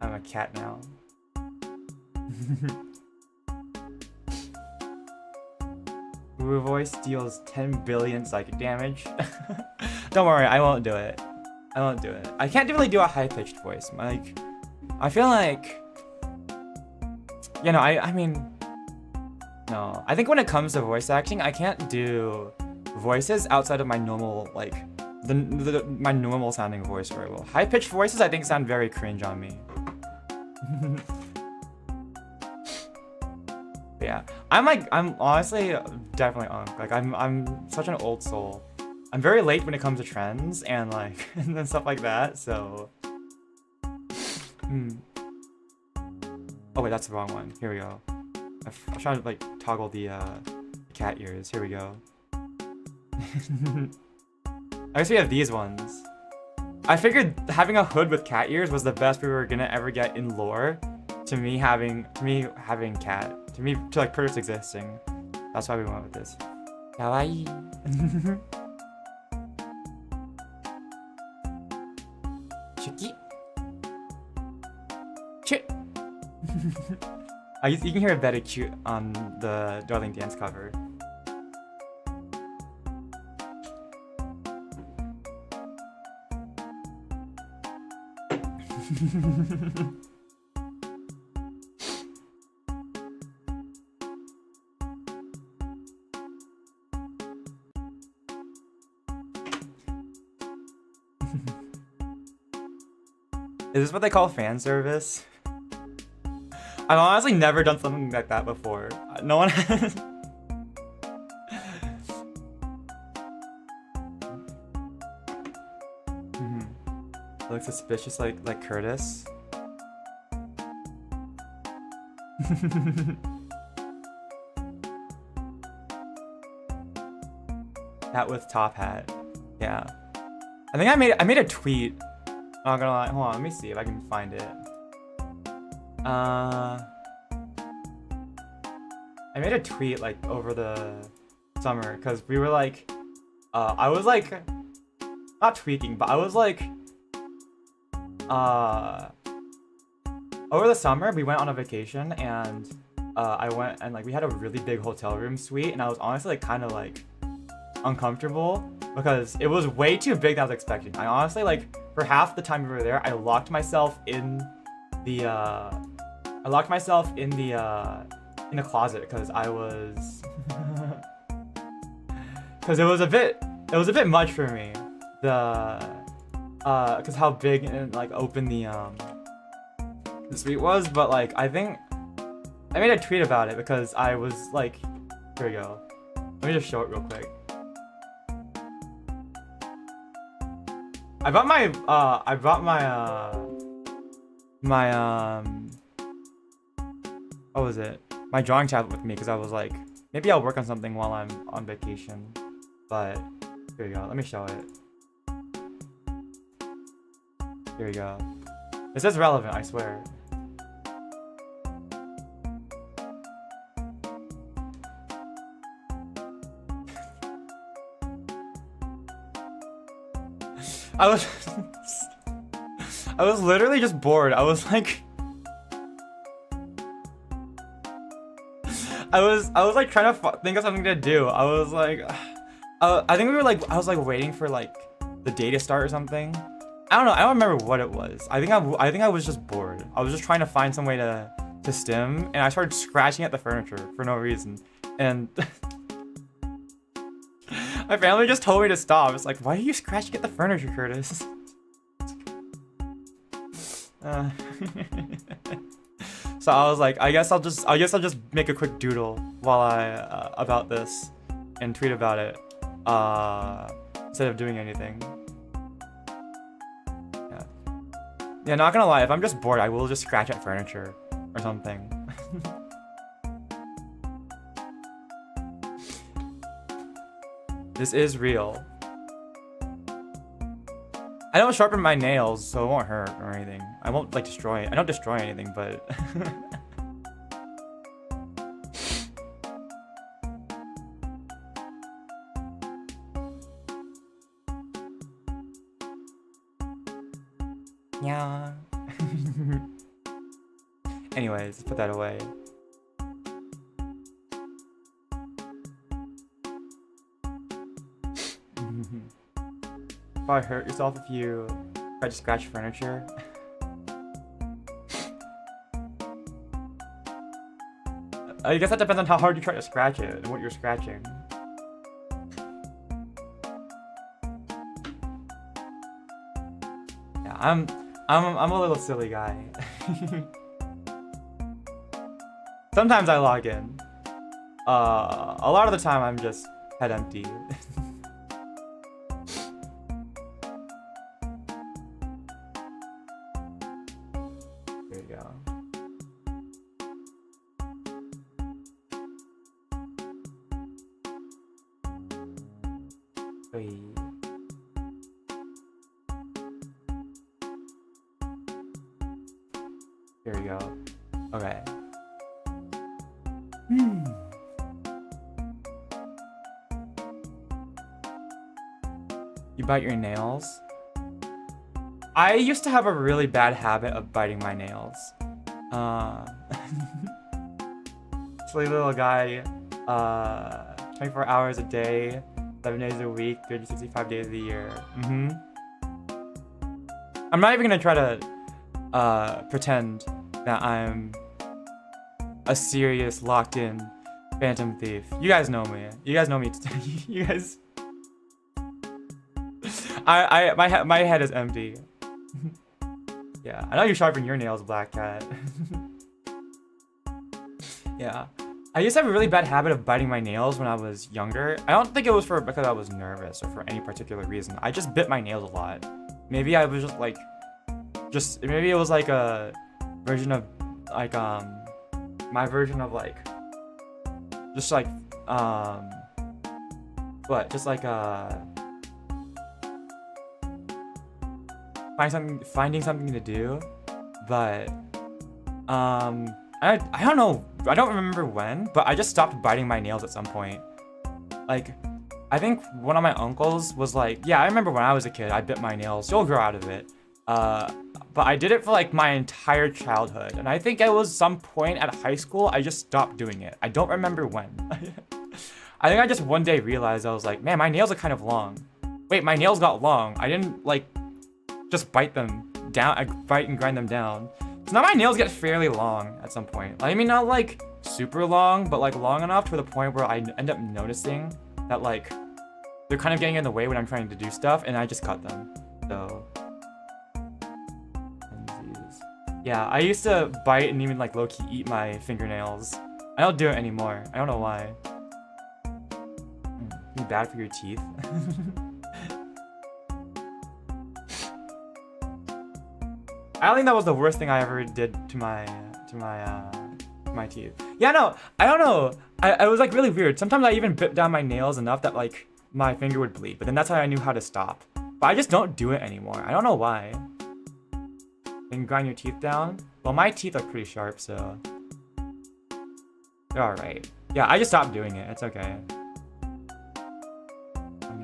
I'm a cat now. Ooh voice deals 10 billion psychic damage. Don't worry, I won't do it. I won't do it. I can't really do a high-pitched voice. Like, I feel like, you know, I mean, no. I think when it comes to voice acting, I can't do voices outside of my normal, like, my normal sounding voice very well. High-pitched voices, I think, sound very cringe on me. But yeah, I'm honestly definitely Unk. Like, I'm such an old soul. I'm very late when it comes to trends and like and stuff like that, so Oh wait, that's the wrong one. Here we go. I'm trying to like toggle the cat ears. Here we go. I guess we have these ones. I figured having a hood with cat ears was the best we were gonna ever get in lore. To me having cat. To like Kurtis existing. That's why we went with this. Kawaii. Chiki. Chit. You can hear it better cute on the Darling Dance cover. Is this what they call fan service? I've honestly never done something like that before. No one has. Looks suspicious like Kurtis. That with top hat. Yeah. I think I made a tweet. I'm not gonna lie. Hold on, let me see if I can find it. I made a tweet like over the summer because we were like, I was like, not tweaking, but I was like, over the summer we went on a vacation and I went and like we had a really big hotel room suite and I was honestly like kind of like uncomfortable because it was way too big than I was expecting. I honestly like for half the time we were there, I locked myself in the closet because I was because it was a bit much for me. Because how big and like open the suite was, but like I think I made a tweet about it because I was like, here we go. Let me just show it real quick. I brought my what was it? My drawing tablet with me because I was like, maybe I'll work on something while I'm on vacation. But here we go. Let me show it. Here we go. This is relevant, I swear. I was literally just bored. I was like, I was like trying to think of something to do. I was like, I think we were like, I was like waiting for like the day to start or something. I don't know. I don't remember what it was. I think I was just bored. I was just trying to find some way to stim, and I started scratching at the furniture for no reason. And my family just told me to stop. It's like, why are you scratching at the furniture, Kurtis? So I was like, I guess I'll just make a quick doodle while I about this and tweet about it instead of doing anything. Yeah, not gonna lie, if I'm just bored, I will just scratch at furniture or something. This is real. I don't sharpen my nails, so it won't hurt or anything. I won't like destroy it. I don't destroy anything, but yeah. Anyways, let's put that away. Probably hurt yourself if you try to scratch furniture. I guess that depends on how hard you try to scratch it and what you're scratching. Yeah, I'm a little silly guy. Sometimes I log in. A lot of the time I'm just head empty. There you go. Wait. Here we go. Okay. You bite your nails? I used to have a really bad habit of biting my nails. Silly little guy. 24 hours a day, 7 days a week, 365 days a year. I'm not even gonna try to pretend that I'm a serious, locked-in phantom thief. You guys know me. You guys know me. You guys. My head is empty. Yeah, I know you sharpen your nails, Black Cat. Yeah, I used to have a really bad habit of biting my nails when I was younger. I don't think it was because I was nervous or for any particular reason. I just bit my nails a lot. Maybe I was just like, maybe it was like a version of like my version of like just like what, just like finding something to do. But I don't know, I don't remember when, but I just stopped biting my nails at some point. Like, I think one of my uncles was like, yeah, I remember when I was a kid, I bit my nails. You'll grow out of it. But I did it for like my entire childhood. And I think it was some point at high school, I just stopped doing it. I don't remember when. I think I just one day realized, I was like, man, my nails are kind of long. Wait, my nails got long. I didn't like just bite them down. I bite and grind them down. So now my nails get fairly long at some point. I mean, not like super long, but like long enough to the point where I end up noticing that like they're kind of getting in the way when I'm trying to do stuff, and I just cut them. So yeah, I used to bite and even like low-key eat my fingernails. I don't do it anymore. I don't know why. Be bad for your teeth. I think that was the worst thing I ever did to my my teeth. Yeah, no, I don't know. I was like really weird. Sometimes I even bit down my nails enough that like my finger would bleed, but then that's how I knew how to stop. But I just don't do it anymore. I don't know why. Then grind your teeth down. Well, my teeth are pretty sharp, so they're alright. Yeah, I just stopped doing it. It's okay.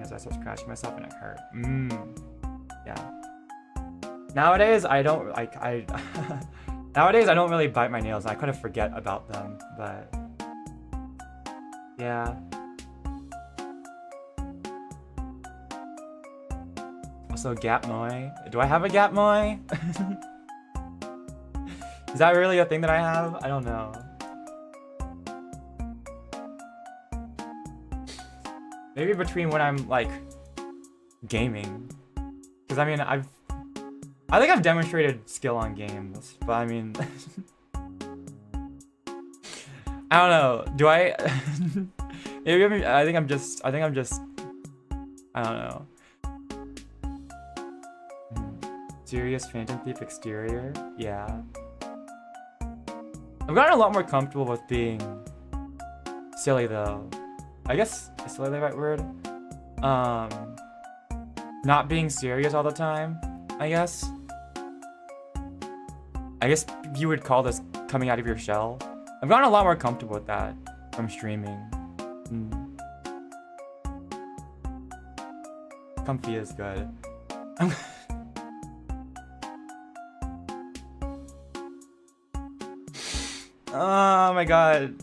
As I start scratching myself and it hurt. Yeah. Nowadays, I don't like nowadays I don't really bite my nails. I kind of forget about them, but yeah. Also, gap moi. Do I have a gap moi? Is that really a thing that I have? I don't know. Maybe between when I'm like gaming, because I mean I think I've demonstrated skill on games, but I mean I don't know. Do I? Maybe I think I'm just I don't know. Serious Phantom Thief exterior, yeah. I've gotten a lot more comfortable with being silly though. I guess is silly the right word? Not being serious all the time, I guess. I guess you would call this coming out of your shell. I've gotten a lot more comfortable with that from streaming. Comfy is good. Oh my god.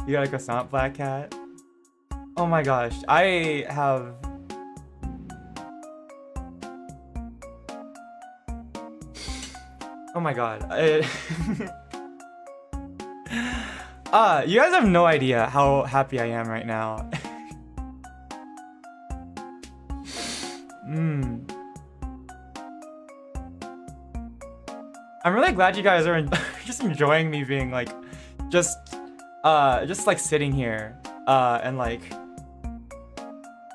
You got a croissant, Black Cat? Oh my gosh, I have... Oh my god. You guys have no idea how happy I am right now. I'm really glad you guys are just enjoying me being like, just like sitting here, and like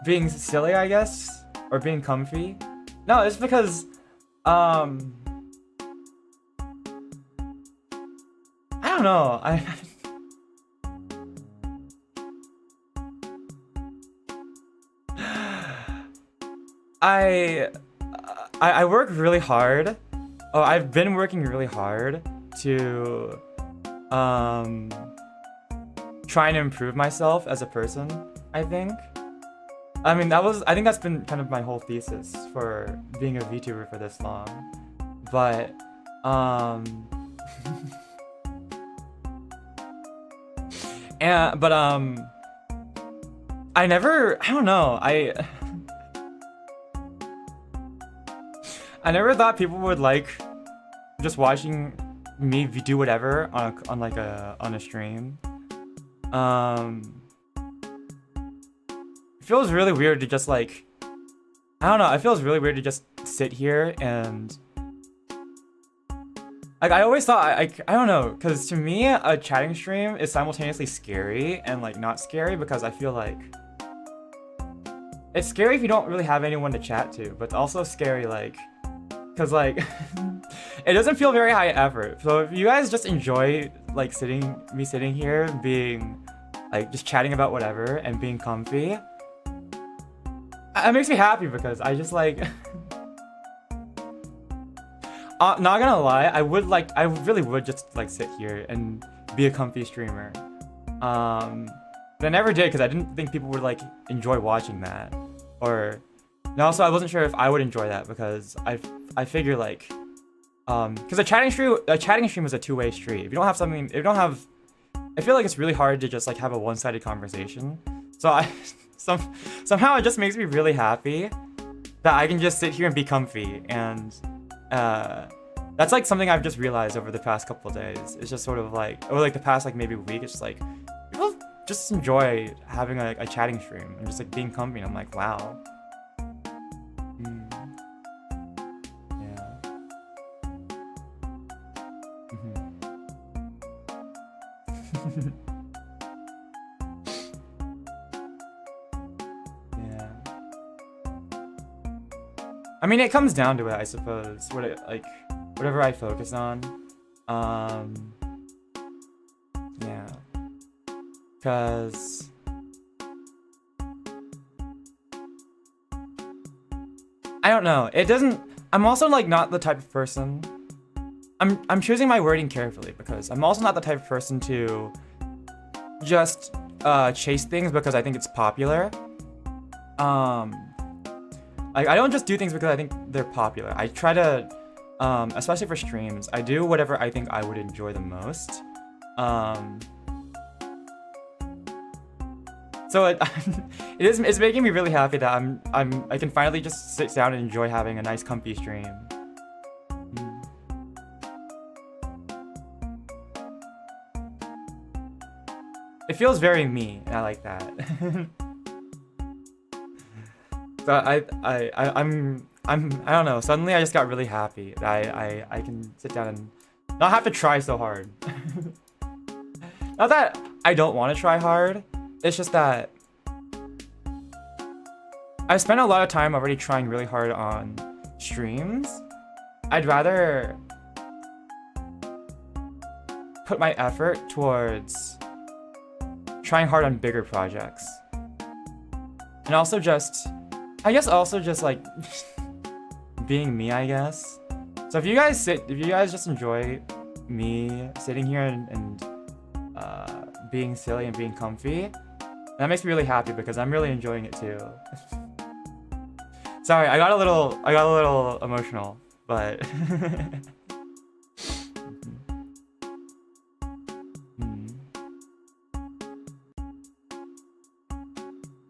being silly, I guess, or being comfy. No, it's because, I don't know. I work really hard. Oh, I've been working really hard to try and improve myself as a person, I think. I mean, I think that's been kind of my whole thesis for being a VTuber for this long. But I don't know. I never thought people would like just watching me do whatever on a stream. It feels really weird to just like, I don't know. It feels really weird to just sit here and like I always thought I don't know, because to me a chatting stream is simultaneously scary and like not scary, because I feel like it's scary if you don't really have anyone to chat to, but it's also scary like because like it doesn't feel very high effort. So if you guys just enjoy like me sitting here being like just chatting about whatever and being comfy, it makes me happy, because I just like not gonna lie, I really would just like sit here and be a comfy streamer. But I never did, because I didn't think people would like enjoy watching that, and also I wasn't sure if I would enjoy that, because I figure like because a chatting stream is a two-way street. If you don't have I feel like it's really hard to just like have a one-sided conversation. So somehow it just makes me really happy that I can just sit here and be comfy, and that's like something I've just realized over the past couple of days. It's just sort of like, or like the past like maybe week, it's just like people just enjoy having a chatting stream and just like being comfy, and I'm like, wow. Yeah. I mean, it comes down to it, I suppose. Whatever I focus on. Yeah. Cause I don't know. It doesn't. I'm also like not the type of person. I'm choosing my wording carefully because I'm also not the type of person to just chase things because I think it's popular. Like I don't just do things because I think they're popular. I try to, especially for streams, I do whatever I think I would enjoy the most. So it's making me really happy that I can finally just sit down and enjoy having a nice comfy stream. It feels very me, and I like that. So I don't know. Suddenly I just got really happy that I can sit down and not have to try so hard. Not that I don't want to try hard. It's just that I've spent a lot of time already trying really hard on streams. I'd rather put my effort towards trying hard on bigger projects. And also just, I guess also just like being me, I guess. So if you guys just enjoy me sitting here and being silly and being comfy, that makes me really happy because I'm really enjoying it too. Sorry, I got a little emotional, but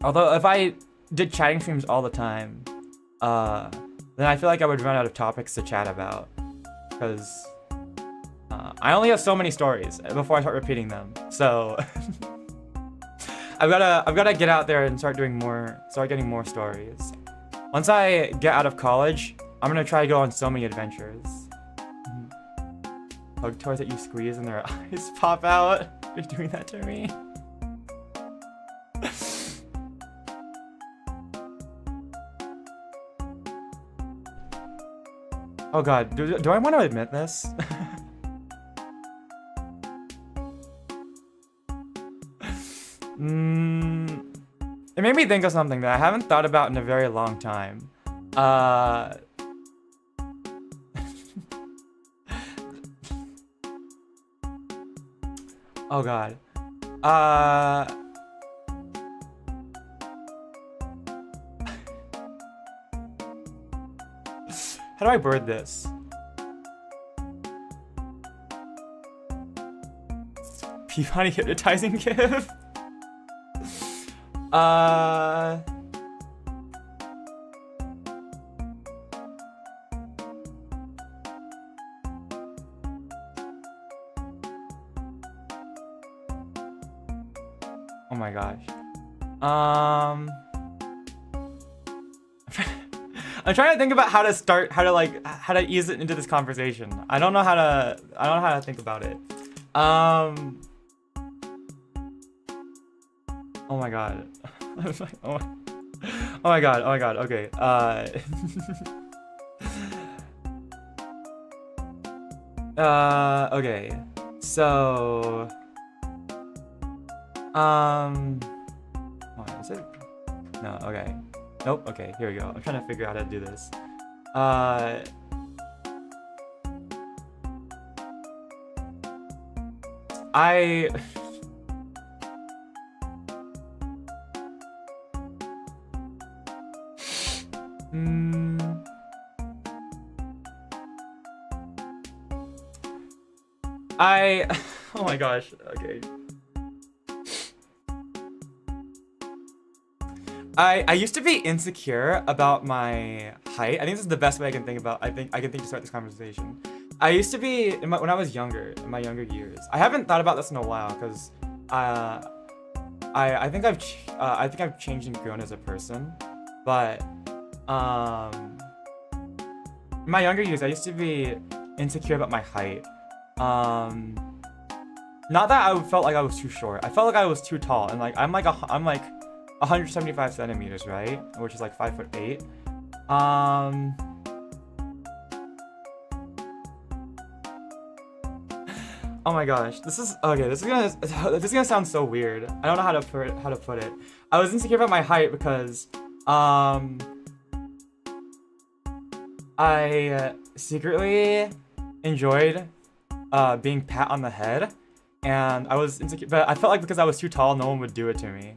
although if I did chatting streams all the time, then I feel like I would run out of topics to chat about because I only have so many stories before I start repeating them. So I've gotta get out there and start getting more stories. Once I get out of college, I'm gonna try to go on so many adventures. Hug toys that you squeeze and their eyes pop out. You're doing that to me. Oh god, do I want to admit this? It made me think of something that I haven't thought about in a very long time. Oh god. How do I word this? Peabody hypnotizing gift? Oh my gosh. I'm trying to think about how to ease it into this conversation. I don't know how to think about it. Oh my god. Oh my god, okay. Okay. So what is it? No, okay. Nope, okay, here we go. I'm trying to figure out how to do this. Oh my gosh, okay. I used to be insecure about my height. I think this is the best way I can think to start this conversation. I used to be when I was younger, in my younger years. I haven't thought about this in a while because I think I've changed and grown as a person. But in my younger years, I used to be insecure about my height. Not that I felt like I was too short. I felt like I was too tall, and like I'm like 175 centimeters, right? Which is like 5'8". Um. Oh my gosh, this is okay. This is gonna sound so weird. I don't know how to put it. I was insecure about my height because I secretly enjoyed being pat on the head, and I was insecure, but I felt like because I was too tall, no one would do it to me.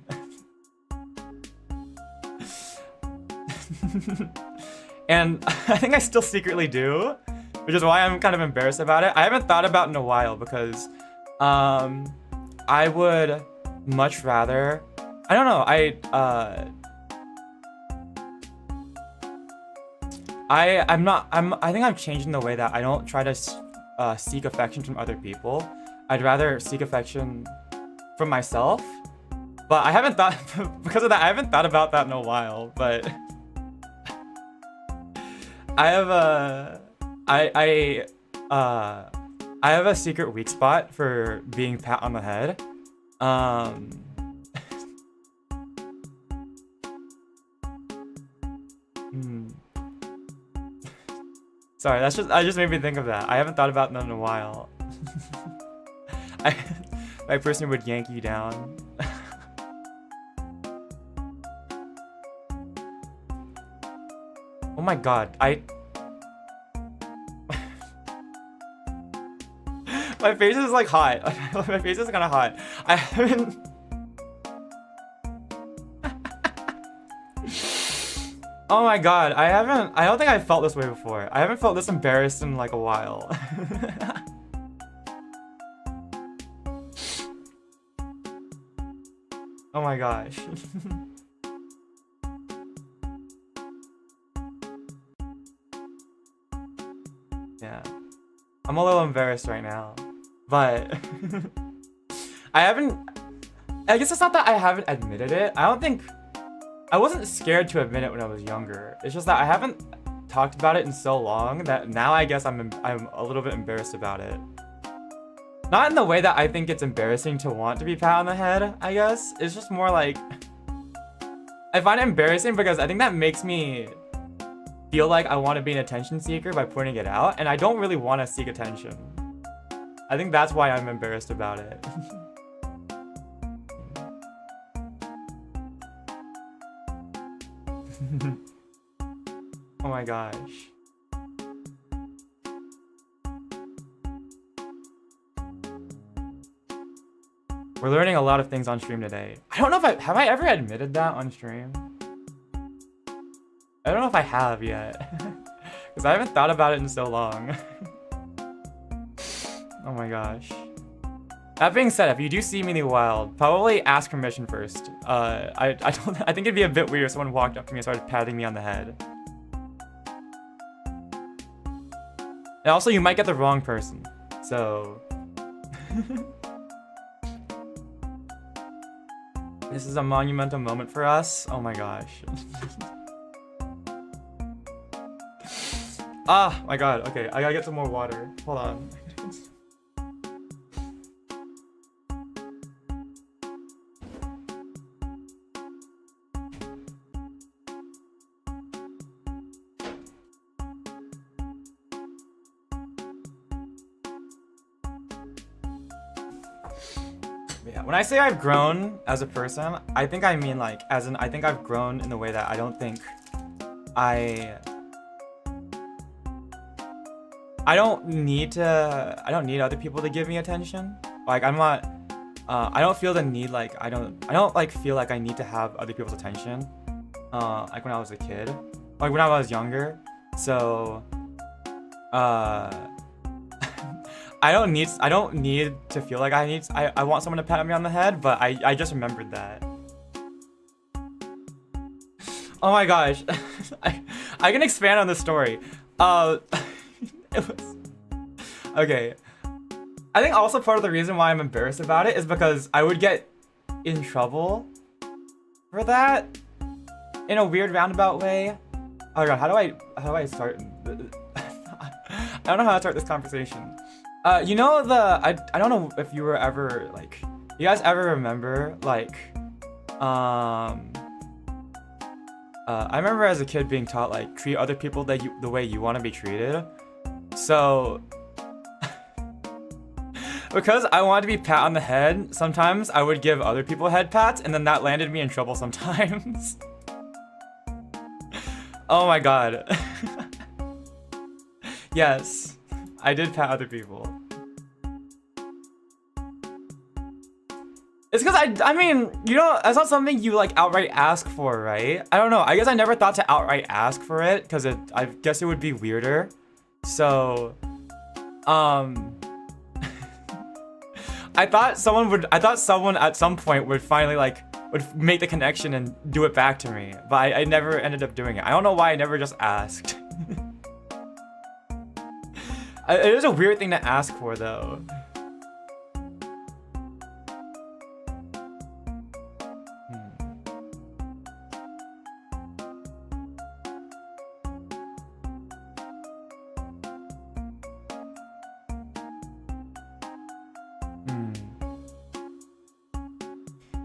And I think I still secretly do, which is why I'm kind of embarrassed about it. I haven't thought about it in a while because I would much rather, I don't know, I think I'm changing the way that I don't try to seek affection from other people. I'd rather seek affection from myself. But I haven't thought, because of that, I haven't thought about that in a while, but I have a secret weak spot for being pat on the head. Sorry, that just made me think of that. I haven't thought about that in a while. My person would yank you down. Oh my god, my face is like hot. My face is kind of hot. I haven't. Oh my god, I don't think I felt this way before. I haven't felt this embarrassed in like a while. Oh my gosh. Yeah. I'm a little embarrassed right now. But I guess it's not that I haven't admitted it. I wasn't scared to admit it when I was younger. It's just that I haven't talked about it in so long that now I guess I'm a little bit embarrassed about it. Not in the way that I think it's embarrassing to want to be pat on the head, I guess. It's just more like, I find it embarrassing because I think that makes me feel like I want to be an attention seeker by pointing it out, and I don't really want to seek attention. I think that's why I'm embarrassed about it. Oh my gosh. We're learning a lot of things on stream today. I don't know if have I ever admitted that on stream? I don't know if I have yet. Because I haven't thought about it in so long. Oh my gosh. That being said, if you do see me in the wild, probably ask permission first. I think it'd be a bit weird if someone walked up to me and started patting me on the head. And also, you might get the wrong person. So... This is a monumental moment for us. Oh my gosh. Ah, my god. Okay, I gotta get some more water. Hold on. When I say I've grown as a person, I think I mean like, as in, I think I've grown in the way that I don't think I don't need other people to give me attention. Like, I'm not, I don't feel the need, like, I don't like feel like I need to have other people's attention. Like when I was a kid, like when I was younger. So, I don't need to feel like I want someone to pat me on the head, but I just remembered that. Oh my gosh. I can expand on this story. Okay. I think also part of the reason why I'm embarrassed about it is because I would get in trouble for that in a weird roundabout way. Oh god, how do I start? I don't know how to start this conversation. You know I don't know if you were ever like, you guys ever remember like I remember as a kid being taught like treat other people the way you want to be treated. So because I wanted to be pat on the head, sometimes I would give other people head pats, and then that landed me in trouble sometimes. Oh my god. Yes, I did pat other people. It's because I mean, you know, that's not something you like outright ask for, right? I don't know. I guess I never thought to outright ask for it because I guess it would be weirder. So, I thought someone at some point would finally like would make the connection and do it back to me, but I never ended up doing it. I don't know why I never just asked. It is a weird thing to ask for though.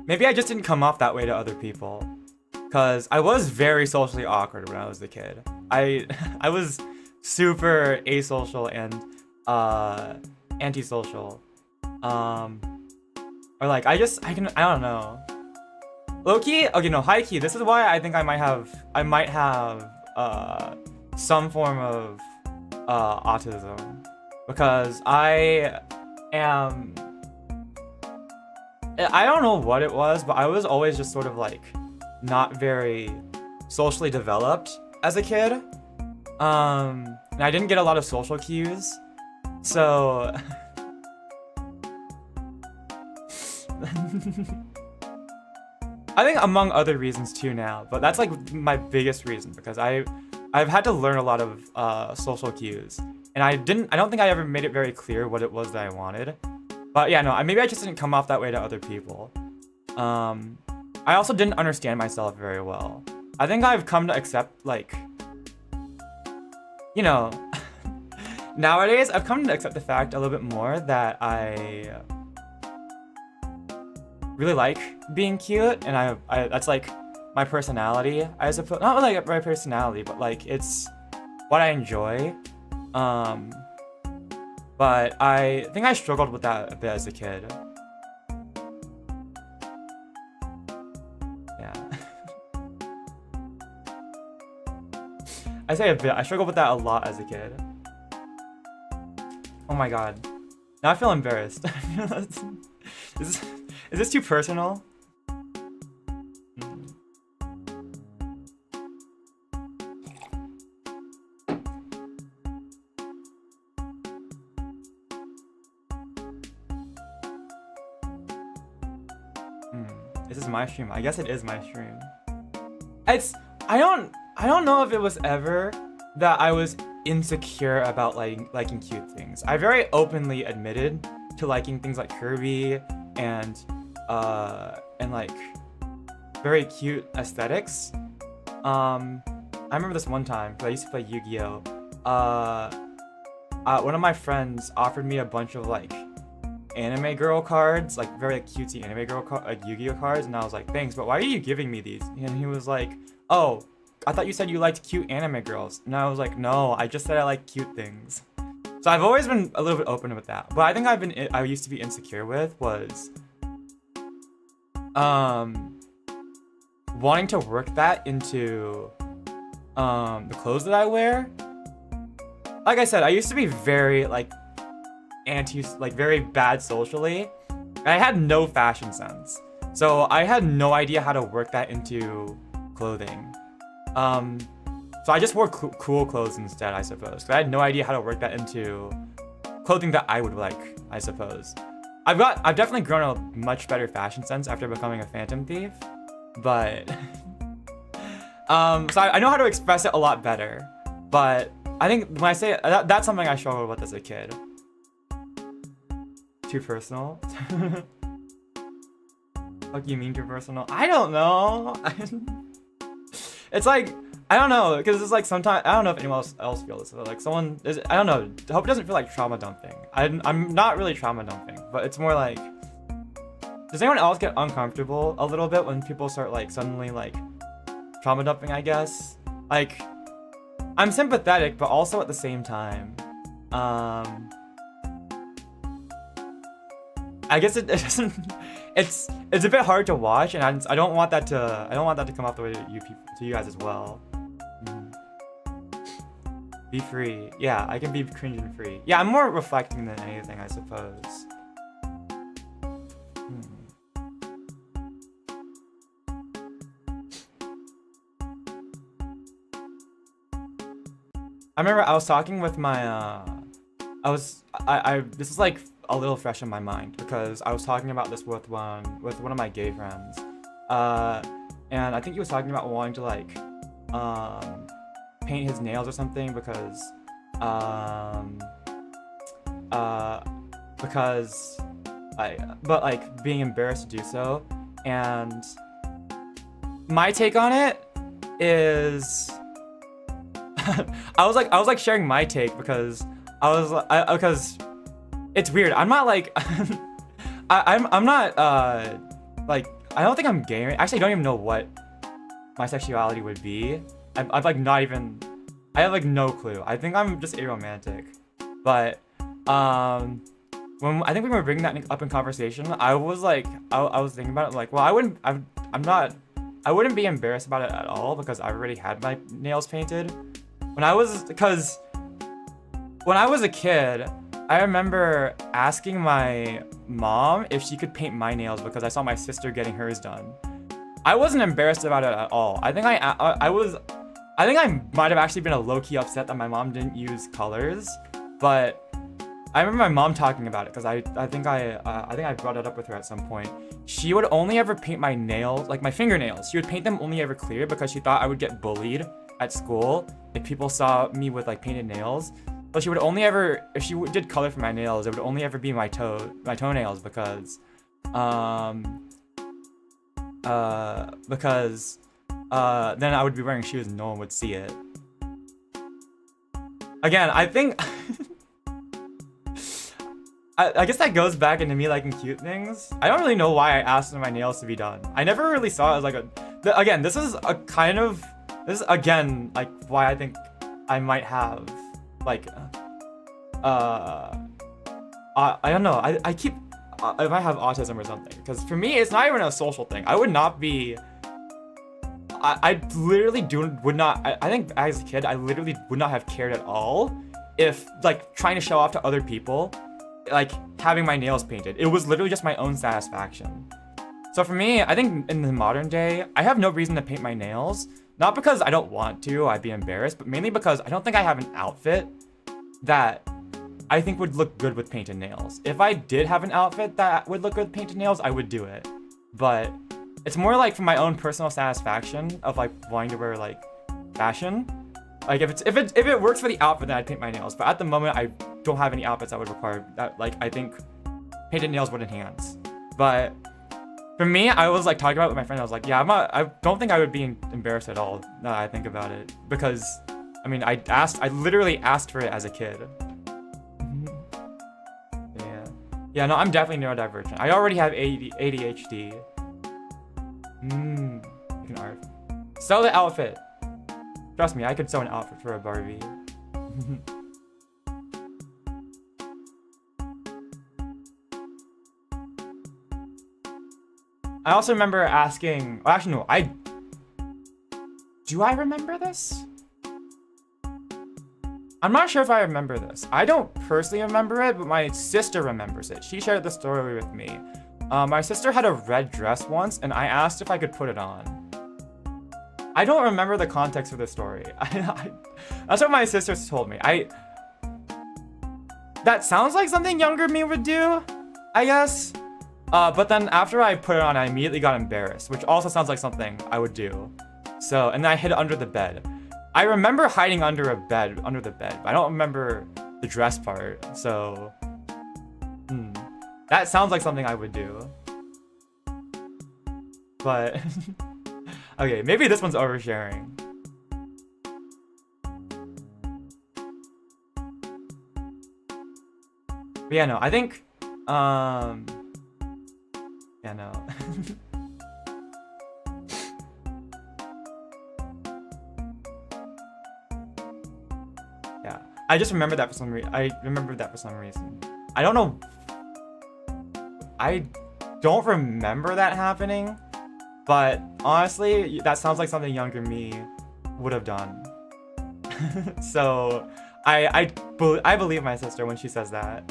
Maybe I just didn't come off that way to other people, cause I was very socially awkward when I was a kid. I was super asocial and antisocial. Or like I don't know. Low key, okay, no, high key. This is why I think I might have some form of autism, because I don't know what it was, but I was always just sort of like not very socially developed as a kid. And I didn't get a lot of social cues. So I think among other reasons too now, but that's like my biggest reason, because I've had to learn a lot of social cues. And I don't think I ever made it very clear what it was that I wanted. But yeah, no, maybe I just didn't come off that way to other people. I also didn't understand myself very well. I think I've come to accept, like, you know, nowadays I've come to accept the fact a little bit more that I really like being cute, and I that's like my personality, I suppose. Not really like my personality, but like it's what I enjoy. But I think I struggled with that a bit as a kid. Yeah. I say a bit. I struggled with that a lot as a kid. Oh my god. Now I feel embarrassed. Is this too personal? This is my stream. I guess it is my stream. I don't know if it was ever that I was insecure about liking cute things. I very openly admitted to liking things like curvy and like very cute aesthetics. I remember this one time, because I used to play Yu-Gi-Oh! One of my friends offered me a bunch of like anime girl cards, like very like, cutesy anime girl like Yu-Gi-Oh cards, and I was like, thanks, but why are you giving me these? And he was like, oh, I thought you said you liked cute anime girls. And I was like, no, I just said I like cute things. So I've always been a little bit open with that. But I think I used to be insecure with was wanting to work that into the clothes that I wear. Like I said, I used to be very like very bad socially. I had no fashion sense. So I had no idea how to work that into clothing. So I just wore cool clothes instead, I suppose. I had no idea how to work that into clothing that I would like, I suppose. I've definitely grown a much better fashion sense after becoming a Phantom Thief, but so I know how to express it a lot better. But I think when I say it, that's something I struggled with as a kid. Too personal? What do you mean too personal? I don't know. It's like, I don't know, because it's like sometimes, I don't know if anyone else feels this, but like someone, I don't know, I hope it doesn't feel like trauma dumping. I'm not really trauma dumping, but it's more like, does anyone else get uncomfortable a little bit when people start like suddenly like trauma dumping, I guess. Like, I'm sympathetic, but also at the same time, I guess it doesn't. It's a bit hard to watch, and I don't want that to come off the way to you guys as well. Be free. Yeah, I can be cringe and free. Yeah, I'm more reflecting than anything, I suppose. I remember I was talking with my this is like a little fresh in my mind because I was talking about this with one of my gay friends. And I think he was talking about wanting to like paint his nails or something because but like being embarrassed to do so. And my take on it is I was like sharing my take because because it's weird. I'm not like I'm not like I don't think I'm gay. Actually, I don't even know what my sexuality would be. I'm like not even. I have like no clue. I think I'm just aromantic. But when I think we were bringing that up in conversation, I was like I was thinking about it like, well, I wouldn't be embarrassed about it at all because I already had my nails painted. When I was a kid, I remember asking my mom if she could paint my nails because I saw my sister getting hers done. I wasn't embarrassed about it at all. I think I might have actually been a low-key upset that my mom didn't use colors, but I remember my mom talking about it because I think I brought it up with her at some point. She would only ever paint my nails, like my fingernails. She would paint them only ever clear because she thought I would get bullied at school if people saw me with like painted nails. But she would only ever, if she did color for my nails, it would only ever be my toenails because then I would be wearing shoes and no one would see it. Again, I think I guess that goes back into me liking cute things. I don't really know why I asked for my nails to be done. I never really saw it as like again, this is again like why I think I might have like I don't know. I keep I might have autism or something because for me it's not even a social thing. I would not be. I literally would not. I think as a kid I literally would not have cared at all if like trying to show off to other people, like having my nails painted. It was literally just my own satisfaction. So for me, I think in the modern day, I have no reason to paint my nails. Not because I don't want to, I'd be embarrassed, but mainly because I don't think I have an outfit that I think would look good with painted nails. If I did have an outfit that would look good with painted nails, I would do it. But it's more like for my own personal satisfaction of like wanting to wear like fashion. Like if it works for the outfit, then I'd paint my nails. But at the moment, I don't have any outfits that would require that. Like I think painted nails would enhance. But for me, I was like talking about it with my friend. I was like, yeah, I don't think I would be embarrassed at all now that I think about it. Because, I mean, I literally asked for it as a kid. Yeah, no, I'm definitely neurodivergent. I already have ADHD. You can art. Sell the outfit. Trust me, I could sew an outfit for a Barbie. I also remember asking, well, actually no, do I remember this? I'm not sure if I remember this. I don't personally remember it, but my sister remembers it. She shared the story with me. My sister had a red dress once, and I asked if I could put it on. I don't remember the context of the story. That's what my sister told me. That sounds like something younger me would do, I guess. But then after I put it on, I immediately got embarrassed, which also sounds like something I would do. So, and then I hid it under the bed. I remember hiding under the bed, but I don't remember the dress part. So, that sounds like something I would do. But, okay, maybe this one's oversharing. But yeah, no, I think, yeah, no. I just remember that for some reason. I remember that for some reason. I don't know. I don't remember that happening, but honestly, that sounds like something younger me would have done. So I believe my sister when she says that.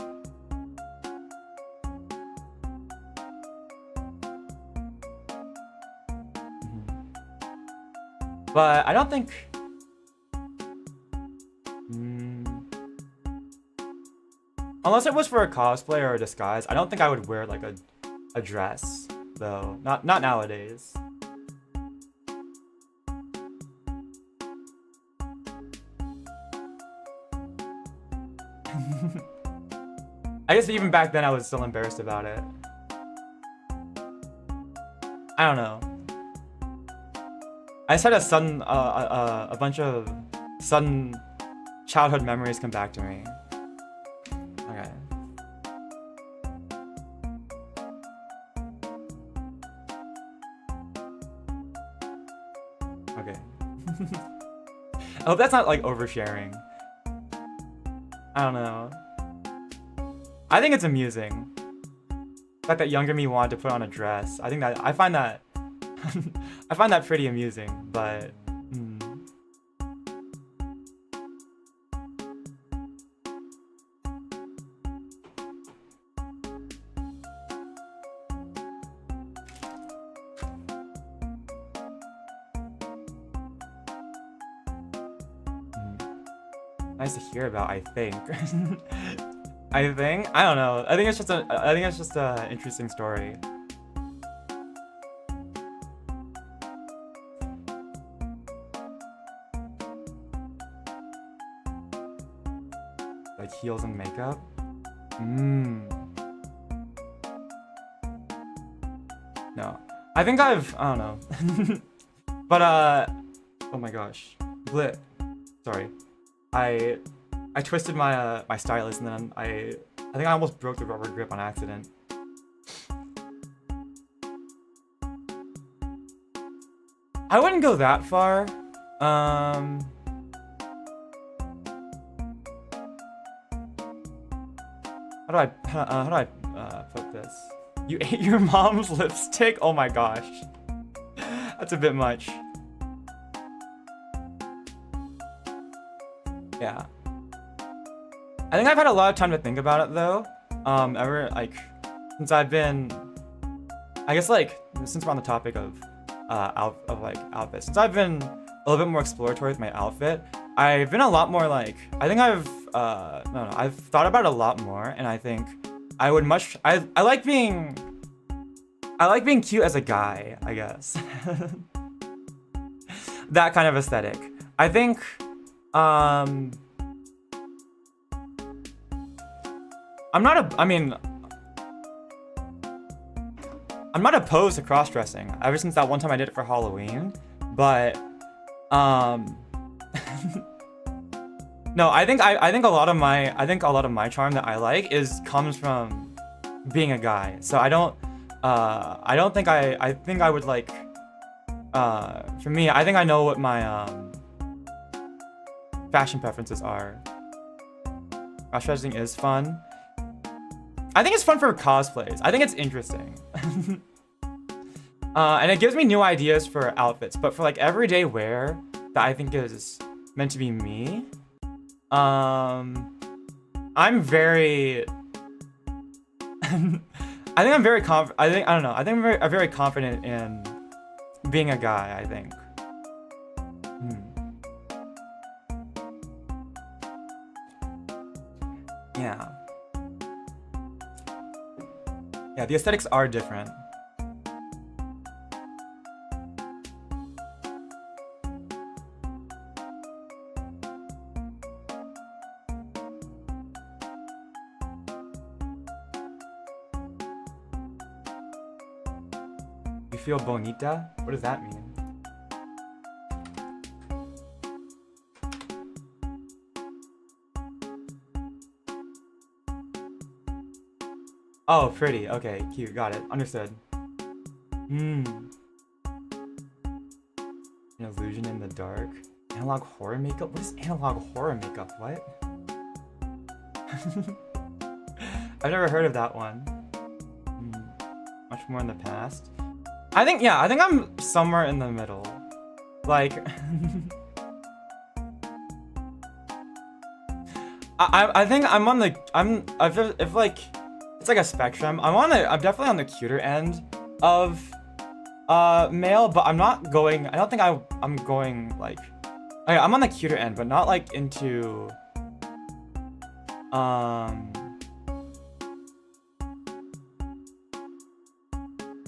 But I don't think. Unless it was for a cosplay or a disguise, I don't think I would wear like a dress, though. Not nowadays. I guess even back then I was still embarrassed about it. I don't know. I just had a bunch of sudden childhood memories come back to me. Okay. Okay. I hope that's not like oversharing. I don't know. I think it's amusing. The fact that younger me wanted to put on a dress. I find that I find that pretty amusing, but nice to hear about, I think. I don't know. I think it's just a interesting story. Like heels and makeup? No. I think I don't know. But oh my gosh. Sorry. I twisted my my stylus and then I think I almost broke the rubber grip on accident. I wouldn't go that far. How do I put this? You ate your mom's lipstick? Oh my gosh. That's a bit much. Yeah. I think I've had a lot of time to think about it though. Since I've been, I guess like since we're on the topic of outfits, since I've been a little bit more exploratory with my outfit, I've been a lot more like, I think I've thought about it a lot more, and I think I would I like being cute as a guy, I guess. That kind of aesthetic. I think I'm not opposed to cross-dressing ever since that one time I did it for Halloween, but no, I think a lot of my charm that I like comes from being a guy. So I think I would like, for me, I think I know what my fashion preferences are. Cross-dressing is fun. I think it's fun for cosplays. I think it's interesting. And it gives me new ideas for outfits, but for like everyday wear that I think is meant to be me, I'm very I think I'm very I'm very confident in being a guy, I think. Yeah. Yeah, the aesthetics are different. You feel bonita? What does that mean? Oh, pretty. Okay, cute. Got it. Understood. An illusion in the dark. Analog horror makeup? What is analog horror makeup? What? I've never heard of that one. Much more in the past. I think, yeah, I think I'm somewhere in the middle. Like, I think I'm on the, if like, it's like a spectrum. I'm definitely on the cuter end of male, but I'm not going, I don't think I'm going like, I'm on the cuter end, but not like into,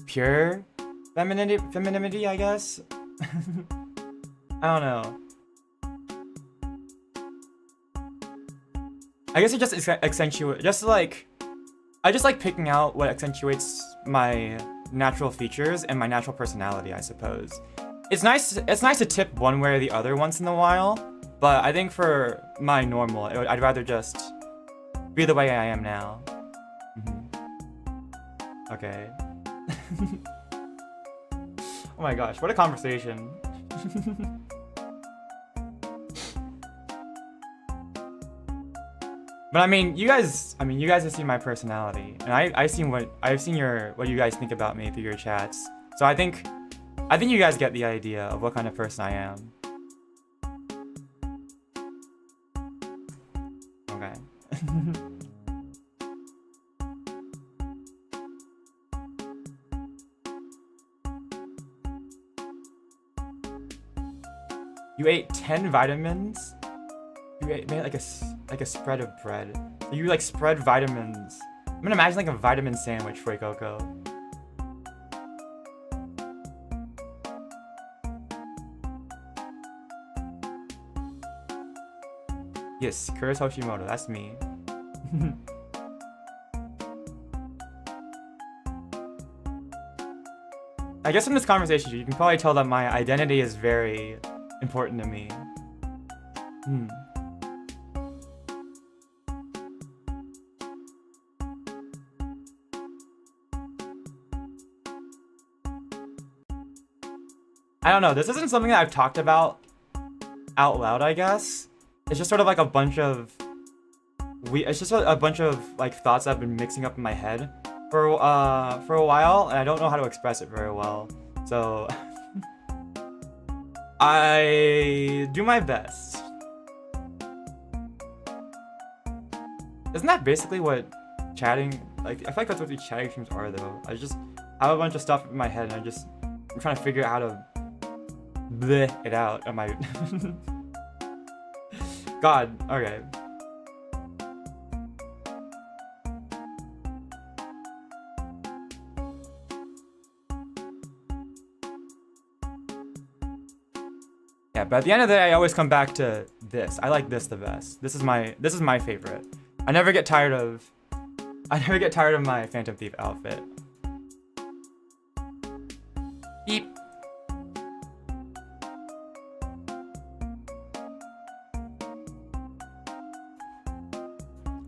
pure femininity, I guess. I don't know. I guess it just accentuates, I just like picking out what accentuates my natural features and my natural personality, I suppose. It's nice to tip one way or the other once in a while, but I think for my normal, I'd rather just be the way I am now. Okay. Oh my gosh, what a conversation. But I mean, you guys have seen my personality, and I've seen what you guys think about me through your chats. So I think you guys get the idea of what kind of person I am. Okay. You ate 10 vitamins? You made like a spread of bread. You like spread vitamins. I'm gonna imagine like a vitamin sandwich for Coco. Yes, Kurtis Hoshimoto, that's me. I guess from this conversation, you can probably tell that my identity is very important to me. I don't know, this isn't something that I've talked about out loud, I guess. It's just sort of like a bunch of like thoughts that I've been mixing up in my head for a while, and I don't know how to express it very well. So I do my best. Isn't that basically what chatting, like, I feel like that's what these chatting streams are though. I just have a bunch of stuff in my head and I'm trying to figure out how to bleh it out on my God, okay. Yeah, but at the end of the day, I always come back to this. I like this the best. This is my favorite. I never get tired of my Phantom Thief outfit. Beep.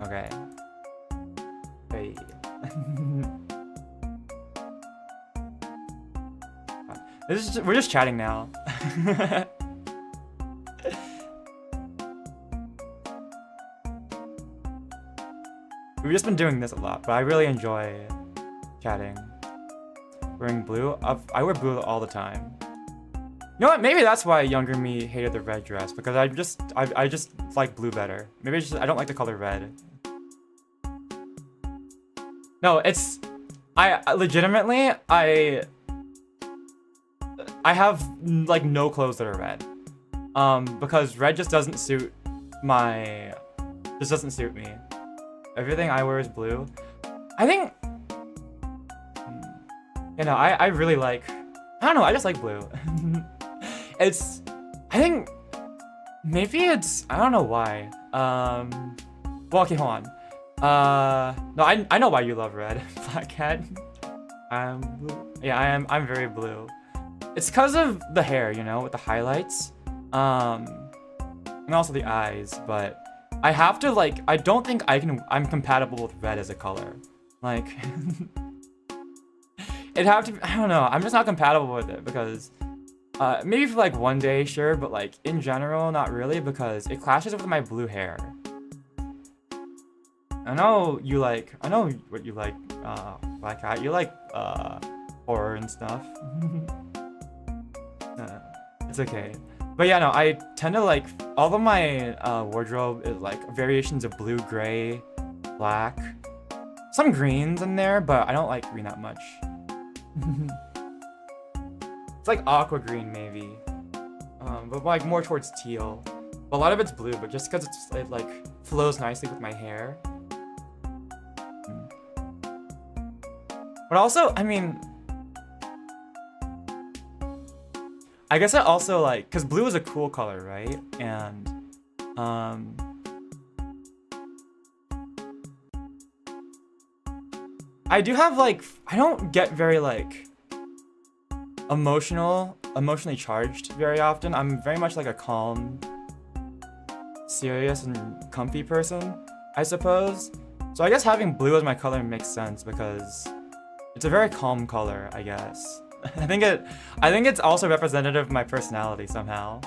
Okay. Hey. We're just chatting now. We've just been doing this a lot, but I really enjoy chatting. Wearing blue? I wear blue all the time. You know what? Maybe that's why younger me hated the red dress, because I just like blue better. Maybe it's just I don't like the color red. No, it's I legitimately I have like no clothes that are red. Because red just doesn't suit me. Everything I wear is blue. I think, you know, I really like, I don't know, I just like blue. I think, maybe it's, I don't know why. Well, okay, hold on. No, I know why you love red, Black Cat. I'm blue. Yeah, I'm very blue. It's because of the hair, you know, with the highlights. And also the eyes, but I have to, like, I don't think I'm compatible with red as a color. Like, it'd have to, I don't know, I'm just not compatible with it because, maybe for like one day, sure, but like in general, not really, because it clashes with my blue hair. I know you like. I know what you like, Black Cat. You like horror and stuff. It's okay. But yeah, no, I tend to like all of my wardrobe is like variations of blue, gray, black, some greens in there, but I don't like green that much. It's like aqua green maybe, but like more towards teal. But a lot of it's blue, but just because it like flows nicely with my hair. But also, I mean, I guess I also like, because blue is a cool color, right? And I do have like, I don't get very like emotionally charged very often. I'm very much like a calm, serious, and comfy person, I suppose. So I guess having blue as my color makes sense because it's a very calm color, I guess. I think it's also representative of my personality somehow.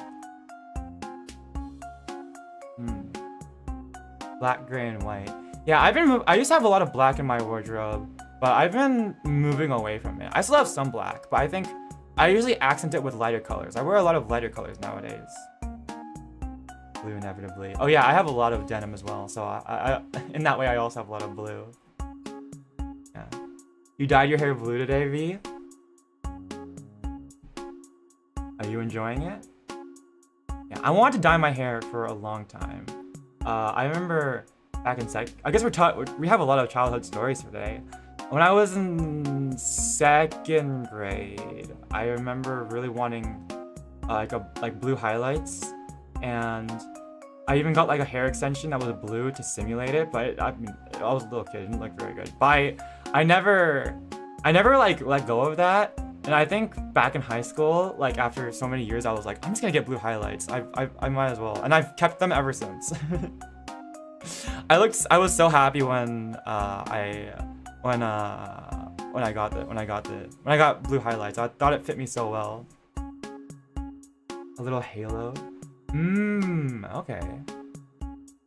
Black, gray, and white. Yeah, I used to have a lot of black in my wardrobe, but I've been moving away from it. I still have some black, but I think I usually accent it with lighter colors. I wear a lot of lighter colors nowadays. Blue inevitably. Oh yeah, I have a lot of denim as well, so I in that way I also have a lot of blue. Yeah. You dyed your hair blue today, V? Are you enjoying it? Yeah, I wanted to dye my hair for a long time. I remember back in I guess we have a lot of childhood stories today. When I was in 2nd grade, I remember really wanting like blue highlights, and I even got like a hair extension that was blue to simulate it. But I mean, I was a little kid, it didn't look very good. But I never like let go of that. And I think back in high school, like after so many years, I was like, I'm just gonna get blue highlights. I might as well, and I've kept them ever since. I was so happy when I got blue highlights. I thought it fit me so well. A little halo. Okay.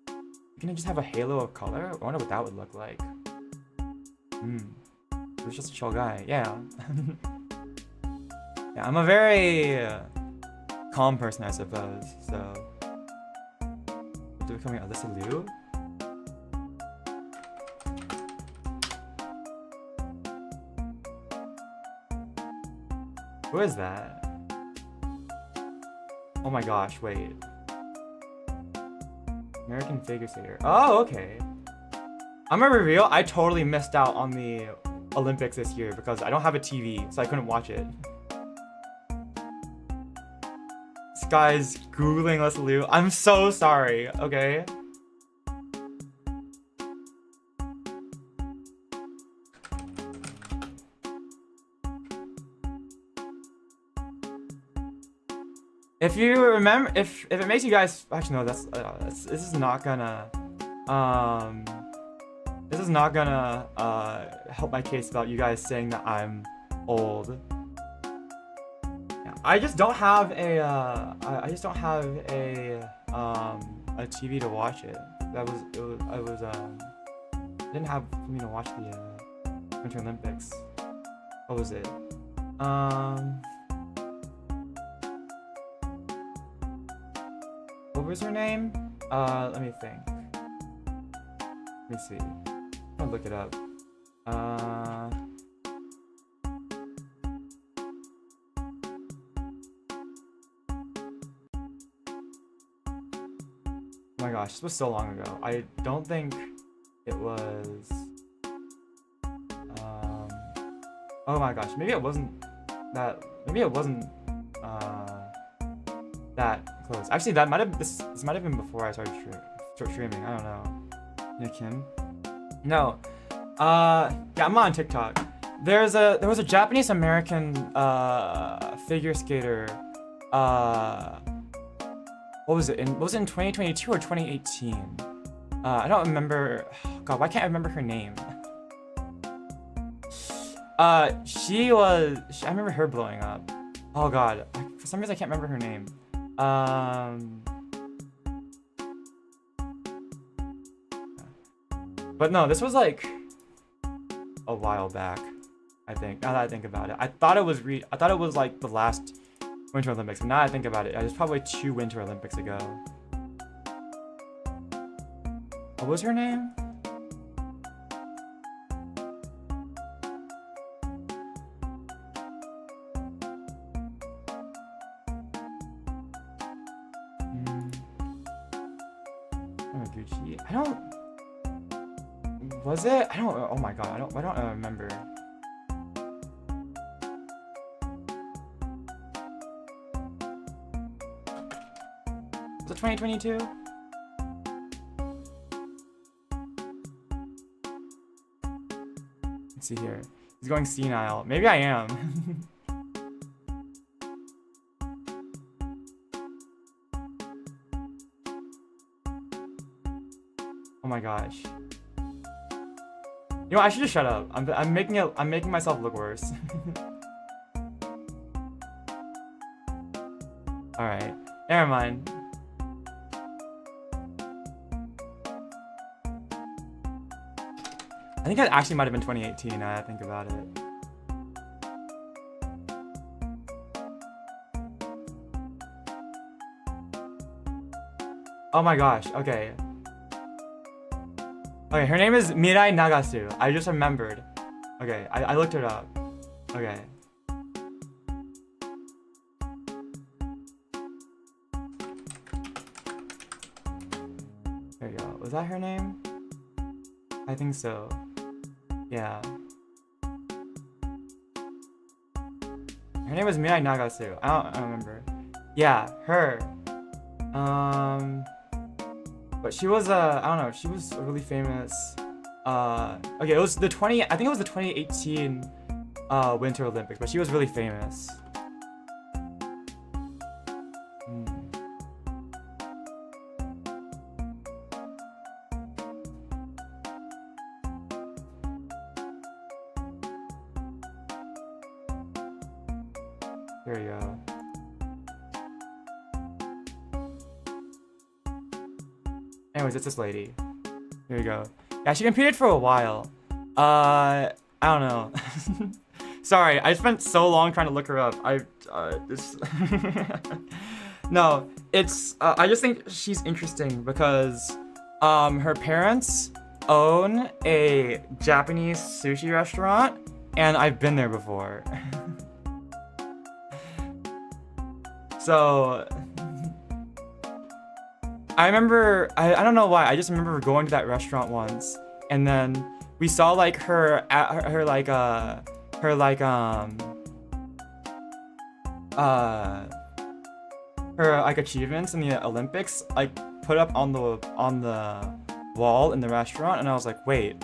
You can just have a halo of color? I wonder what that would look like. It was just a chill guy. Yeah. Yeah, I'm a very calm person, I suppose. So, becoming this lewd? Who is that? Oh my gosh, wait. American figure skater. Oh, okay. I'm gonna reveal, I totally missed out on the Olympics this year because I don't have a TV, so I couldn't watch it. This guy's Googling Les Lou. I'm so sorry, okay? If you remember, if it makes you guys actually no, this is not gonna help my case about you guys saying that I'm old. Yeah, I just don't have a a TV to watch it. I didn't have for me to watch the Winter Olympics. What was it? What was her name? Let me think. Let me see. I'm gonna look it up. Oh my gosh, this was so long ago. I don't think it was... Oh my gosh, maybe it wasn't that... Maybe it wasn't that close. Actually, this might have been before I started streaming. I don't know. Nick Kim? No. Yeah, I'm on TikTok. There was a Japanese American figure skater. What was it? Was it in 2022 or 2018? I don't remember. God, why can't I remember her name? I remember her blowing up. Oh God, for some reason I can't remember her name. But no, this was like a while back, I think. Now that I think about it, I thought it was like the last Winter Olympics. But now that I think about it, it was probably 2 Winter Olympics ago. What was her name? I don't. Was it? I don't. Oh my god. I don't remember. Was it 2022? Let's see here. He's going senile. Maybe I am. Oh my gosh. You know, I should just shut up. I'm making myself look worse. All right. Never mind. I think that actually might have been 2018 now that I think about it. Oh my gosh, okay. Okay, her name is Mirai Nagasu. I just remembered. Okay, I looked it up. Okay. There you go. Was that her name? I think so. Yeah. Her name was Mirai Nagasu. I don't remember. Yeah, her. But she was I don't know, she was really famous. Okay, it was I think it was the 2018 Winter Olympics, but she was really famous. There you go. Anyways, it's this lady. Here you go. Yeah, she competed for a while. I don't know. Sorry, I spent so long trying to look her up. No, it's, I just think she's interesting because, her parents own a Japanese sushi restaurant, and I've been there before. So, I remember, I don't know why, I just remember going to that restaurant once, and then we saw like her achievements in the Olympics, like put up on the wall in the restaurant, and I was like, wait,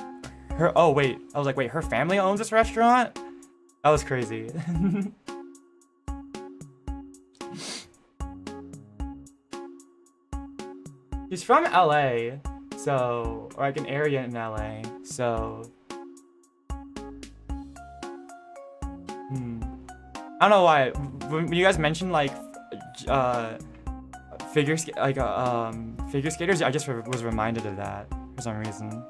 I was like, wait, her family owns this restaurant? That was crazy. She's from LA, so, or like an area in LA, so. I don't know why. When you guys mentioned like figure skaters, I just was reminded of that for some reason.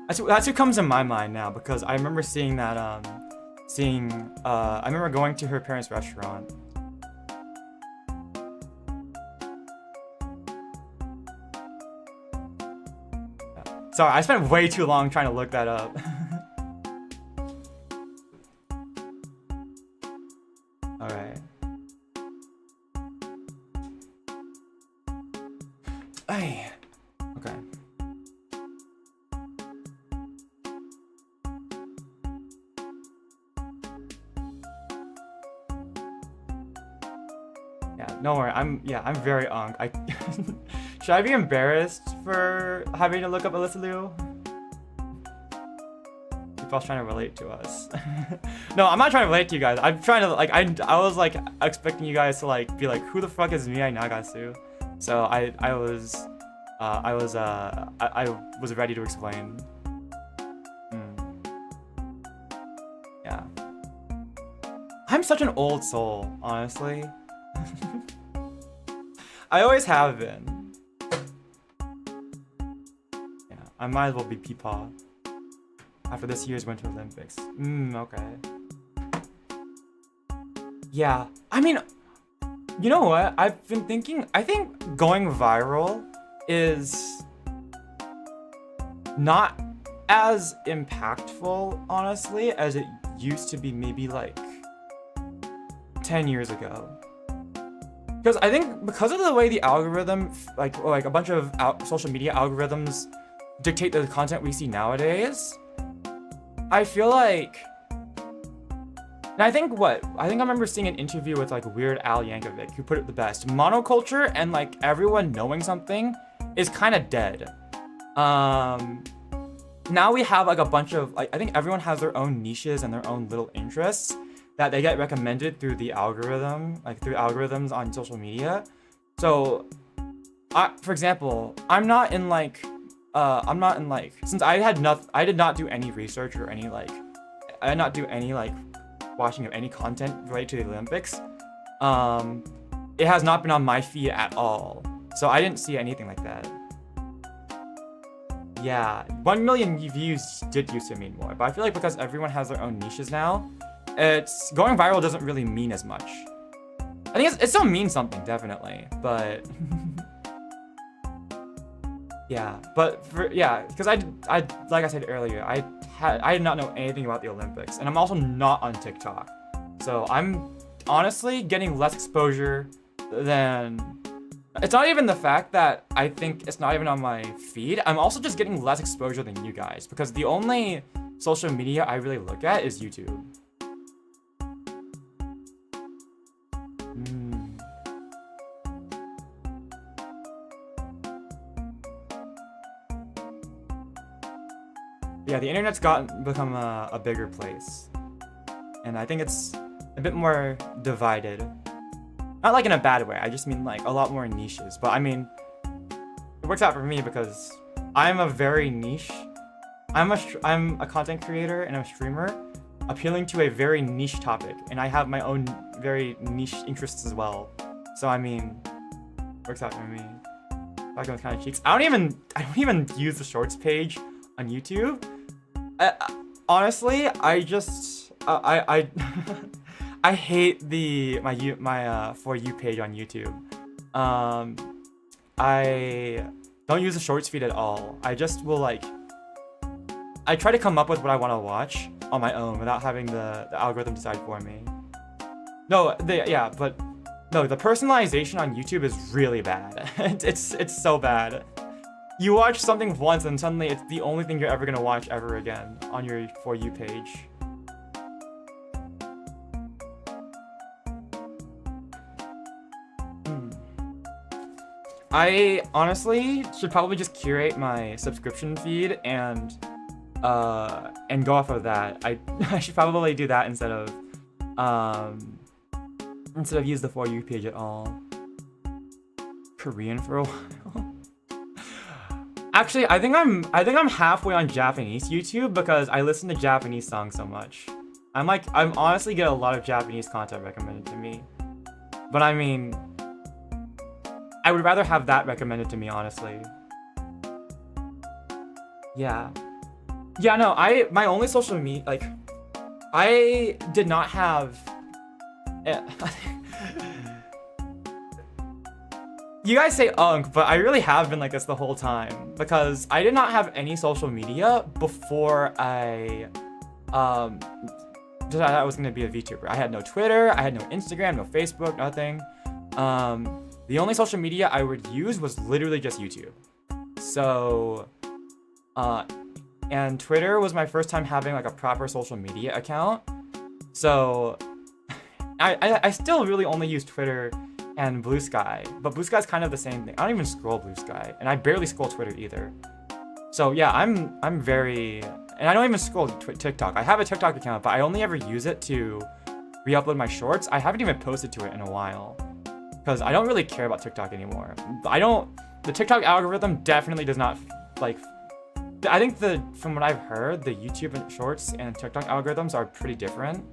That's what comes in my mind now, because I remember seeing that I remember going to her parents' restaurant. Sorry, I spent way too long trying to look that up. Alright. Ay. Okay. Yeah, don't worry. I'm very should I be embarrassed for having to look up Alyssa Liu? People's trying to relate to us. No, I'm not trying to relate to you guys. I'm trying to like I was like expecting you guys to like be like, who the fuck is Miai Nagasu? So I was ready to explain. Yeah. I'm such an old soul, honestly. I always have been. I might as well be Peepaw after this year's Winter Olympics. Okay. Yeah, I mean, you know what? I've been thinking, I think going viral is not as impactful, honestly, as it used to be maybe like 10 years ago. Because I think because of the way the algorithm, like a bunch of social media algorithms dictate the content we see nowadays, I feel like, and I think I remember seeing an interview with like Weird Al Yankovic who put it the best. Monoculture and like everyone knowing something is kind of dead. Now we have like a bunch of, like, I think everyone has their own niches and their own little interests that they get recommended through the algorithm, like through algorithms on social media. So, for example, since I did not do any research or any like, I did not do any like watching of any content related to the Olympics. It has not been on my feed at all. So I didn't see anything like that. Yeah, 1 million views did used to mean more, but I feel like because everyone has their own niches now, it's going viral doesn't really mean as much. I think it still means something, definitely, but yeah, because I like I said earlier, I did not know anything about the Olympics, and I'm also not on TikTok, so I'm honestly getting less exposure than. It's not even the fact that I think it's not even on my feed. I'm also just getting less exposure than you guys, because the only social media I really look at is YouTube. Yeah, the internet's become a bigger place, and I think it's a bit more divided. Not like in a bad way, I just mean like a lot more niches. But I mean, it works out for me because I'm a very niche. I'm a content creator and a streamer appealing to a very niche topic, and I have my own very niche interests as well. So I mean, it works out for me. Talking with kind of cheeks. I don't even use the shorts page on YouTube. Honestly, I just I hate my For You page on YouTube. I don't use the shorts feed at all. I just will I try to come up with what I want to watch on my own without having the algorithm decide for me. The personalization on YouTube is really bad. it's so bad. You watch something once and suddenly it's the only thing you're ever gonna watch ever again on your For You page. I honestly should probably just curate my subscription feed and go off of that. I should probably do that instead of use the For You page at all. Korean for a while. Actually, I think I'm halfway on Japanese YouTube because I listen to Japanese songs so much. I'm honestly get a lot of Japanese content recommended to me. But I mean, I would rather have that recommended to me, honestly. Yeah. Yeah, no, my only social media, I did not have... You guys say unk, but I really have been like this the whole time. Because I did not have any social media before I decided I was going to be a VTuber. I had no Twitter, I had no Instagram, no Facebook, nothing. The only social media I would use was literally just YouTube. So, and Twitter was my first time having like a proper social media account. So, I still really only use Twitter and Blue Sky, but Blue Sky is kind of the same thing. I don't even scroll Blue Sky, and I barely scroll Twitter either. So yeah, I'm very, and I don't even scroll TikTok. I have a TikTok account, but I only ever use it to re-upload my shorts. I haven't even posted to it in a while, because I don't really care about TikTok anymore. The TikTok algorithm definitely does not, I think from what I've heard, the YouTube and Shorts and TikTok algorithms are pretty different.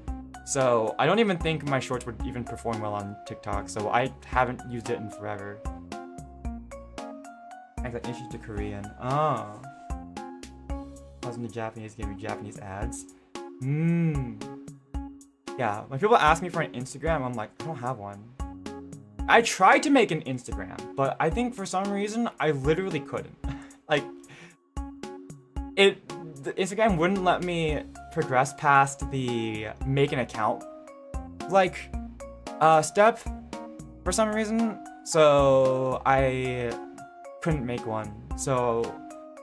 So I don't even think my shorts would even perform well on TikTok, so I haven't used it in forever. I got issues to Korean. Oh. Listen to Japanese, give me Japanese ads. Yeah, when people ask me for an Instagram, I'm like, I don't have one. I tried to make an Instagram, but I think for some reason, I literally couldn't. Like, the Instagram wouldn't let me progress past the make an account, like, step for some reason. So I couldn't make one. So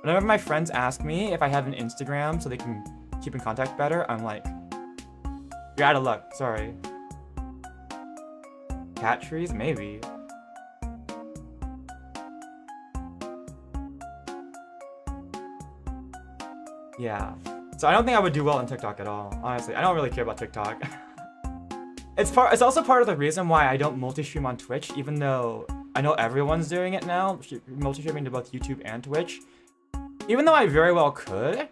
whenever my friends ask me if I have an Instagram so they can keep in contact better, I'm like, you're out of luck, sorry. Cat trees? Maybe. Yeah. So I don't think I would do well on TikTok at all, honestly. I don't really care about TikTok. It's also part of the reason why I don't multi-stream on Twitch, even though I know everyone's doing it now, multi-streaming to both YouTube and Twitch. Even though I very well could,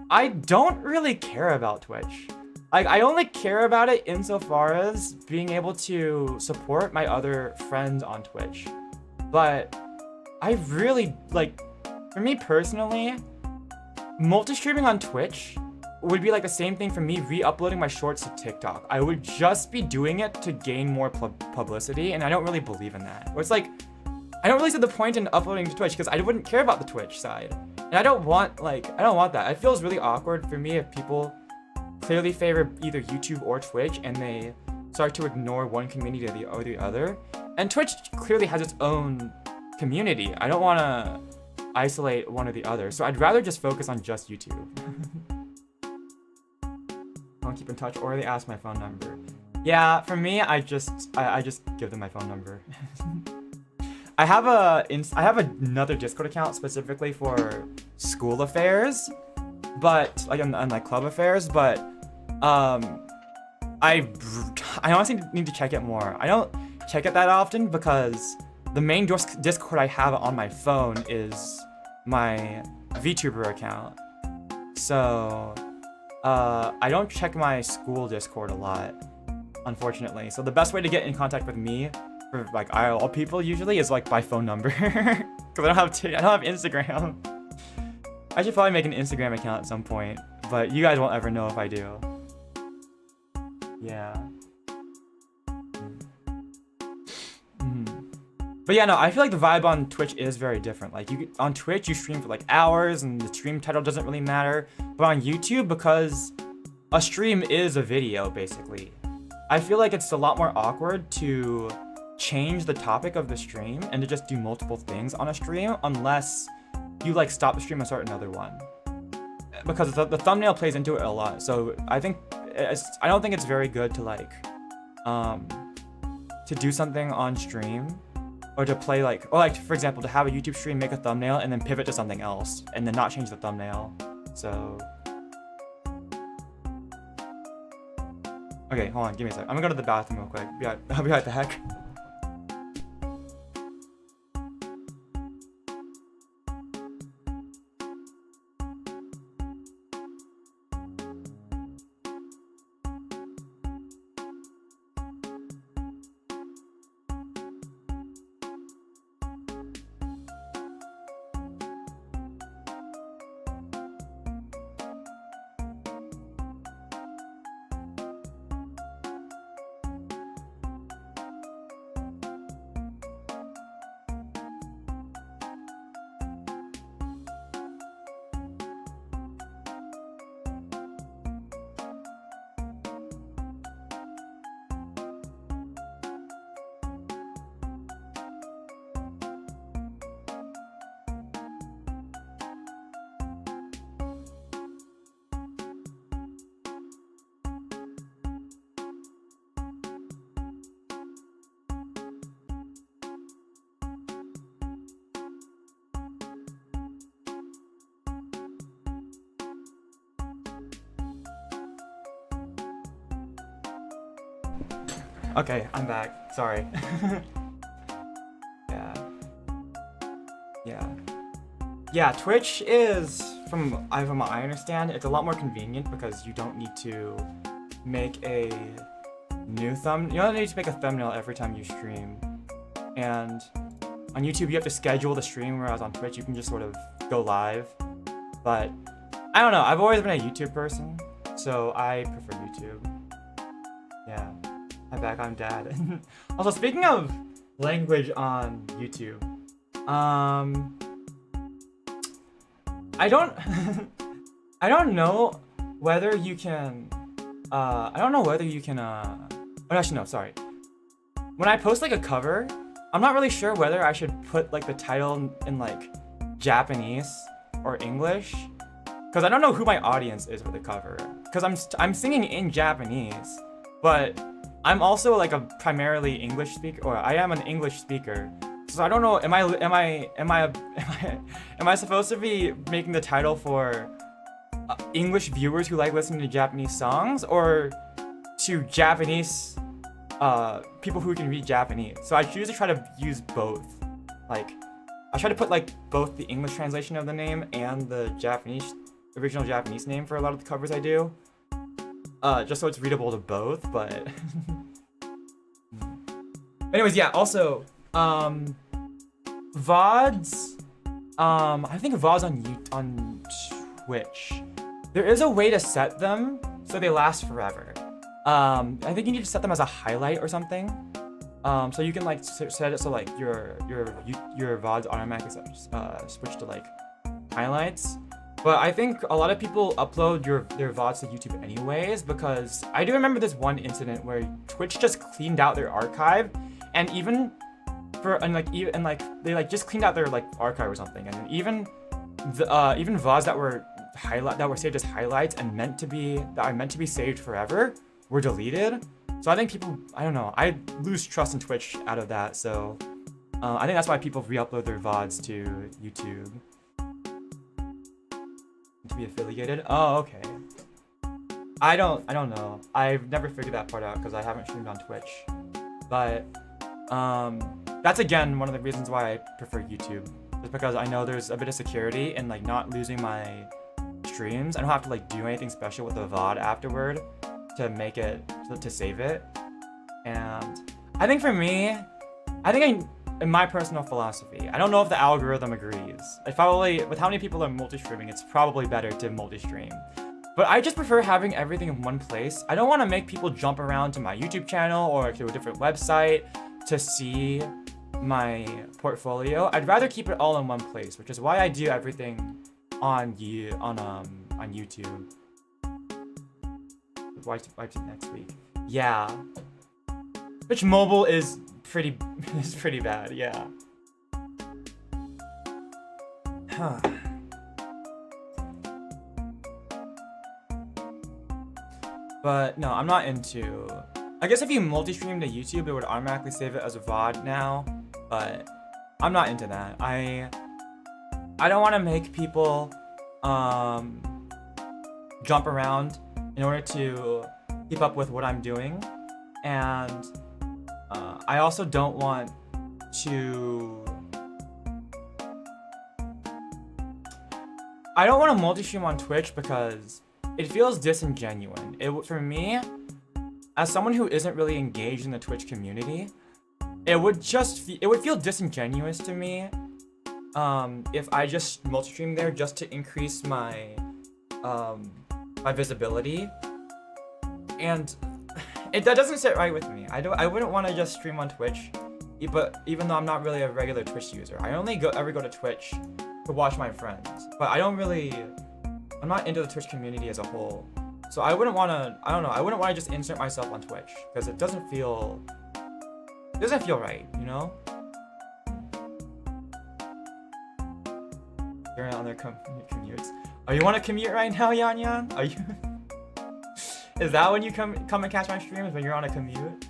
I don't really care about Twitch. Like, I only care about it insofar as being able to support my other friends on Twitch. But I really, like, for me personally, multi-streaming on Twitch would be like the same thing for me re-uploading my shorts to TikTok. I would just be doing it to gain more publicity, and I don't really believe in that. Or it's like, I don't really see the point in uploading to Twitch because I wouldn't care about the Twitch side. And I don't want that. It feels really awkward for me if people clearly favor either YouTube or Twitch and they start to ignore one community or the other. And Twitch clearly has its own community. I don't want to isolate one or the other, so I'd rather just focus on just YouTube. I'll keep in touch, or they ask my phone number. Yeah, for me, I just give them my phone number. I have another Discord account specifically for school affairs, but like on like club affairs, but I honestly need to check it more. I don't check it that often because the main Discord I have on my phone is my VTuber account. So I don't check my school Discord a lot, unfortunately. So the best way to get in contact with me for like IRL people usually is like by phone number, because I don't have Instagram. I should probably make an Instagram account at some point, but you guys won't ever know if I do. Yeah. But yeah, no, I feel like the vibe on Twitch is very different. Like, on Twitch, you stream for like hours, and the stream title doesn't really matter. But on YouTube, because a stream is a video, basically, I feel like it's a lot more awkward to change the topic of the stream and to just do multiple things on a stream unless you like stop the stream and start another one. Because the thumbnail plays into it a lot. So I don't think it's very good to like, to do something on stream, or to play like, or like for example, to have a YouTube stream, make a thumbnail, and then pivot to something else, and then not change the thumbnail. So, okay, hold on, give me a sec. I'm gonna go to the bathroom real quick. I'll be right back. Okay, I'm back. Sorry. Yeah, Twitch is, from what I understand, it's a lot more convenient because you don't need to make a new you don't need to make a thumbnail every time you stream. And on YouTube, you have to schedule the stream, whereas on Twitch, you can just sort of go live. But I don't know. I've always been a YouTube person, so I prefer YouTube. Yeah. I'm back. I'm dad. Also, speaking of language on YouTube, I don't I don't know whether you can oh, actually no, sorry. When I post like a cover, I'm not really sure whether I should put like the title in like Japanese or English, because I don't know who my audience is for the cover, because I'm singing in Japanese, but I'm also like a primarily English speaker, or I am an English speaker. So I don't know, am I supposed to be making the title for English viewers who like listening to Japanese songs, or to Japanese people who can read Japanese? So I usually try to use both. Like, I try to put like both the English translation of the name and the original Japanese name for a lot of the covers I do. Just so it's readable to both, but anyways, yeah, also VODs, I think VODs on Twitch, there is a way to set them so they last forever. I think you need to set them as a highlight or something. So you can like set it so like your VODs automatically switch to like highlights. But I think a lot of people upload their VODs to YouTube anyways, because I do remember this one incident where Twitch just cleaned out their archive, and they like just cleaned out their like archive or something, and even VODs that were saved as highlights and meant to be saved forever were deleted. So I think people, I don't know, I lose trust in Twitch out of that. So I think that's why people re-upload their VODs to YouTube. To be affiliated? Oh, okay. I don't know. I've never figured that part out because I haven't streamed on Twitch. But that's again one of the reasons why I prefer YouTube. Just because I know there's a bit of security in like not losing my streams. I don't have to like do anything special with the VOD afterward to make it, to save it. And I think for me, in my personal philosophy, I don't know if the algorithm agrees. With how many people are multi-streaming, it's probably better to multi-stream. But I just prefer having everything in one place. I don't want to make people jump around to my YouTube channel or to a different website to see my portfolio. I'd rather keep it all in one place, which is why I do everything on YouTube. Wiped it next week. Yeah. Which mobile is pretty bad, yeah. Huh. But no, I'm not into... I guess if you multi-stream to YouTube, it would automatically save it as a VOD now, but I'm not into that. I don't want to make people jump around in order to keep up with what I'm doing, and I also don't want to... I don't want to multi-stream on Twitch because it feels disingenuous. For me, as someone who isn't really engaged in the Twitch community, it would feel disingenuous to me if I just multi-stream there just to increase my visibility, and that doesn't sit right with me. I wouldn't want to just stream on Twitch, but even though I'm not really a regular Twitch user, I only ever go to Twitch to watch my friends. But I'm not into the Twitch community as a whole. So I wouldn't want to, I don't know, I wouldn't want to just insert myself on Twitch because it doesn't feel right, you know? You're on their commutes. Oh, you want to commute right now, Yan Yan? Are you? Is that when you come and catch my streams, when you're on a commute?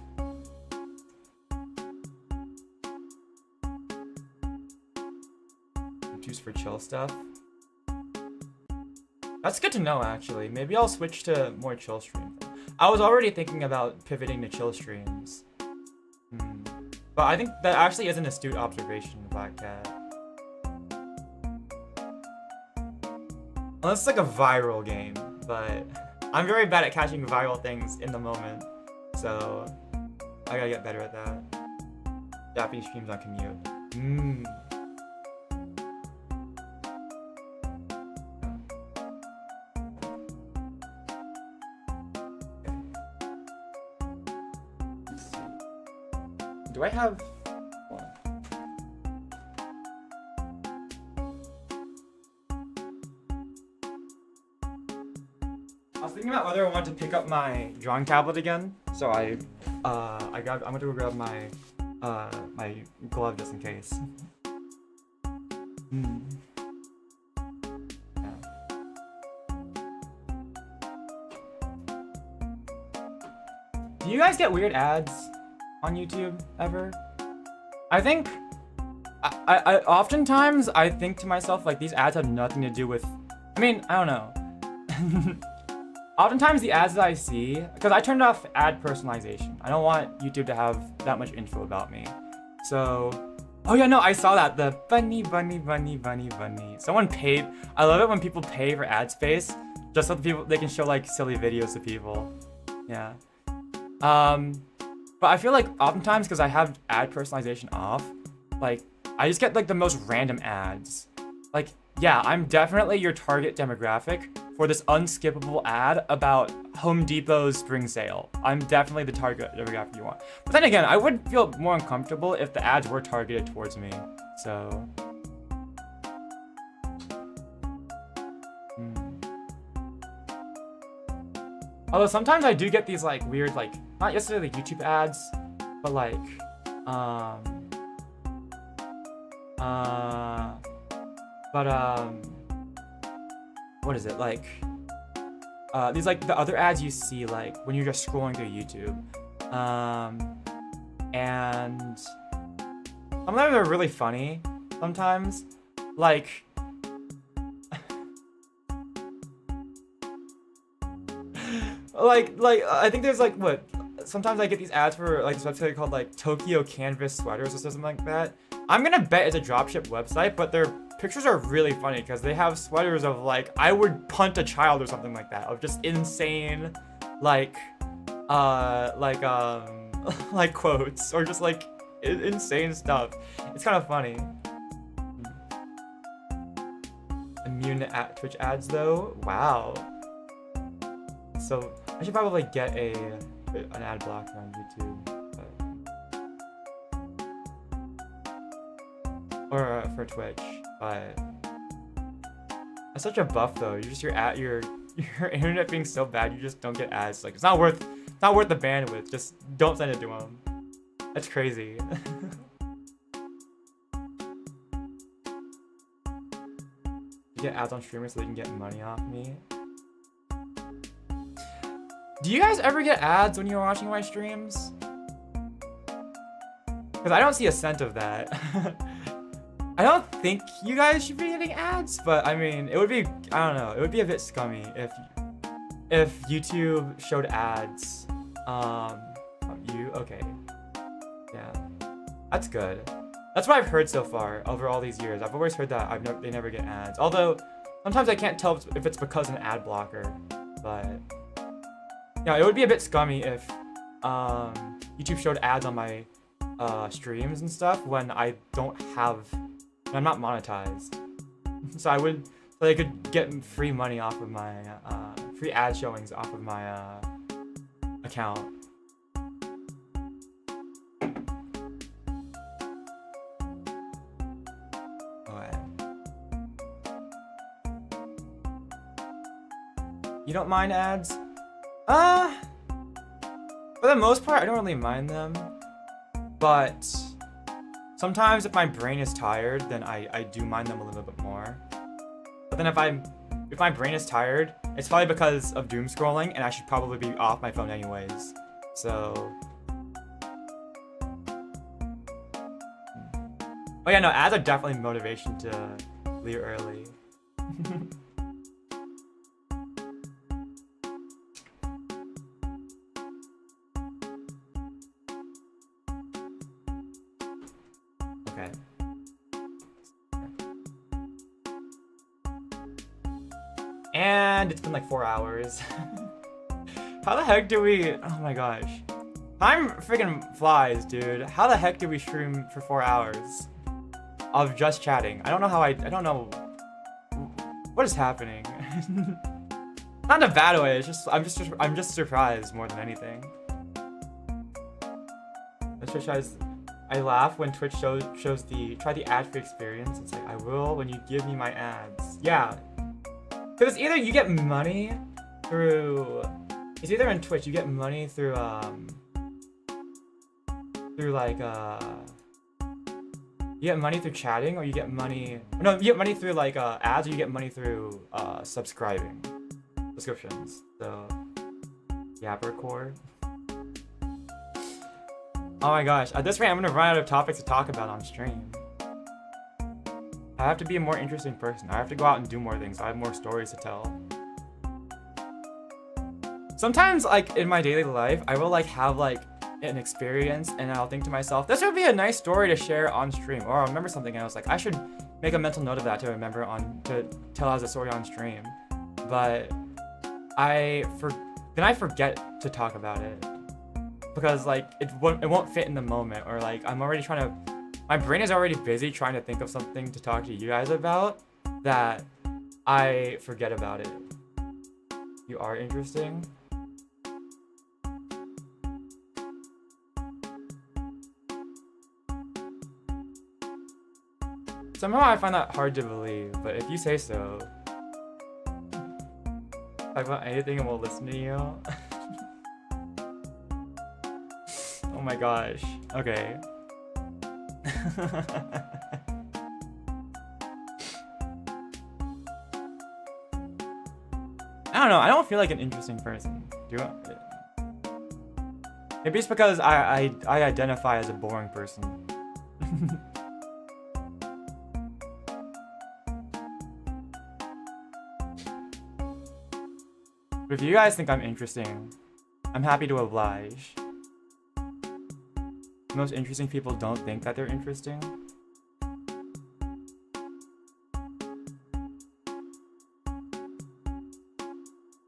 Juice for chill stuff. That's good to know, actually. Maybe I'll switch to more chill streams. I was already thinking about pivoting to chill streams. But I think that actually is an astute observation, Black Cat. Unless it's like a viral game, but I'm very bad at catching viral things in the moment, so I gotta get better at that. Japanese streams on commute. Do I have... Hold on. I was thinking about whether I want to pick up my drawing tablet again, so I'm gonna go grab my my glove just in case. Yeah. Do you guys get weird ads on YouTube ever? I think I oftentimes I think to myself like these ads have nothing to do with. I mean, I don't know. Oftentimes the ads that I see, because I turned off ad personalization. I don't want YouTube to have that much info about me. So, oh yeah, no, I saw that. The bunny. Someone paid. I love it when people pay for ad space, just so they can show like silly videos to people. Yeah. But I feel like oftentimes because I have ad personalization off, like I just get like the most random ads. Like, yeah, I'm definitely your target demographic for this unskippable ad about Home Depot's spring sale. I'm definitely the target demographic you want. But then again, I would feel more uncomfortable if the ads were targeted towards me. So. Although sometimes I do get these like weird, like, not necessarily YouTube ads, but like, what is it, like, these like the other ads you see like when you're just scrolling through YouTube, and some of them are really funny sometimes, like like I think there's like what, sometimes I get these ads for like this website called like Tokyo Canvas Sweaters or something like that. I'm gonna bet it's a dropship website, but their pictures are really funny because they have sweaters of like, I would punt a child or something like that, of just insane like like quotes or just like insane stuff. It's kind of funny. Immune to Twitch ads though? Wow. So I should probably get an ad blocker on YouTube. Or for Twitch, but that's such a buff though. You're just your internet being so bad, you just don't get ads. Like it's not worth the bandwidth. Just don't send it to them. That's crazy. You get ads on streamers so they can get money off me. Do you guys ever get ads when you're watching my streams? Because I don't see a cent of that. I don't think you guys should be getting ads, but I mean, it would be, I don't know, it would be a bit scummy if YouTube showed ads. Okay. Yeah. That's good. That's what I've heard so far over all these years. I've always heard that they never get ads. Although, sometimes I can't tell if it's because of an ad blocker, but yeah, it would be a bit scummy if YouTube showed ads on my streams and stuff when I'm not monetized. So they could get free money off of my free ad showings off of my account. Okay. You don't mind ads? For the most part, I don't really mind them, but sometimes if my brain is tired, then I do mind them a little bit more. But then if my brain is tired, it's probably because of doom scrolling, and I should probably be off my phone anyways. So. Oh yeah, no, ads are definitely motivation to leave early. Okay. And it's been like 4 hours. How the heck do we... Oh my gosh. Time freaking flies, dude. How the heck do we stream for 4 hours of just chatting? I don't know how I don't know... What is happening? Not in a bad way, it's just... I'm just surprised more than anything. Let's just try this. I laugh when Twitch shows the try the ad-free experience. It's like, I will when you give me my ads. Yeah. Because either you get money through... It's either in Twitch, you get money through, like, you get money through chatting, or you get money... No, you get money through, like, ads, or you get money through, subscriptions. So, Yapper Core. Oh my gosh, at this rate, I'm gonna run out of topics to talk about on stream. I have to be a more interesting person. I have to go out and do more things. I have more stories to tell. Sometimes, like, in my daily life, I will, like, have, like, an experience, and I'll think to myself, this would be a nice story to share on stream. Or I'll remember something, and I was like, I should make a mental note of that to remember to tell as a story on stream. But then I forget to talk about it. Because, like, it won't fit in the moment, or, like, my brain is already busy trying to think of something to talk to you guys about that I forget about it. You are interesting. Somehow I find that hard to believe, but if you say so. Talk about anything and we'll listen to you. Oh my gosh. Okay. I don't know. I don't feel like an interesting person. Do you? Maybe it's because I identify as a boring person. But if you guys think I'm interesting, I'm happy to oblige. Most interesting people don't think that they're interesting.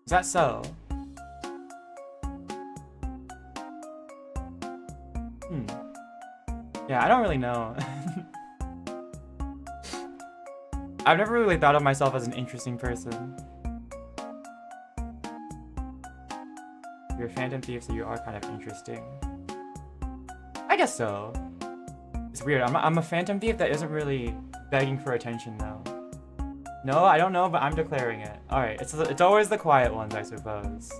Is that so? Yeah, I don't really know. I've never really thought of myself as an interesting person. You're a phantom thief, so you are kind of interesting. I guess so. It's weird. I'm a phantom thief that isn't really begging for attention, though. No, I don't know, but I'm declaring it. Alright, it's always the quiet ones, I suppose.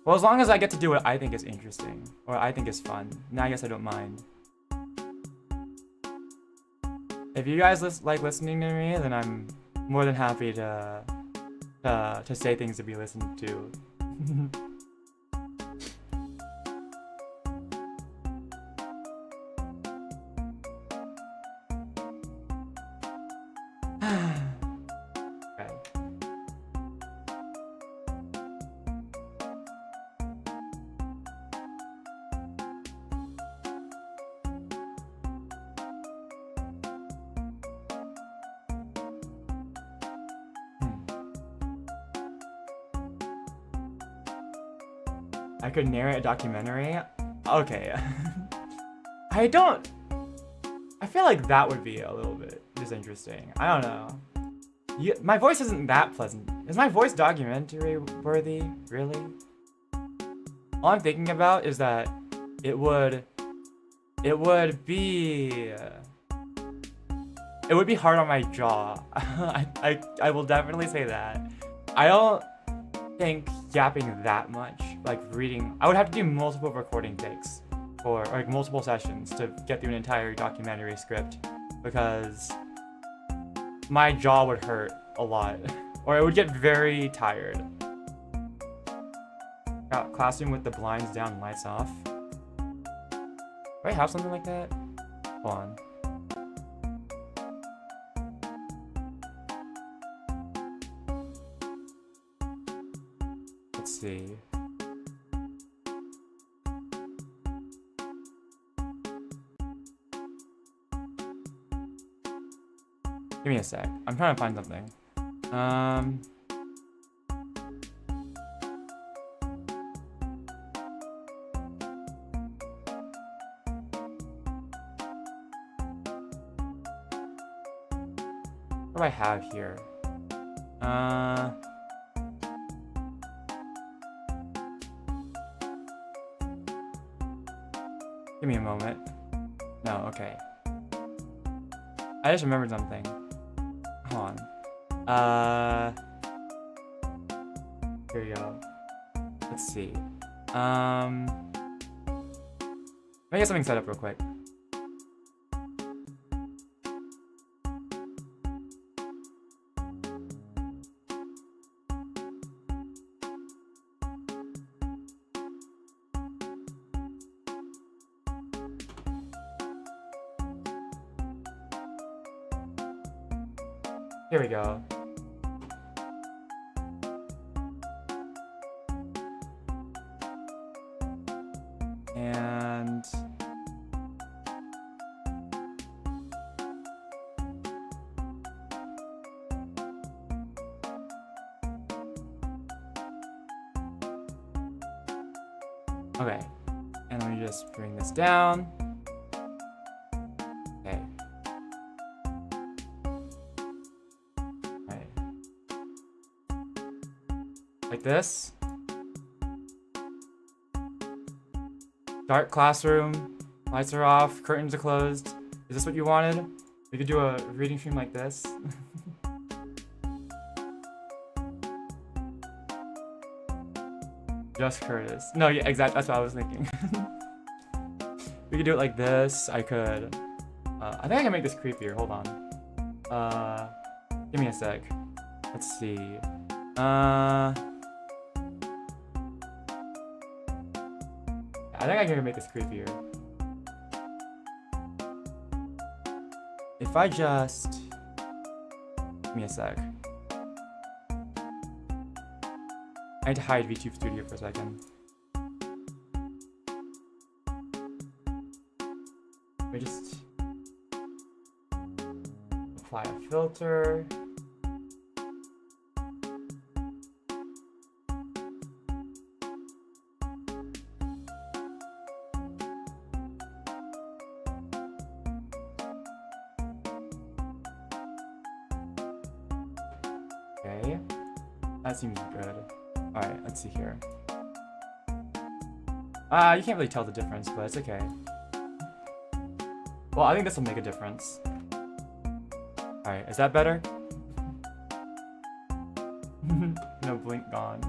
Well, as long as I get to do what I think is interesting, or I think is fun, then I guess I don't mind. If you guys like listening to me, then I'm more than happy to say things to be listened to. I could narrate a documentary? Okay. I feel like that would be a little bit disinteresting. I don't know. My voice isn't that pleasant. Is my voice documentary worthy? Really? All I'm thinking about is that it would be hard on my jaw. I will definitely say that. I don't think yapping that much, like reading, I would have to do multiple recording takes or like multiple sessions to get through an entire documentary script because my jaw would hurt a lot or it would get very tired. Got classroom with the blinds down and lights off. Do I have something like that? Hold on. Let's see. Give me a sec. I'm trying to find something. What do I have here? Give me a moment. No, okay. I just remembered something. Hold on. Here we go. Let's see. Let me get something set up real quick. Here we go. And okay. And let me just bring this down. Okay. Like this. Dark classroom. Lights are off. Curtains are closed. Is this what you wanted? We could do a reading stream like this. Just Kurtis. No, yeah, exactly. That's what I was thinking. We could do it like this. I could. I think I can make this creepier. Hold on. Give me a sec. Let's see. I think I can make this creepier. If I just... Give me a sec. I need to hide VTube Studio for a second. Let me just... apply a filter. Okay, that seems good. Alright, let's see here. You can't really tell the difference, but it's okay. Well, I think this will make a difference. Alright, is that better? No blink gone.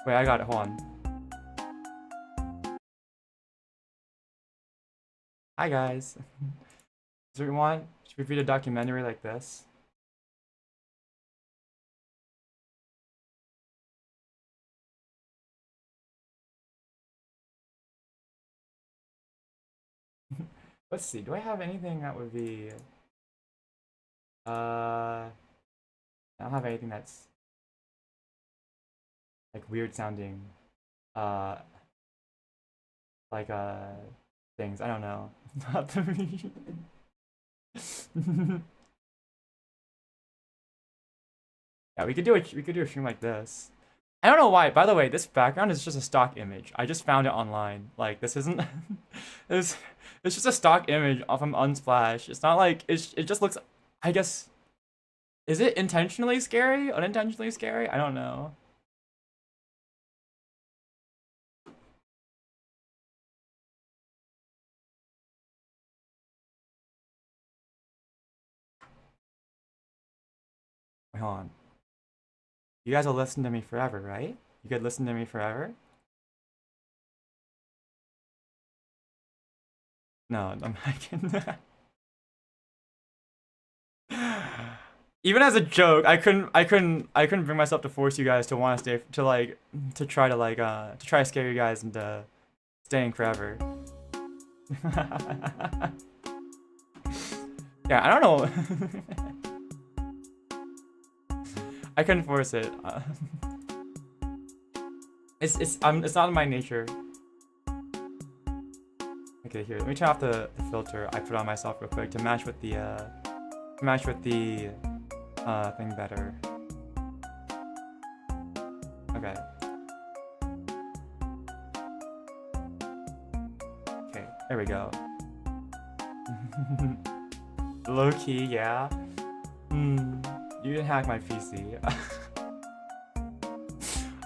Wait, I got it, hold on. Hi guys. Is what you want? Should we read a documentary like this? Let's see, do I have anything that would be... I don't have anything that's... like weird sounding. Like, things, I don't know. Not to me. Yeah, we could do a stream like this. I don't know why. By the way, this background is just a stock image. I just found it online. Like this isn't. it's just a stock image from Unsplash. It's not like it just looks. I guess. Is it intentionally scary? Unintentionally scary? I don't know. Wait, hold on. You guys will listen to me forever, right? You could listen to me forever? No, I can. Even as a joke, I couldn't bring myself to force you guys to want to stay to try to scare you guys into staying forever. Yeah, I don't know. I couldn't force it. It's not in my nature. Okay, here. Let me turn off the filter I put on myself real quick to match with the thing better. Okay. Okay, there we go. Low key, yeah. You didn't hack my PC.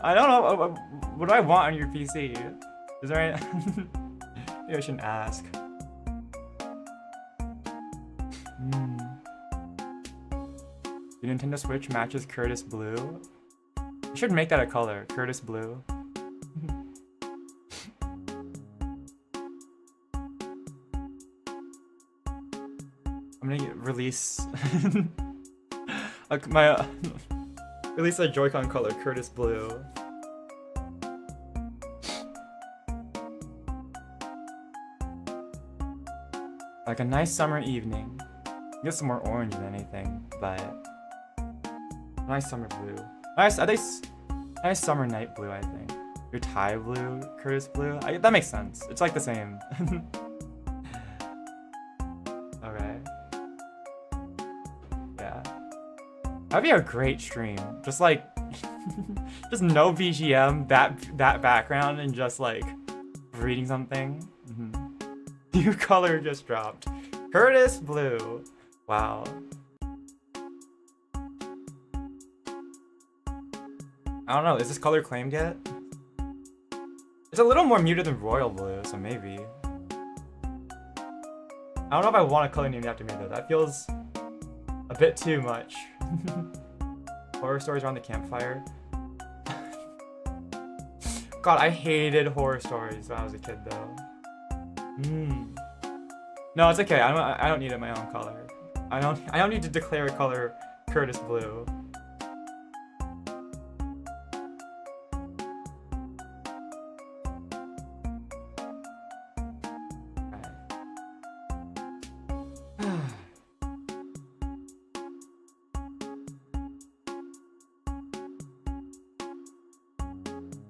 I don't know. What do I want on your PC? Is there any... Maybe I shouldn't ask. The Nintendo Switch matches Kurtis Blue. You should make that a color. Kurtis Blue. I'm gonna release like my release a Joy-Con color, Kurtis Blue. Like a nice summer evening. Get some more orange than anything, but nice summer blue. Nice summer night blue, I think. Your Thai blue, Kurtis Blue. That makes sense. It's like the same. Okay. Yeah. That'd be a great stream. Just like, just no BGM, that background, and just like reading something. New color just dropped. Kurtis Blue. Wow. I don't know, is this color claimed yet? It's a little more muted than royal blue, so maybe. I don't know if I want a color named after me though. That feels a bit too much. Horror stories around the campfire. God, I hated horror stories when I was a kid though. No, it's okay. I don't need it my own color. I don't need to declare a color Kurtis Blue.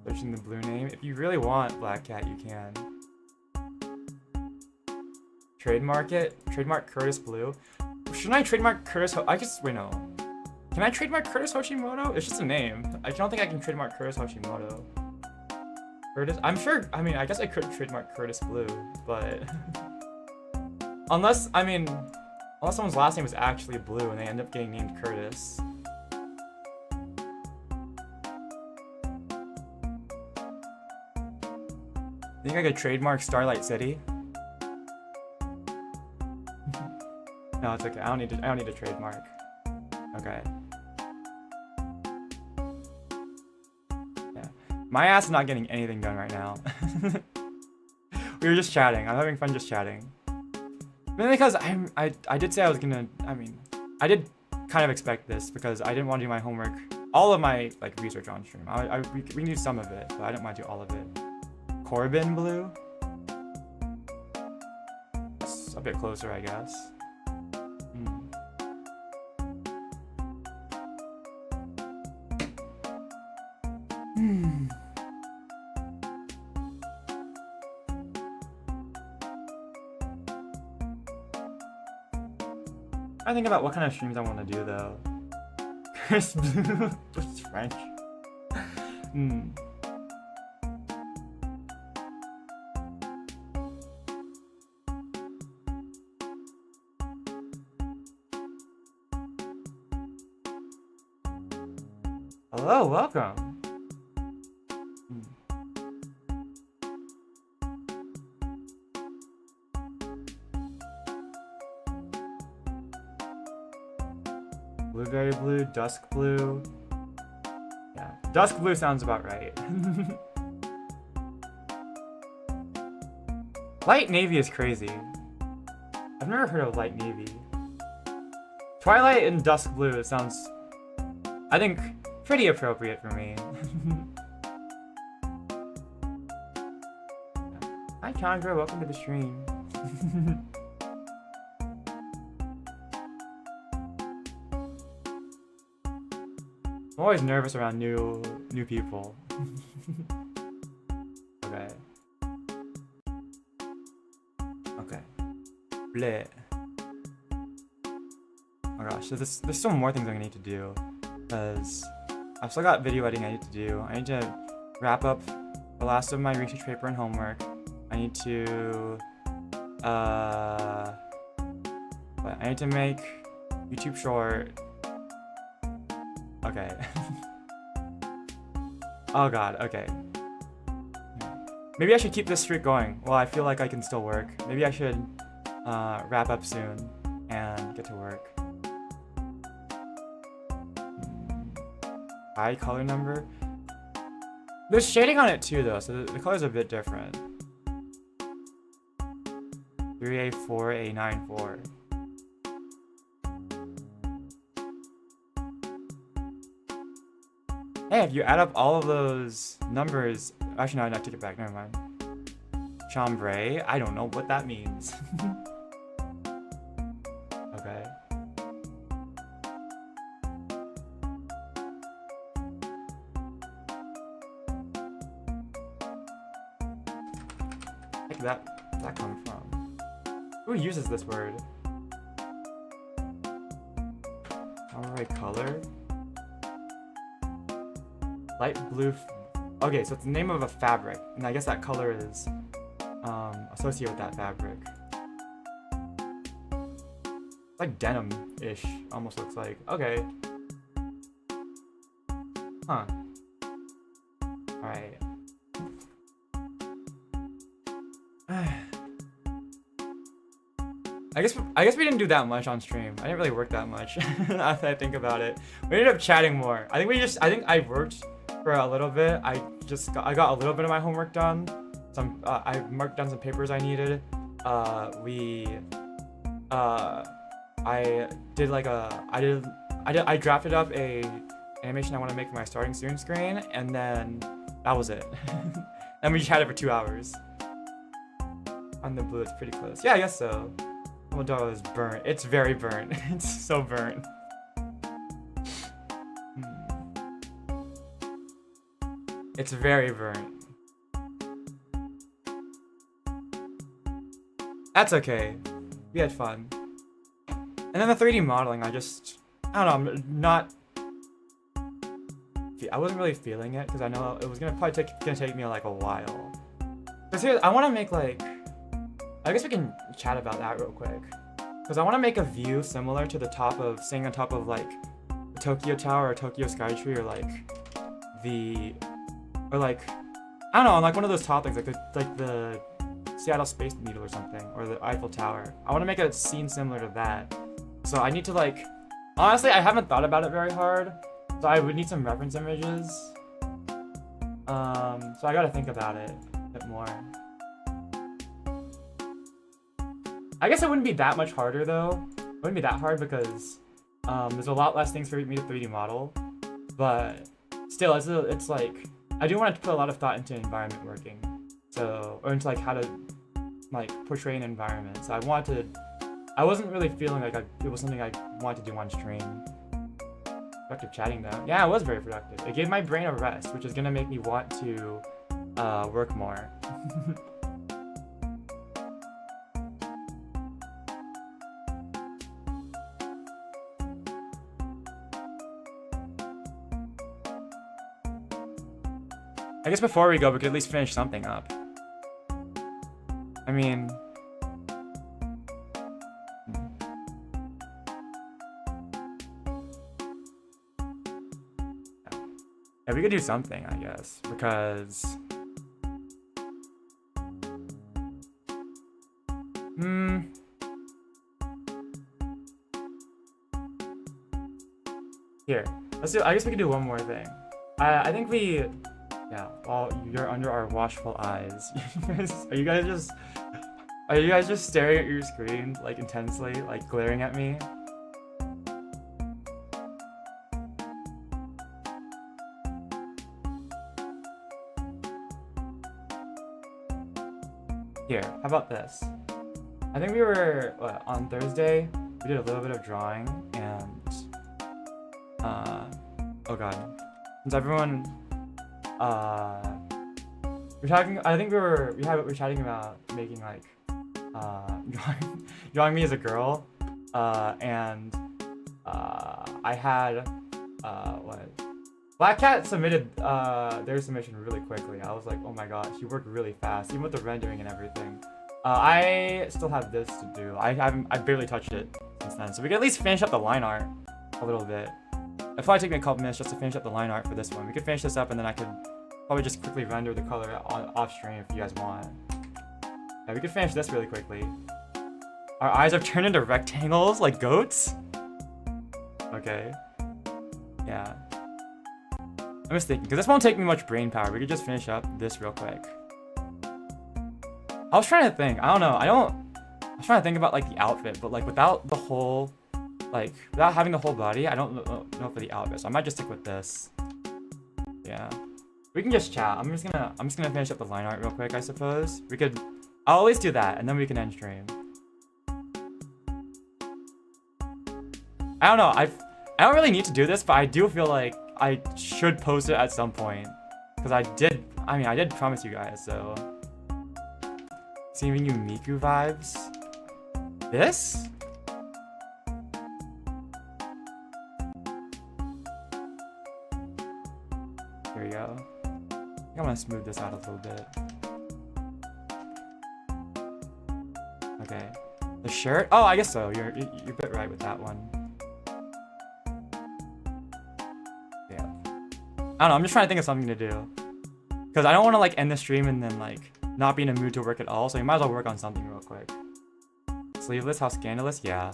Searching the blue name. If you really want Black Cat, you can. Trademark it? Trademark Kurtis Blue? Shouldn't I trademark Kurtis wait, no. Can I trademark Kurtis Hoshimoto? It's just a name. I don't think I can trademark Kurtis Hoshimoto. Kurtis? I'm sure, I mean, I guess I could trademark Kurtis Blue, but... unless someone's last name is actually Blue and they end up getting named Kurtis. Think I could trademark Starlight City? No, it's okay. I don't need to trademark. Okay. Yeah. My ass is not getting anything done right now. We were just chatting. I'm having fun just chatting. Mainly because I did say I was gonna, I did kind of expect this because I didn't want to do my homework, all of my like research on stream. We can do some of it, but I didn't want to do all of it. Corbin Blue? That's a bit closer, I guess. I think about what kind of streams I want to do though. Chris Blue, it's French. Hello, welcome. Blueberry blue, dusk blue. Yeah, dusk blue sounds about right. Light navy is crazy. I've never heard of light navy. Twilight and dusk blue sounds, I think, pretty appropriate for me. Hi Chandra, welcome to the stream. I'm always nervous around new people. Okay. Okay. Bleh. Oh gosh, so there's still more things I'm gonna need to do. Because I've still got video editing I need to do. I need to wrap up the last of my research paper and homework. I need to I need to make YouTube short. Okay. Oh god, okay. Maybe I should keep this streak going. Well, I feel like I can still work. Maybe I should wrap up soon and get to work. High color number. There's shading on it too though, so the color's a bit different. 3A4, A94. Hey, if you add up all of those numbers, actually no, I take it back, never mind. Chambray, I don't know what that means. Okay. Where did that come from? Who uses this word? Alright, color. Light blue. Okay, so it's the name of a fabric, and I guess that color is associated with that fabric. It's like denim-ish, almost looks like. Okay. Huh. Alright. I guess we didn't do that much on stream. I didn't really work that much. Now that I think about it, we ended up chatting more. I think I worked for a little bit. I got a little bit of my homework done. I marked down some papers I needed. I drafted up a animation I want to make for my starting soon screen, and then that was it. And we chatted for 2 hours. On the blue, it's pretty close. Yeah, I guess so. Pomodoro is burnt. It's very burnt. It's so burnt. It's very burnt. That's okay. We had fun. And then the 3D modeling, I don't know, I wasn't really feeling it because I know it was gonna take me like a while. Cause here, I want to make like, I guess we can chat about that real quick. Because I want to make a view similar to staying on top of like the Tokyo Tower or Tokyo Skytree or like I don't know, like one of those top things, like the Seattle Space Needle or something, or the Eiffel Tower. I want to make a scene similar to that. So I need to like, honestly, I haven't thought about it very hard. So I would need some reference images. So I gotta think about it a bit more. I guess it wouldn't be that much harder though. It wouldn't be that hard because there's a lot less things for me to 3D model. But still, it's like, I do want to put a lot of thought into environment working. So, or into like how to like portray an environment. So I wasn't really feeling like it was something I wanted to do on stream. Productive chatting though. Yeah, it was very productive. It gave my brain a rest, which is gonna make me want to work more. I guess before we go, we could at least finish something up. I mean... Yeah, we could do something, I guess, because... Here, let's do. I guess we could do one more thing. I think we... Yeah, while you're under our watchful eyes. Are you guys just staring at your screen, like, intensely, like, glaring at me? Here, how about this? I think we were, on Thursday, we did a little bit of drawing, and, oh god. Since everyone... we're talking. I think we're chatting about making like drawing me as a girl, and I had what Black Cat submitted their submission really quickly. I was like, oh my gosh, she worked really fast, even with the rendering and everything. I still have this to do. I barely touched it since then, so we can at least finish up the line art a little bit. It'll probably take me a couple minutes just to finish up the line art for this one. We could finish this up and then I could probably just quickly render the color off stream if you guys want. Yeah, we could finish this really quickly. Our eyes have turned into rectangles like goats? Okay. Yeah. I'm just thinking, because this won't take me much brain power. We could just finish up this real quick. I was trying to think. I don't know. I was trying to think about like the outfit, but like without the whole, like without having the whole body, I don't know for the outfit. So I might just stick with this. Yeah. We can just chat. I'm just gonna finish up the line art real quick, I suppose. I'll always do that, and then we can end stream. I don't know. I don't really need to do this, but I do feel like I should post it at some point, because I did promise you guys. So, giving you Miku vibes. This? Here we go. I think I'm gonna smooth this out a little bit. Okay. The shirt? Oh, I guess so. You're a bit right with that one. Yeah. I don't know. I'm just trying to think of something to do, because I don't want to like end the stream and then like not be in a mood to work at all. So you might as well work on something real quick. Sleeveless? How scandalous? Yeah.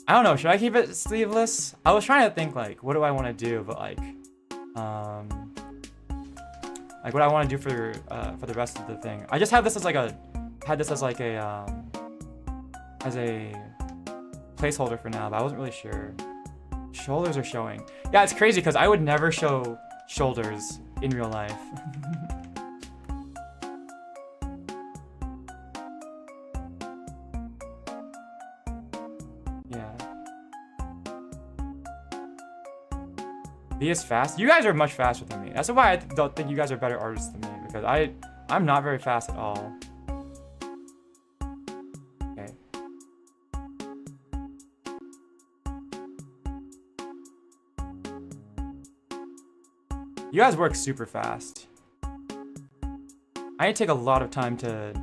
I don't know. Should I keep it sleeveless? I was trying to think like, what do I want to do? But like what I want to do for the rest of the thing. I just have this as like a as a placeholder for now, but I wasn't really sure. Shoulders are showing. Yeah, it's crazy because I would never show shoulders in real life. Yeah. Be as fast. You guys are much faster than me. That's why I don't think you guys are better artists than me, because I'm not very fast at all. Okay. You guys work super fast. I need to take a lot of time to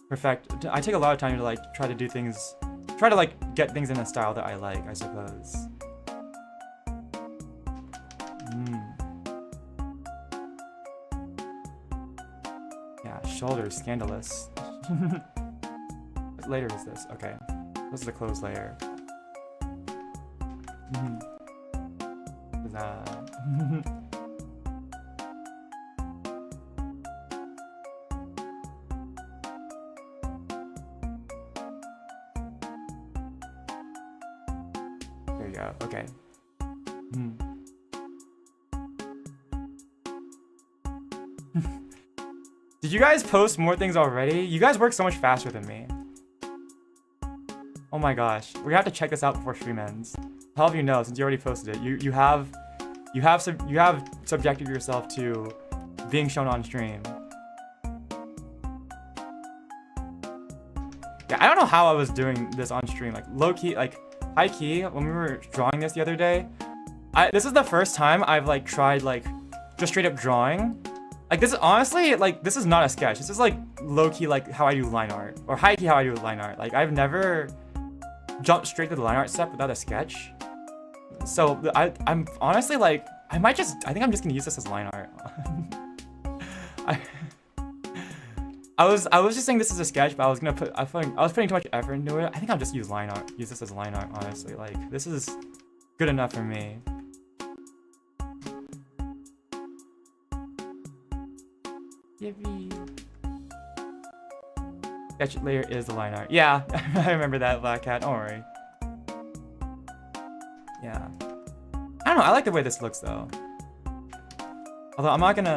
perfect. I take a lot of time to like try to do things, try to like get things in a style that I like, I suppose. Yeah, shoulders, scandalous. What layer is this? Okay, this is the clothes layer. There you go. Okay. Did you guys post more things already? You guys work so much faster than me. Oh my gosh, we have to check this out before stream ends. How have you know, since you already posted it? You have subjected yourself to being shown on stream. Yeah, I don't know how I was doing this on stream. Like low key, like high key. When we were drawing this the other day, this is the first time I've like tried like just straight up drawing. Like this is honestly like this is not a sketch. This is like low key like how I do line art, or high key how I do line art. Like I've never jumped straight to the line art step without a sketch. So I'm honestly like I think I'm just gonna use this as line art. I was just saying this is a sketch, but I was putting too much effort into it. I think I'll just use this as line art, honestly. Like this is good enough for me. Sketch layer is the line art. Yeah, I remember that, Black Cat. Don't worry. Yeah. I don't know. I like the way this looks though. Although I don't think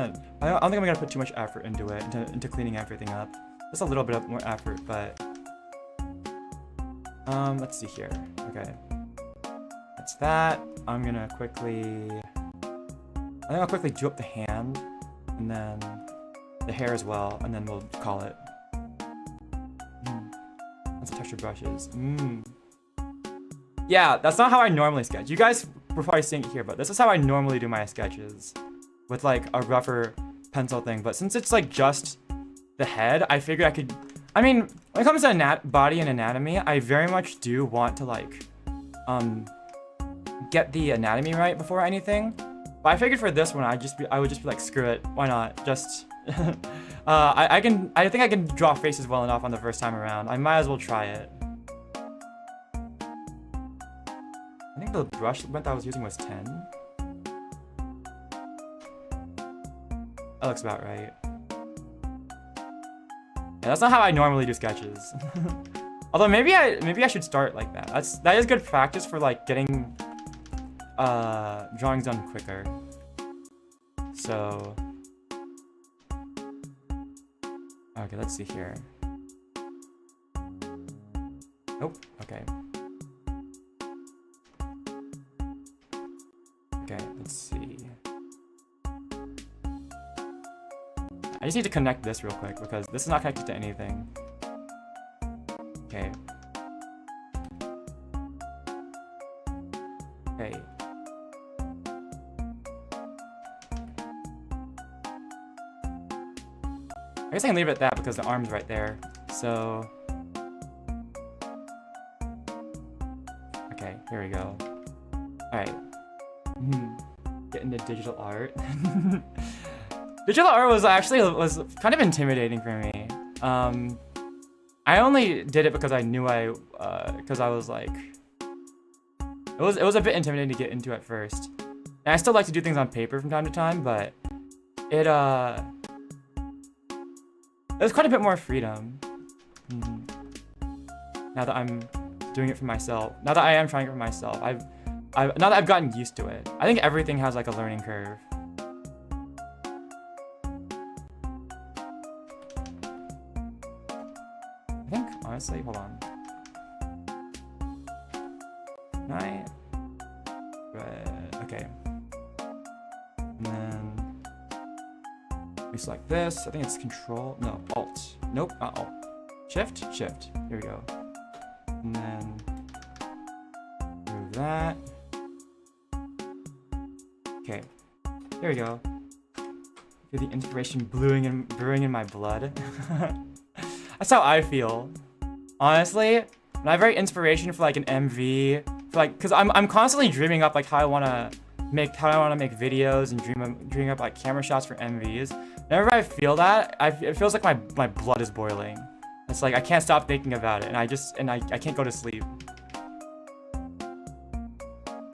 I'm gonna put too much effort into it, into cleaning everything up. Just a little bit more effort, but let's see here. Okay, that's that. I think I'll quickly do up the hand, and then the hair as well, and then we'll call it. That's the texture brushes. Yeah, that's not how I normally sketch. You guys were probably seeing it here, but this is how I normally do my sketches, with like a rougher pencil thing. But since it's like just the head, I figured I could. I mean, when it comes to body and anatomy, I very much do want to like get the anatomy right before anything. But I figured for this one, I would just be like, screw it, why not? Just, I think I can draw faces well enough on the first time around. I might as well try it. I think the brush length I was using was 10. That looks about right. Yeah, that's not how I normally do sketches. Although maybe I should start like that. That is good practice for like getting drawings done quicker. So okay, let's see here. Nope. Okay. Okay, let's see. I just need to connect this real quick because this is not connected to anything. Okay. Okay. I guess I can leave it at that because the arm's right there. So okay, here we go. Alright. Get into digital art. Digital art was kind of intimidating for me. I only did it because I knew because I was like, it was a bit intimidating to get into at first. And I still like to do things on paper from time to time, but it there's quite a bit more freedom. Now that I'm doing it for myself, now that I am trying it for myself, now that I've gotten used to it. I think everything has like a learning curve. I think, honestly, hold on. Okay. And then we select this. I think it's Control. No, Alt. Nope, not Alt. Shift. Here we go. And then move that. Okay. Here we go. Feel the inspiration brewing in my blood. That's how I feel. Honestly, when I have very inspiration for like an MV, for like, cause I'm constantly dreaming up like how I wanna make videos and dreaming up like camera shots for MVs. Whenever I feel that, it feels like my blood is boiling. It's like I can't stop thinking about it, and I can't go to sleep.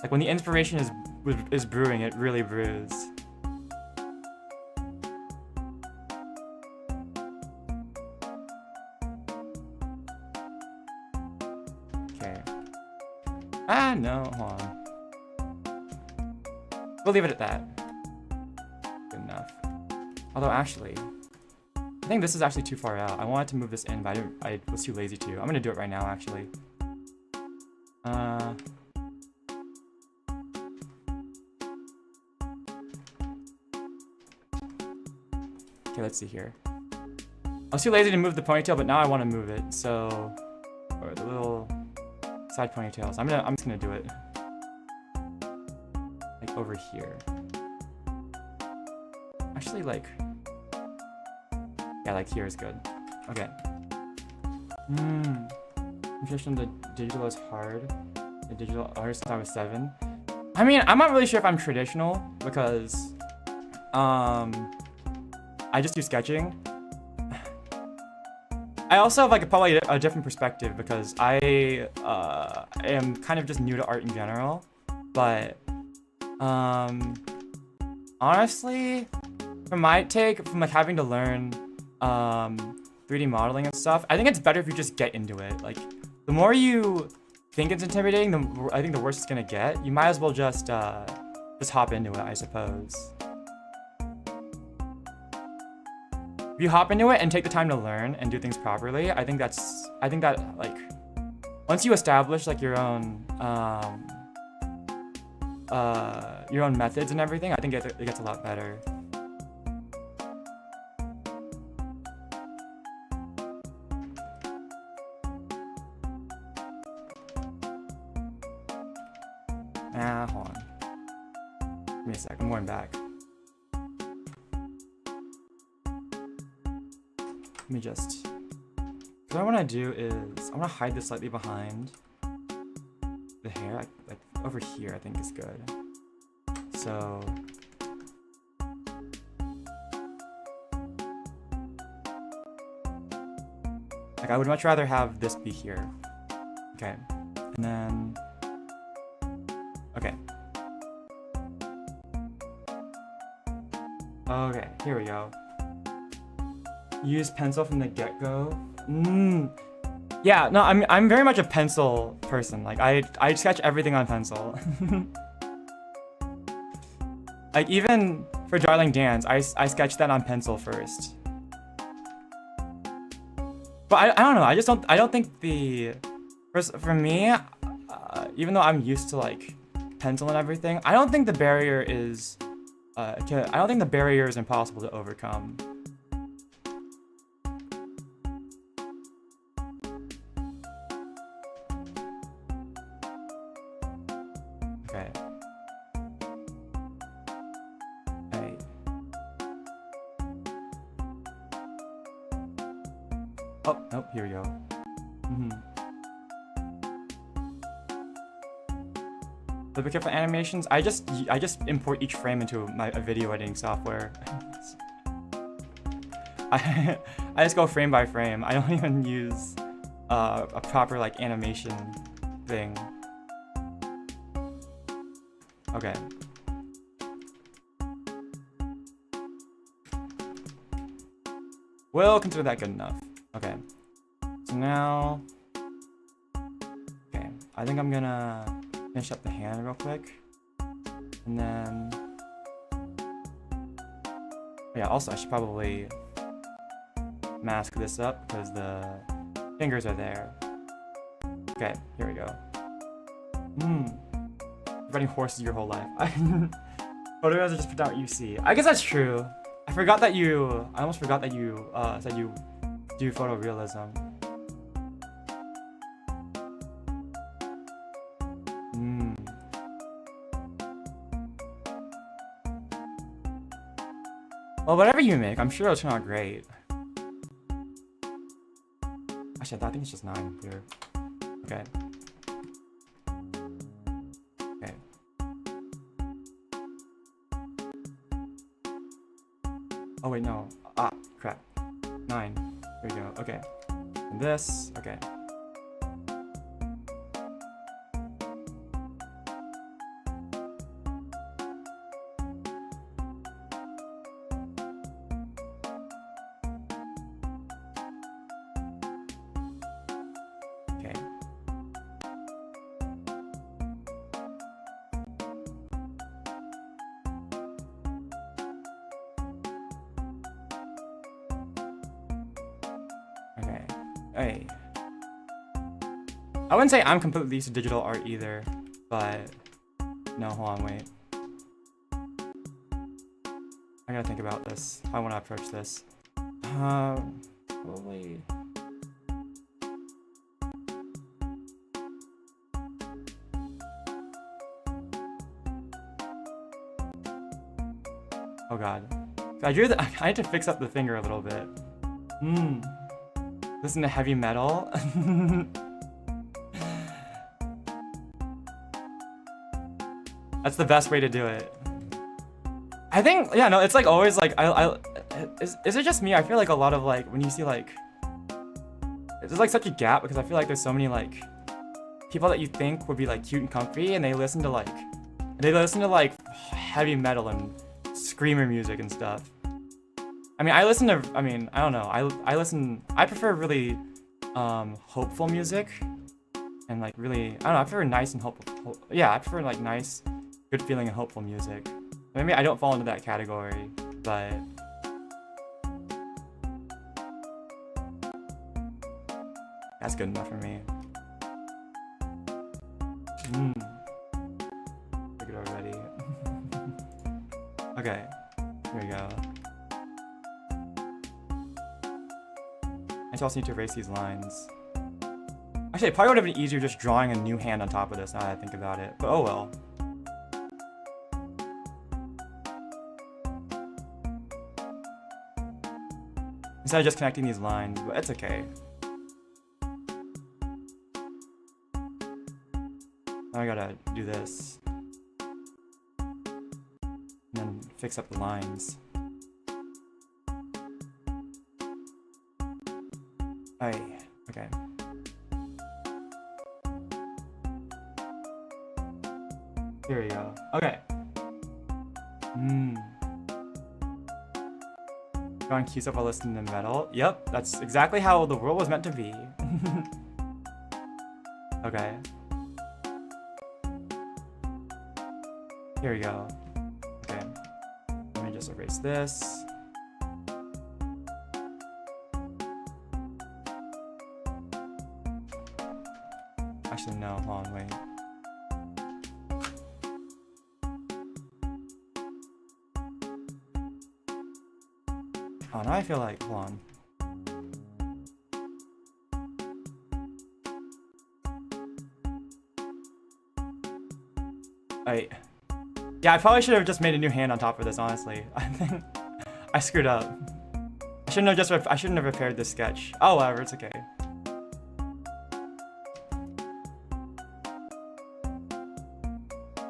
Like when the inspiration is brewing, it really brews. No, hold on. We'll leave it at that. Good enough. Although, actually, I think this is actually too far out. I wanted to move this in, but I was too lazy to. I'm gonna do it right now, actually. Okay, let's see here. I was too lazy to move the ponytail, but now I want to move it, so... Or the little... side ponytails. I'm just gonna do it like over here. Actually, like, yeah, like here is good. Okay. Transition to digital is hard. The digital art since I was 7. I mean, I'm not really sure if I'm traditional because I just do sketching. I also have like probably a different perspective because I am kind of just new to art in general, but honestly, from my take, from like having to learn 3D modeling and stuff, I think it's better if you just get into it. Like the more you think it's intimidating, I think the worse it's gonna get. You might as well just hop into it, I suppose. If you hop into it and take the time to learn and do things properly, I think that like once you establish like your own methods and everything, I think it gets a lot better. Hold on. Give me a sec, I'm going back. Let me just... What I want to do is... I want to hide this slightly behind the hair. Like over here, I think is good. So... Like, I would much rather have this be here. Okay. And then... Okay. Okay, here we go. Use pencil from the get-go. Yeah, no, I'm very much a pencil person. Like, I sketch everything on pencil. Like, even for Darling Dance, I sketched that on pencil first. But I don't know, I don't think the... For me, even though I'm used to, like, pencil and everything, I don't think the barrier is... I don't think the barrier is impossible to overcome. Okay. Hey. Oh, nope, here we go. The big for animations, I just import each frame into my video editing software. I just go frame by frame. I don't even use a proper like animation thing. Okay. We'll consider that good enough. Okay. So now, okay, I think I'm gonna finish up the hand real quick, and then yeah, also I should probably mask this up because the fingers are there. Okay, here we go. Riding horses your whole life. Photographs are just put down what you see. I guess that's true. I almost forgot that you said you do photorealism. Well, whatever you make, I'm sure it'll turn out great. Actually, I think it's just 9 here. Okay. Okay. Oh wait, no. Ah, crap. 9. There we go. Okay. And this. Okay. Hey. I wouldn't say I'm completely used to digital art either, but no, hold on, wait. I gotta think about this. How I want to approach this. Probably. Oh god. I had to fix up the finger a little bit. Listen to heavy metal. That's the best way to do it. I think, yeah, no, it's like always like, is it just me? I feel like a lot of like, when you see like, there's like such a gap because I feel like there's so many like, people that you think would be like cute and comfy and they listen to like heavy metal and screamer music and stuff. I mean, I don't know. I prefer really hopeful music and like really, I don't know, I prefer nice and hopeful. Yeah, I prefer like nice, good feeling and hopeful music. Maybe I don't fall into that category, but that's good enough for me. Look it already. Okay, here we go. I just also need to erase these lines. Actually, it probably would have been easier just drawing a new hand on top of this now that I think about it, but oh well. Instead of just connecting these lines, but it's okay. Now I gotta do this. And then fix up the lines. Aye. Okay. Here we go. Okay. Drawing cues up while listening to metal. Yep, that's exactly how the world was meant to be. Okay. Here we go. Okay. Let me just erase this. Actually, no. Hold on, wait. Oh, now I feel like, hold on. Wait. Yeah, I probably should have just made a new hand on top of this, honestly. I think I screwed up. I shouldn't have repaired this sketch. Oh, whatever, it's okay.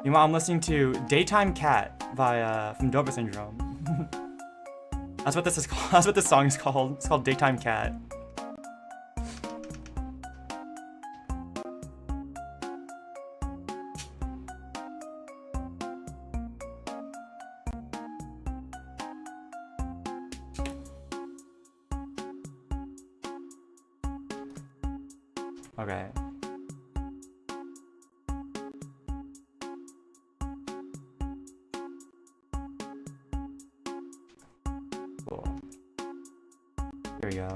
You know, I'm listening to Daytime Cat by from Dover Syndrome. That's what this is called. That's what this song is called. It's called Daytime Cat. Okay. Cool. Here we go.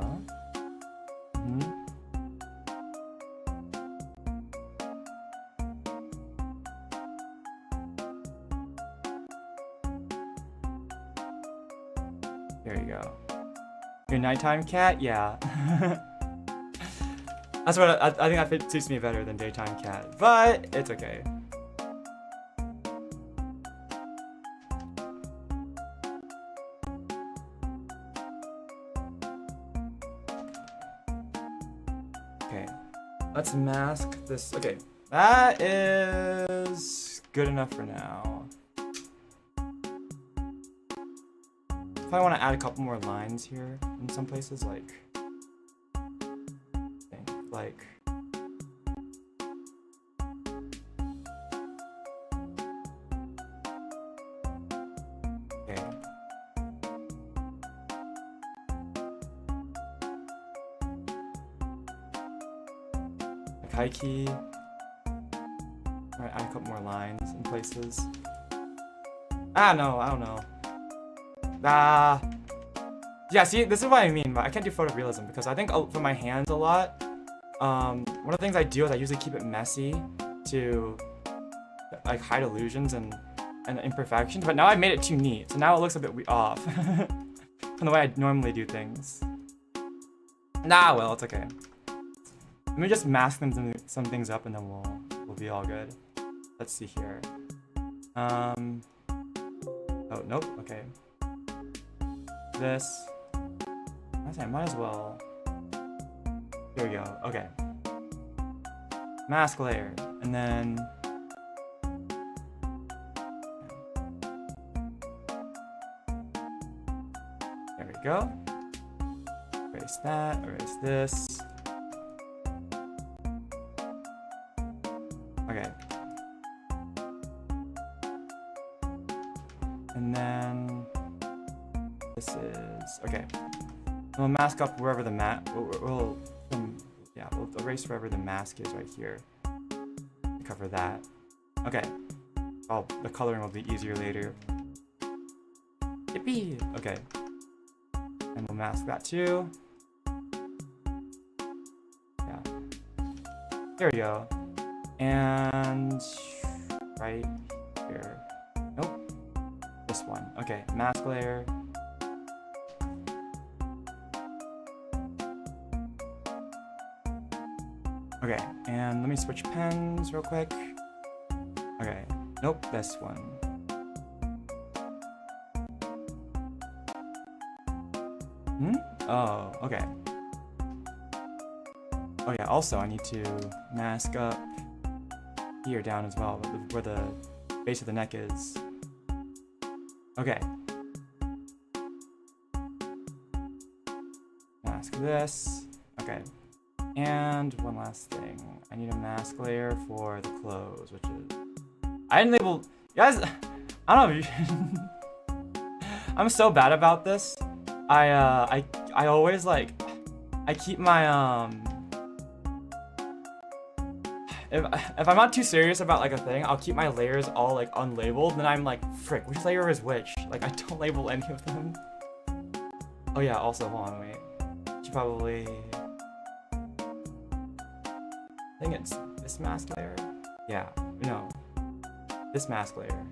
There you go. Your nighttime cat? Yeah. That's what I think that suits me better than daytime cat, but it's okay. Okay, let's mask this. Okay, that is good enough for now. If I want to add a couple more lines like okay. Like high key. Alright, add a couple more lines in places. I don't know. Yeah, see, this is what I mean, but I can't do photorealism because I think for my hands a lot, one of the things I do is I usually keep it messy to like hide illusions and imperfections, but now I've made it too neat, so now it looks a bit off from the way I normally do things. Nah, well, it's okay. Let me just mask some things up and then we'll be all good. Let's see here. Oh, nope, okay. This. I might as well. Here we go. Okay. Mask layer, and then. There we go. Erase that. Erase this. Okay. And then. This is okay. We'll mask up wherever the we'll erase wherever the mask is right here. Cover that. Okay. Oh, the coloring will be easier later. Yippee! Okay. And we'll mask that too. Yeah. There we go. And right here. Nope. This one. Okay. Mask layer. Okay, and let me switch pens real quick. Okay, nope, this one. Oh, okay. Oh yeah, also I need to mask up here down as well, where the base of the neck is. Okay. Mask this. Okay. And one last thing. I need a mask layer for the clothes, which is... I didn't label... Guys, I don't know if you... I'm so bad about this. I always, like... I keep my, If I'm not too serious about, like, a thing, I'll keep my layers all, like, unlabeled, and then I'm like, frick, which layer is which? Like, I don't label any of them. Oh yeah, also, hold on, wait. Should probably... I think it's this mask layer? Yeah, no. This mask layer.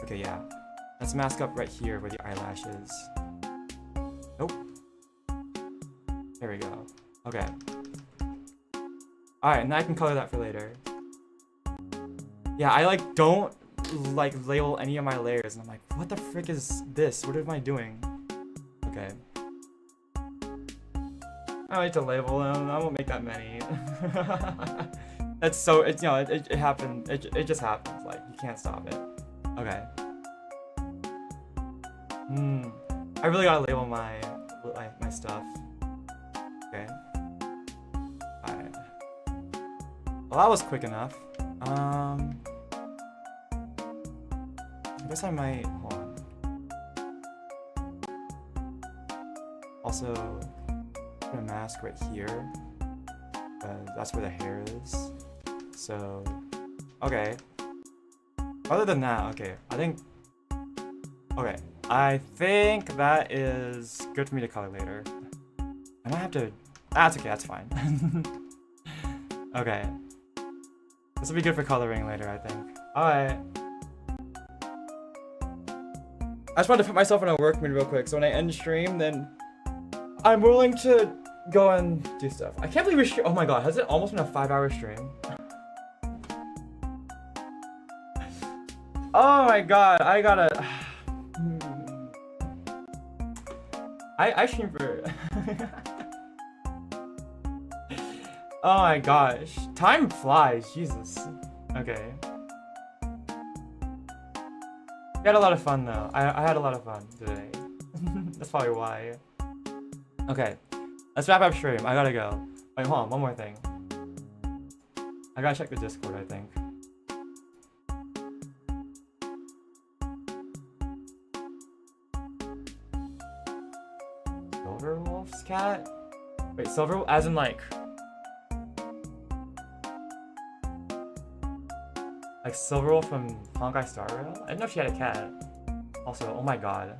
Okay, yeah. Let's mask up right here where the eyelash is. Nope. There we go. Okay. Alright, and then I can color that for later. Yeah, I like don't like label any of my layers, and I'm like, what the frick is this? What am I doing? Okay. I like to label them. I won't make that many. That's so, it's, you know, it happened. It just happens. Like, you can't stop it. Okay. I really gotta label my stuff. Okay. Alright. Well, that was quick enough. I guess I might, hold on. Also, put a mask right here. That's where the hair is. So, okay. Other than that, okay, I think that is good for me to color later. I might have to, that's okay, that's fine. Okay. This will be good for coloring later, I think. Alright. I just wanted to put myself in a work mood real quick, so when I end stream, then I'm willing to go and do stuff. I can't believe we're oh my god, has it almost been a 5-hour stream? Oh my god, I gotta... I stream for... Oh my gosh. Time flies, Jesus. Okay. We had a lot of fun though. I had a lot of fun today. That's probably why. Okay. Let's wrap up stream. I gotta go. Wait, hold on, one more thing. I gotta check the Discord, I think. Silverwolf's cat? Wait, Silver as in like Silverwolf from Honkai Star Rail? I didn't know she had a cat. Also, oh my god.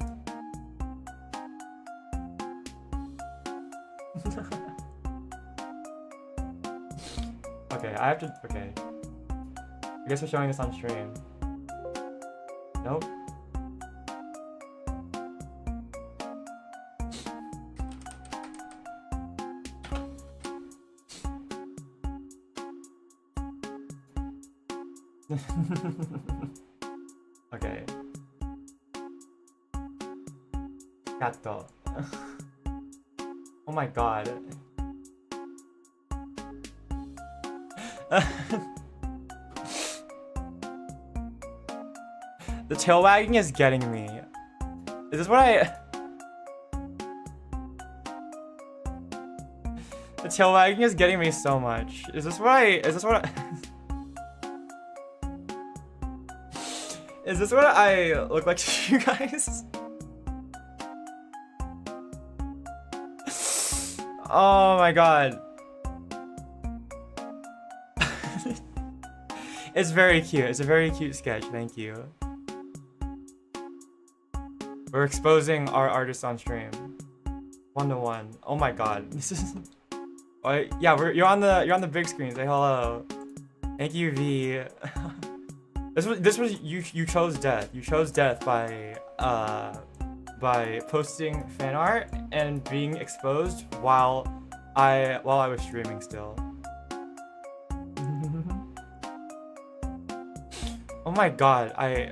Okay, I have to, okay. I guess we're showing this on stream. Nope. Okay. Gatto. Oh my god. The tail wagging is getting me. Is this what I... The tail wagging is getting me so much. Is this what I... Is this what I... Is this what I look like to you guys? Oh my god. It's very cute. It's a very cute sketch. Thank you. We're exposing our artists on stream. 1-to-1. Oh my god. This is... Oh, yeah, you're on the big screen. Say hello. Thank you, V. This was you chose death. You chose death by posting fan art and being exposed while I was streaming still. Oh my god, yeah,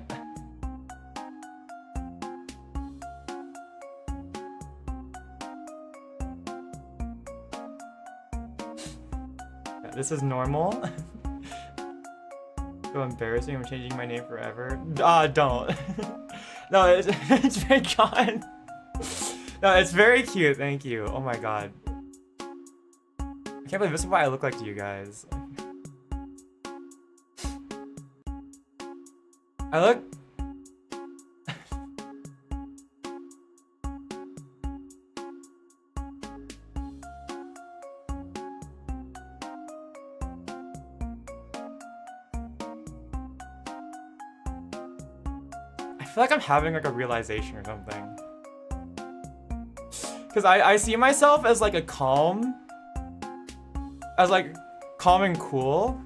this is normal. So embarrassing, I'm changing my name forever. Don't. No, it's very god. No, it's very cute, thank you. Oh my god. I can't believe this is what I look like to you guys. I look... I feel like I'm having like a realization or something. Cause I see myself as like calm and cool.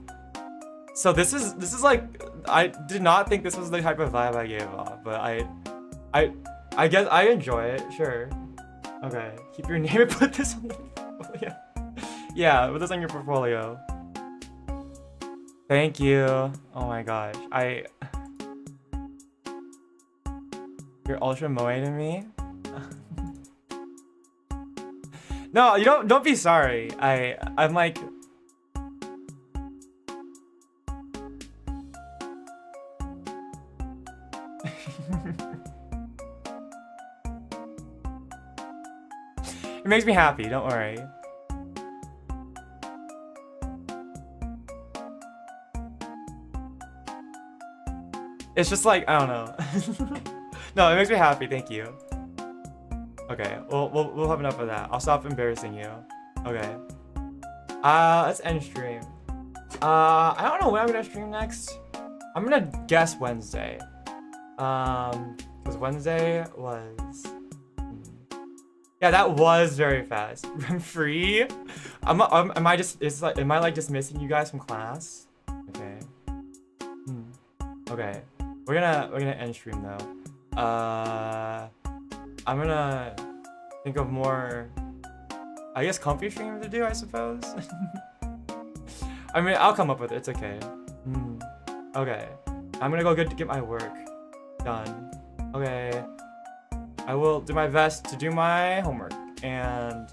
So this is like, I did not think this was the type of vibe I gave off, but I guess I enjoy it, sure. Okay, keep your name and put this on the portfolio. Yeah, put this on your portfolio. Thank you. Oh my gosh, you're ultra moe to me. No, you don't be sorry. I'm like... It makes me happy, don't worry. It's just like, I don't know. No, it makes me happy, thank you. Okay, we'll have enough of that. I'll stop embarrassing you. Okay. Let's end stream. I don't know when I'm gonna stream next. I'm gonna guess Wednesday. Because Wednesday was... Yeah, that was very fast. I'm free. Am I dismissing you guys from class? Okay. Okay. We're gonna end stream though. I'm gonna think of more, I guess, comfy streams to do, I suppose. I mean, I'll come up with it. It's okay. Okay. I'm gonna go get my work done. Okay. I will do my best to do my homework and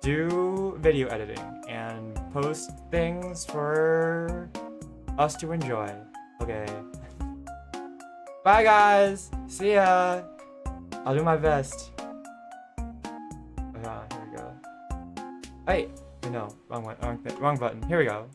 do video editing and post things for us to enjoy. Okay. Bye guys. See ya. I'll do my best. Here we go. Hey. No, wrong button. Here we go.